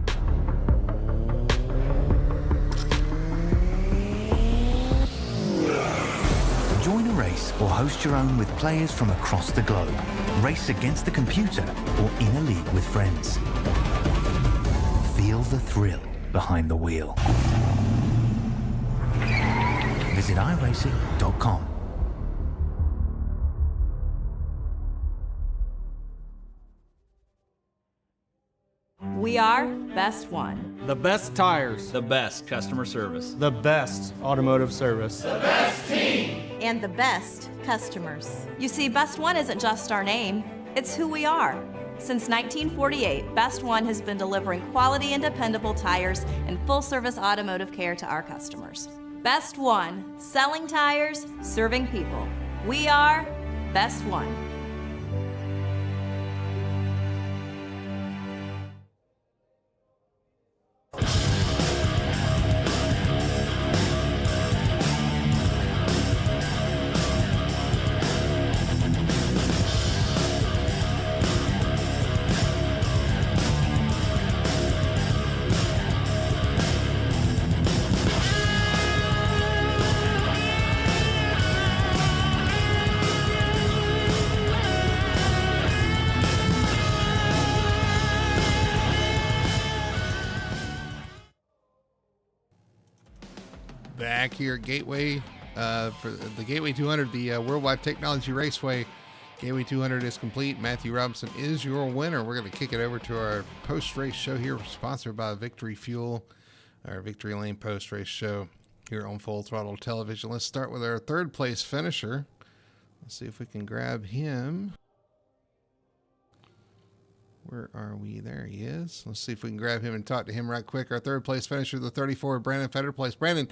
Join a race or host your own with players from across the globe. Race against the computer or in a league with friends. Feel the thrill behind the wheel. Visit iRacing.com. We are Best One. The best tires. The best customer service. The best automotive service. The best team. And the best customers. You see, Best One isn't just our name, it's who we are. Since 1948, Best One has been delivering quality and dependable tires and full-service automotive care to our customers. Best One, selling tires, serving people. We are Best One. Back here at Gateway for the Gateway 200, the Worldwide Technology Raceway. Gateway 200 is complete. Matthew Robinson is your winner. We're going to kick it over to our post-race show here, sponsored by Victory Fuel, our Victory Lane post-race show here on Full Throttle Television. Let's start with our third place finisher. Let's see if we can grab him. Where are we? There he is. Let's see if we can grab him and talk to him right quick. Our third place finisher, the 34, Brandon Fetter place. Brandon,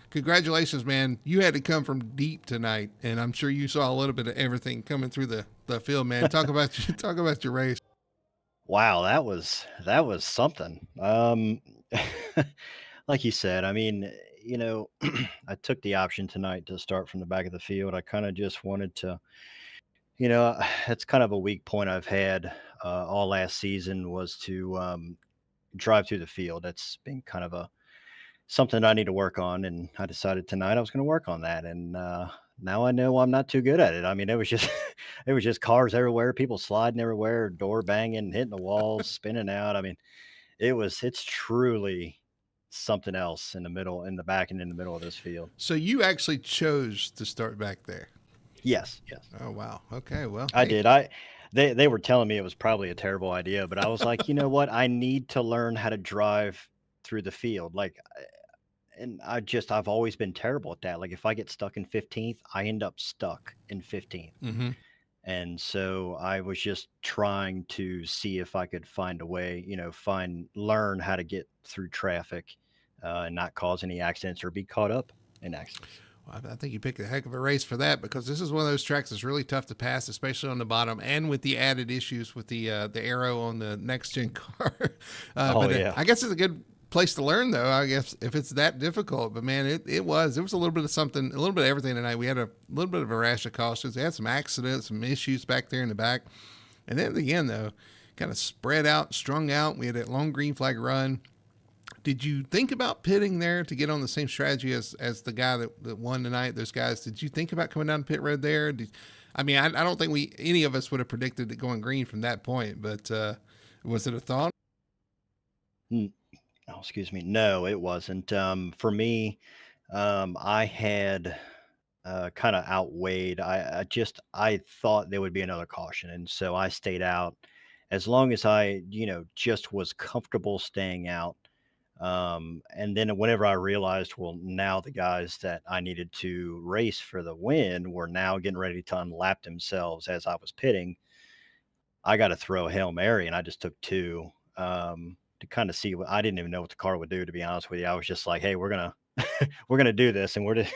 congratulations, man. You had to come from deep tonight, and I'm sure you saw a little bit of everything coming through the field, man. Talk about your race. Wow, that was something. Like you said, I mean, I took the option tonight to start from the back of the field. I kind of just wanted to, it's kind of a weak point I've had all last season was to drive through the field. That's been kind of something I need to work on, and I decided tonight I was going to work on that. And now I know I'm not too good at it. I mean, it was just it was just cars everywhere, people sliding everywhere, door banging, hitting the walls, spinning out. I mean, it's truly something else in the back and in the middle of this field. So you actually chose to start back there? Yes. Oh, wow. Okay, well. I did. They were telling me it was probably a terrible idea, but I was like, you know what? I need to learn how to drive through the field. I've always been terrible at that. Like if I get stuck in 15th, I end up stuck in 15th. Mm-hmm. And so I was just trying to see if I could find a way, learn how to get through traffic and not cause any accidents or be caught up in accidents. Well, I think you picked a heck of a race for that, because this is one of those tracks that's really tough to pass, especially on the bottom, and with the added issues with the aero on the next gen car. Yeah. I guess it's a good place to learn, though, I guess, if it's that difficult. But man, it was a little bit of something, a little bit of everything tonight. We had a little bit of a rash of cautions. We had some accidents, some issues back there in the back, and then at the end, though, kind of spread out, strung out. We had that long green flag run. Did you think about pitting there to get on the same strategy as the guy that won tonight? Those guys, did you think about coming down pit road there? I don't think any of us would have predicted it going green from that point, but was it a thought? Oh, excuse me. No, it wasn't. For me, I had kind of outweighed. I thought there would be another caution, and so I stayed out as long as I, just was comfortable staying out. And then whenever I realized, well, now the guys that I needed to race for the win were now getting ready to unlap themselves as I was pitting, I got to throw a Hail Mary, and I just took two to kind of see what I didn't even know what the car would do, to be honest with you. I was just like, hey, we're going to do this, and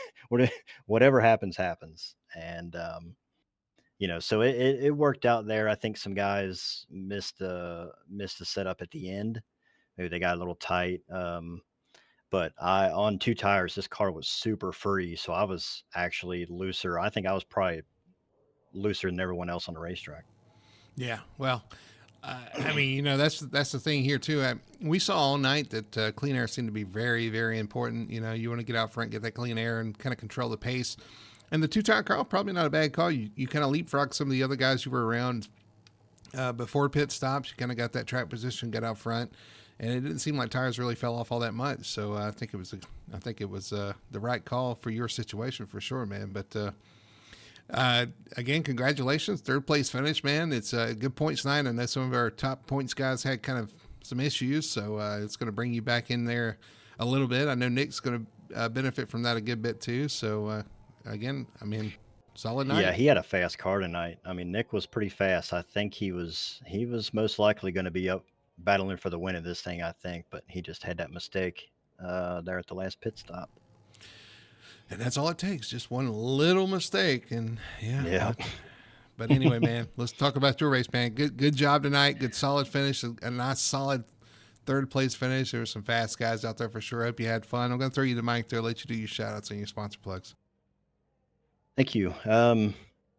whatever happens. And, so it worked out there. I think some guys missed the setup at the end. Maybe they got a little tight. But on two tires, this car was super free. So I was actually looser. I think I was probably looser than everyone else on the racetrack. Yeah. Well, that's the thing here too. We saw all night that clean air seemed to be very, very important. You want to get out front, get that clean air, and kind of control the pace. And the two-tire car, probably not a bad call. You kind of leapfrog some of the other guys who were around before pit stops. You kind of got that track position, got out front. And it didn't seem like tires really fell off all that much, so I think it was the right call for your situation for sure, man. But again, congratulations, third place finish, man. It's a good points night. I know some of our top points guys had kind of some issues, so it's going to bring you back in there a little bit. I know Nick's going to benefit from that a good bit too. So again, solid night. Yeah, he had a fast car tonight. Nick was pretty fast. I think he was most likely going to be up battling for the win of this thing, I think, but he just had that mistake there at the last pit stop. And that's all it takes, just one little mistake, and yeah. But anyway, man, let's talk about your race, man. Good job tonight. Good solid finish. A nice solid third place finish. There were some fast guys out there for sure. I hope you had fun. I'm going to throw you the mic there, let you do your shout outs and your sponsor plugs. Thank you.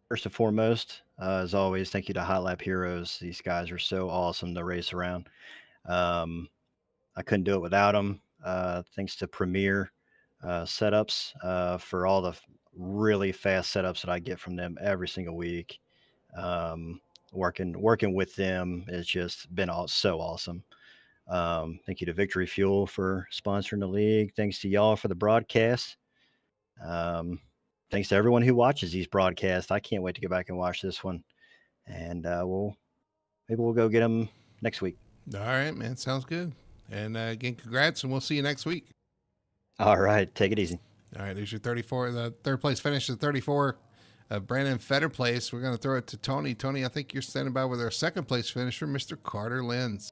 First and foremost, as always, thank you to Hot Lap Heroes. These guys are so awesome to race around. Um, I couldn't do it without them. Thanks to Premier Setups for all the really fast setups that I get from them every single week. Working with them has just been so awesome. Thank you to Victory Fuel for sponsoring the league. Thanks to y'all for the broadcast. Um, Thanks to everyone who watches these broadcasts. I can't wait to go back and watch this one, and maybe we'll go get them next week. All right, man. Sounds good. And again, congrats, and we'll see you next week. All right, take it easy. All right, there's your 34. The third place finish at 34. Brandon Fetter place. We're going to throw it to Tony. Tony, I think you're standing by with our second place finisher, Mr. Carter Lenz.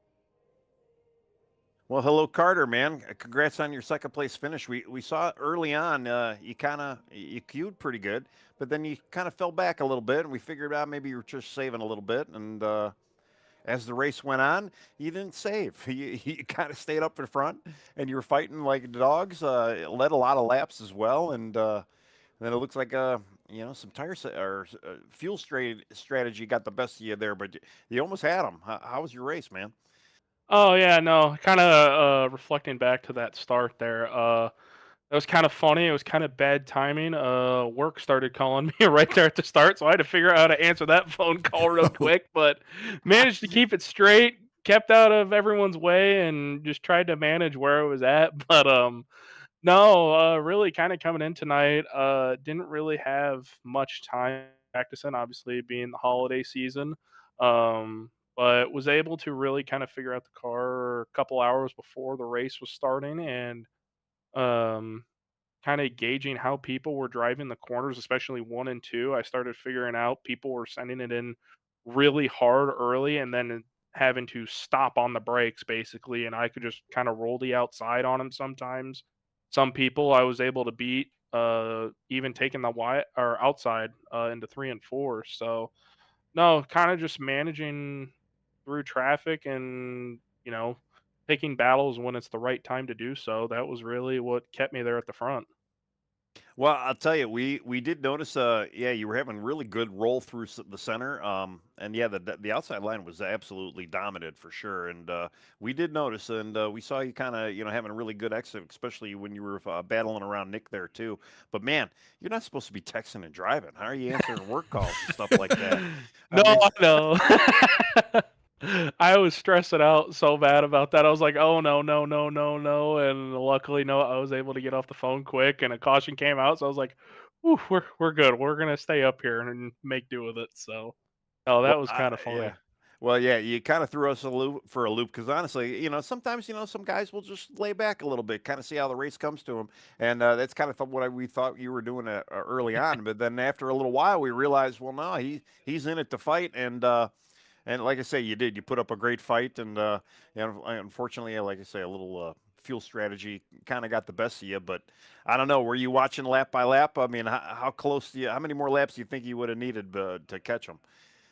Well, hello, Carter, man. Congrats on your second place finish. We saw early on you queued pretty good, but then you kind of fell back a little bit, and we figured out maybe you were just saving a little bit. And as the race went on, you didn't save. You kind of stayed up in front, and you were fighting like dogs. Led a lot of laps as well, and then it looks like some fuel strategy got the best of you there, but you almost had them. How was your race, man? Oh yeah, no, kind of reflecting back to that start there. It was kind of funny. It was kind of bad timing. Work started calling me right there at the start, so I had to figure out how to answer that phone call real quick. But managed to keep it straight, kept out of everyone's way, and just tried to manage where it was at. But no, really, kind of coming in tonight. Didn't really have much time practicing, obviously being the holiday season. But was able to really kind of figure out the car a couple hours before the race was starting, and um, kind of gauging how people were driving the corners, especially one and two. I started figuring out people were sending it in really hard early and then having to stop on the brakes basically. And I could just kind of roll the outside on them sometimes. Some people I was able to beat, even taking the wide or outside into three and four. So, no, kind of just managing through traffic and, taking battles when it's the right time to do so. That was really what kept me there at the front. Well, I'll tell you, we did notice. Yeah, you were having really good roll through the center. And yeah, the outside line was absolutely dominant for sure. And we did notice, and we saw you kind of having a really good exit, especially when you were battling around Nick there too. But man, you're not supposed to be texting and driving. How are you answering work calls and stuff like that? I No, mean, I know. I was stressing out so bad about that. I was like, "Oh no, no, no, no, no!" And luckily, no, I was able to get off the phone quick, and a caution came out. So I was like, "Whew, we're good. We're gonna stay up here and make do with it." So, oh, that well, was kind of yeah. funny. Well, yeah, you kind of threw us for a loop because honestly, sometimes some guys will just lay back a little bit, kind of see how the race comes to them, and that's kind of what we thought you were doing early on. But then after a little while, we realized, well, no, he's in it to fight, and like I say, you put up a great fight, and unfortunately, like I say, a little fuel strategy kind of got the best of you. But I don't know, were you watching lap by lap? I mean, how close how many more laps do you think you would have needed to catch them?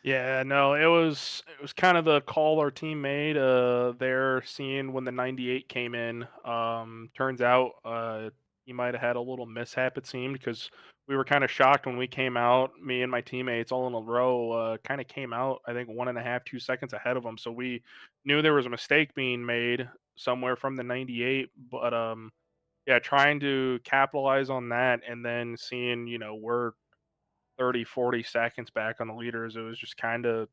Yeah, no, it was kind of the call our team made. There, seeing when the 98 came in. Turns out he might have had a little mishap. It seemed because we were kind of shocked when we came out. Me and my teammates all in a row kind of came out. I think 1.5, 2 seconds ahead of him. So we knew there was a mistake being made somewhere from the 98. But yeah, trying to capitalize on that, and then seeing we're 30, 40 seconds back on the leaders. It was just kind of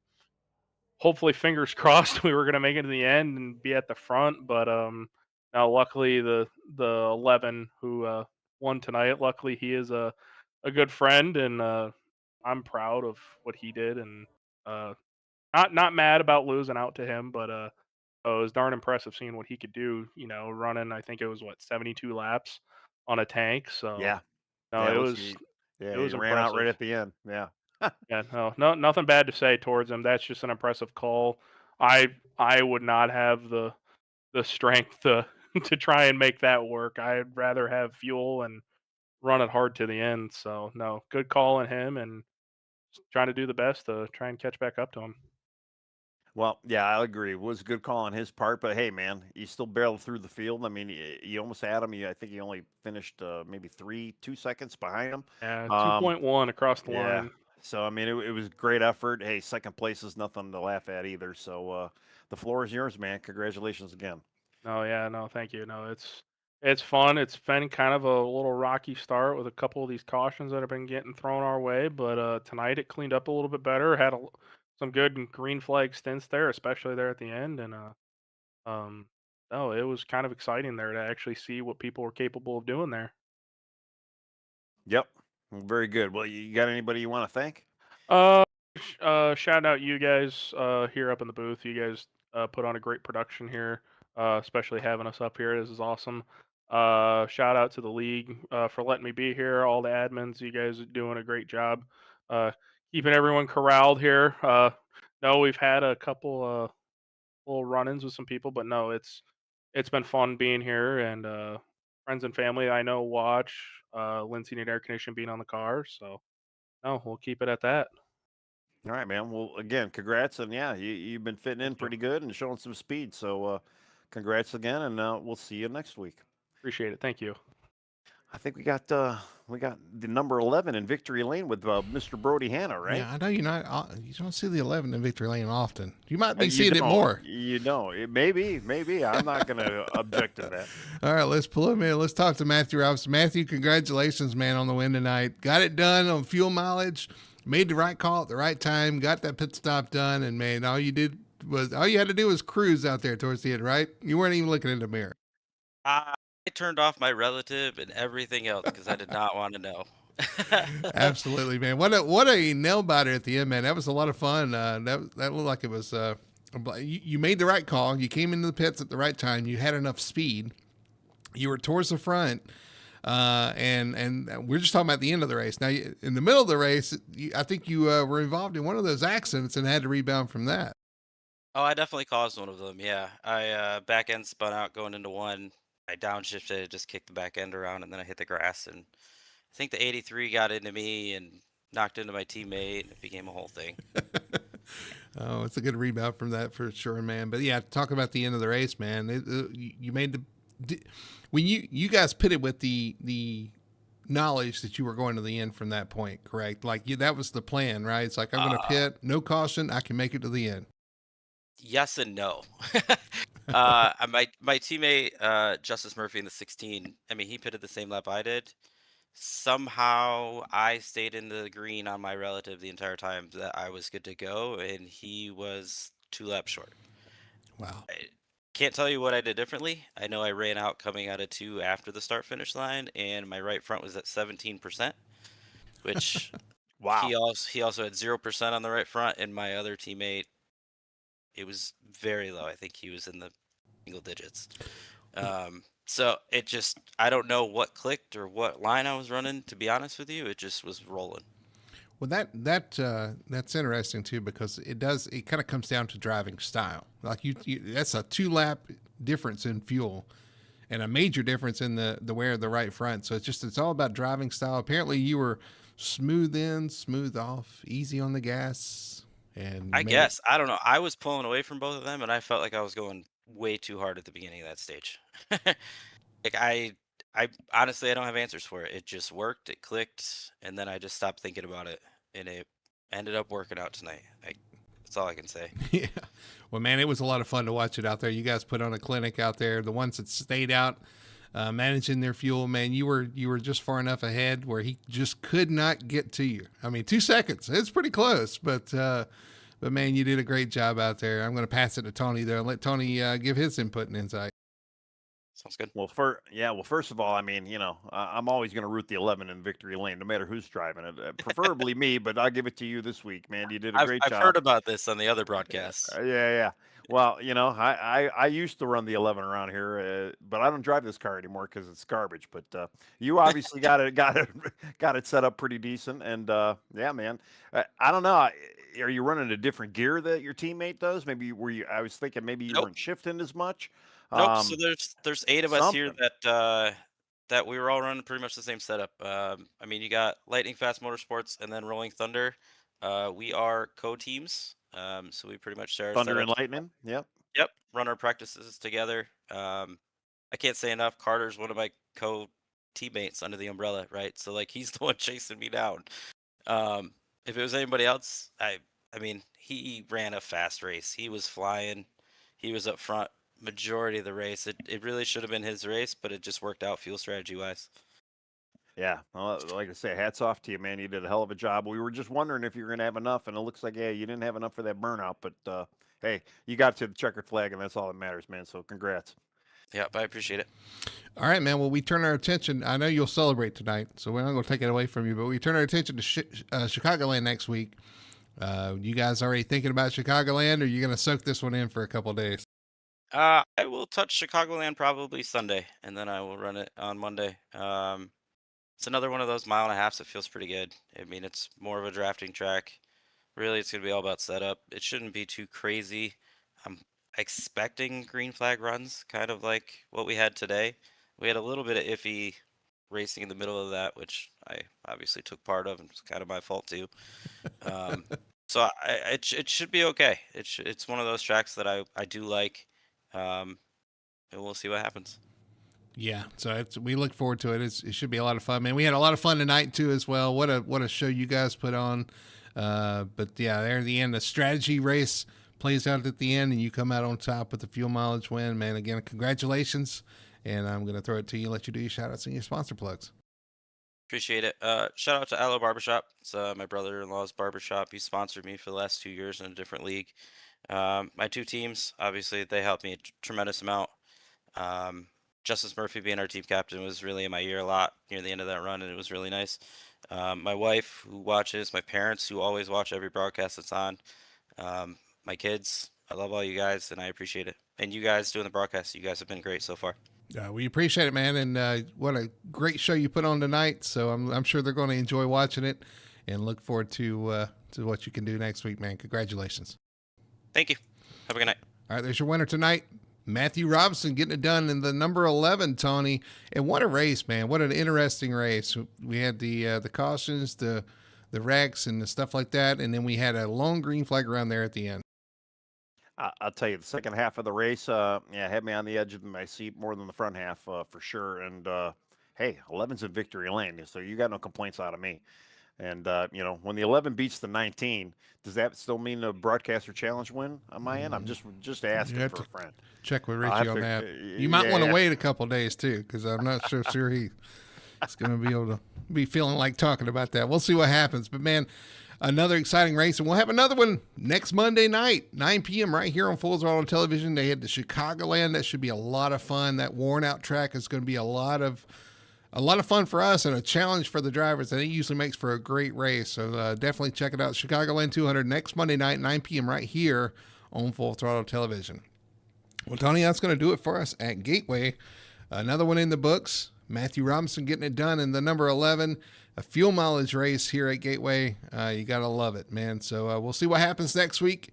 hopefully fingers crossed we were going to make it to the end and be at the front. But now luckily the 11 who won tonight, luckily he is a good friend, and I'm proud of what he did, and uh, not mad about losing out to him, but it was darn impressive seeing what he could do. Running, I think it was what, 72 laps on a tank. So Yeah, no, yeah, it it looks was he, it yeah, he was ran out right impressive. at the end. Yeah. Yeah, no, nothing bad to say towards him. That's just an impressive call. I would not have the strength to to try and make that work. I'd rather have fuel and run it hard to the end. So no, good call on him, and trying to do the best to try and catch back up to him. Well, yeah, I agree. It was a good call on his part, but hey, man, he still barreled through the field. I mean, you almost had him. I think he only finished maybe 2 seconds behind him. Yeah, Um, 2.1 across the yeah. line. So I mean, it was great effort. Hey, second place is nothing to laugh at either. So the floor is yours, man. Congratulations again. No, yeah, no, thank you. No, it's fun. It's been kind of a little rocky start with a couple of these cautions that have been getting thrown our way, but tonight it cleaned up a little bit better. Had some good green flag stints there, especially there at the end, and um, no, it was kind of exciting there to actually see what people were capable of doing there. Yep. Very good. Well, you got anybody you want to thank? Shout out you guys here up in the booth. You guys put on a great production here, especially having us up here. This is awesome. Shout out to the league for letting me be here. All the admins, you guys are doing a great job uh, keeping everyone corralled here. No, we've had a couple little run-ins with some people, but no, it's been fun being here and friends and family I know watch. Lindsay and air conditioning being on the car, so no, we'll keep it at that. All right, man. Well, again, congrats, and yeah, you've been fitting in Thank you. pretty good and showing some speed. So, congrats again, and we'll see you next week. Appreciate it. Thank you. I think we got the number 11 in Victory Lane with Mr. Brody Hanna, right? Yeah, I know you're not. You don't see the 11 in Victory Lane often. You might be You seeing it don't. more. Maybe. I'm not going to object to that. All right, let's pull him in. Let's talk to Matthew Robinson. Matthew, congratulations, man, on the win tonight. Got it done on fuel mileage. Made the right call at the right time. Got that pit stop done, and man, all you had to do was cruise out there towards the end, right? You weren't even looking in the mirror. I turned off my relative and everything else because I did not want to know. Absolutely, man. What a nail biter at the end, man. That was a lot of fun. That looked like it was. You made the right call. You came into the pits at the right time. You had enough speed. You were towards the front, and we're just talking about the end of the race. Now, in the middle of the race, I think you were involved in one of those accidents and had to rebound from that. Oh, I definitely caused one of them. Yeah, I back end spun out going into one. I downshifted, just kicked the back end around, and then I hit the grass. And I think the 83 got into me and knocked into my teammate, and it became a whole thing. Oh, it's a good rebound from that for sure, man. But yeah, talk about the end of the race, man. You made when you guys pitted with the knowledge that you were going to the end from that point, correct? Like that was the plan, right? It's like I'm going to pit, no caution, I can make it to the end. Yes and no. My teammate Justice Murphy in the 16. I mean, he pitted the same lap I did. Somehow, I stayed in the green on my relative the entire time that I was good to go, and he was 2 laps short. Wow. I can't tell you what I did differently. I know I ran out coming out of 2 after the start finish line, and my right front was at 17%, which Wow. he also had 0% on the right front, and my other teammate, it was very low. I think he was in the single digits. So it just, I don't know what clicked or what line I was running, to be honest with you. It just was rolling. Well, that's interesting too, because it kind of comes down to driving style. Like that's a 2 lap difference in fuel, and a major difference in the wear of the right front. So it's all about driving style. Apparently, you were smooth in, smooth off, easy on the gas, and I guess, I don't know. I was pulling away from both of them, and I felt like I was going way too hard at the beginning of that stage. Like I honestly, I don't have answers for it. It just worked, it clicked, and then I just stopped thinking about it, and it ended up working out tonight. That's all I can say. Yeah. Well, man, it was a lot of fun to watch it out there. You guys put on a clinic out there. The ones that stayed out, managing their fuel, man, you were just far enough ahead where he just could not get to you. I mean, 2 seconds. It's pretty close, but man, you did a great job out there. I'm going to pass it to Tony there and let Tony give his input and insight. Sounds good. Well, first of all, I mean, I'm always going to root the 11 in Victory Lane, no matter who's driving it. Preferably me, but I'll give it to you this week, man. You did a great I've job. heard about this on the other broadcasts. Yeah. Well, I used to run the 11 around here, but I don't drive this car anymore because it's garbage. But you obviously got it set up pretty decent, and yeah, man. I don't know. Are you running a different gear that your teammate does? Maybe I was thinking maybe you Nope. weren't shifting as much. Nope. So there's 8 of us here something. that we were all running pretty much the same setup. I mean, you got Lightning Fast Motorsports and then Rolling Thunder. We are co-teams, so we pretty much share our Thunder and setups. Lightning. Yep. Yep, run our practices together. I can't say enough. Carter's one of my co-teammates under the umbrella, right? So like he's the one chasing me down. Um, if it was anybody else, I mean, he ran a fast race. He was flying. He was up front majority of the race. It really should have been his race, but it just worked out fuel strategy wise. Yeah, well, like I say, hats off to you, man. You did a hell of a job. We were just wondering if you were going to have enough, and it looks like, yeah, you didn't have enough for that burnout. But hey, you got to the checkered flag, and that's all that matters, man. So congrats. Yep, I appreciate it. All right, man. Well, we turn our attention. I know you'll celebrate tonight, so we're not going to take it away from you, but we turn our attention to Chicagoland next week. You guys already thinking about Chicagoland, or are you going to soak this one in for a couple of days? I will touch Chicagoland probably Sunday, and then I will run it on Monday. It's another one of those mile and a halves that feels pretty good. I mean, it's more of a drafting track. Really, it's going to be all about setup. It shouldn't be too crazy. I'm expecting green flag runs, kind of like what we had today. We had a little bit of iffy racing in the middle of that, which I obviously took part of, and it's kind of my fault too. So it should be okay. It's one of those tracks that I do like, and we'll see what happens. Yeah, so we look forward to it. It should be a lot of fun, man. We had a lot of fun tonight too, as well. What a show you guys put on. But yeah, there at the end, the strategy race plays out at the end, and you come out on top with the fuel mileage win, man. Again, congratulations, and I'm gonna throw it to you and let you do your shout outs and your sponsor plugs. Appreciate it. Shout out to Aloe Barbershop. It's my brother-in-law's barbershop. He sponsored me for the last 2 years in a different league. My two teams, obviously, they helped me a tremendous amount. Justice Murphy being our team captain was really in my ear a lot near the end of that run, and it was really nice. My wife, who watches, my parents, who always watch every broadcast that's on, my kids. I love all you guys, and I appreciate it. And you guys doing the broadcast, you guys have been great so far. We appreciate it, man, and what a great show you put on tonight. So I'm sure they're going to enjoy watching it, and look forward to what you can do next week, man. Congratulations. Thank you. Have a good night. All right, there's your winner tonight. Matthew Robinson getting it done in the number 11, Tony. And what a race, man. What an interesting race. We had the cautions, the wrecks, and the stuff like that. And then we had a long green flag around there at the end. I'll tell you, the second half of the race, had me on the edge of my seat more than the front half for sure. And hey, 11's in victory lane, so you got no complaints out of me. And when the 11 beats the 19, does that still mean a broadcaster challenge win on my end? I'm just asking for a friend. Check with Richie on that. You might want to wait a couple of days too, because I'm not so sure he's going to be able to be feeling like talking about that. We'll see what happens. But man, another exciting race, and we'll have another one next Monday night, 9 p.m. right here on Full Throttle Television. They had the Chicagoland. That should be a lot of fun. That worn out track is going to be a lot of fun for us and a challenge for the drivers, and it usually makes for a great race. So definitely check it out. Chicagoland 200 next Monday night, 9 p.m. right here on Full Throttle Television. Well, Tony, that's going to do it for us at Gateway. Another one in the books. Matthew Robinson getting it done in the number 11, a fuel mileage race here at Gateway. You got to love it, man. So we'll see what happens next week.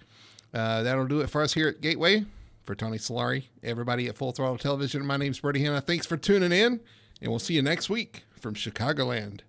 That'll do it for us here at Gateway. For Tony Solari, everybody at Full Throttle Television, my name's Brady Hanna. Thanks for tuning in, and we'll see you next week from Chicagoland.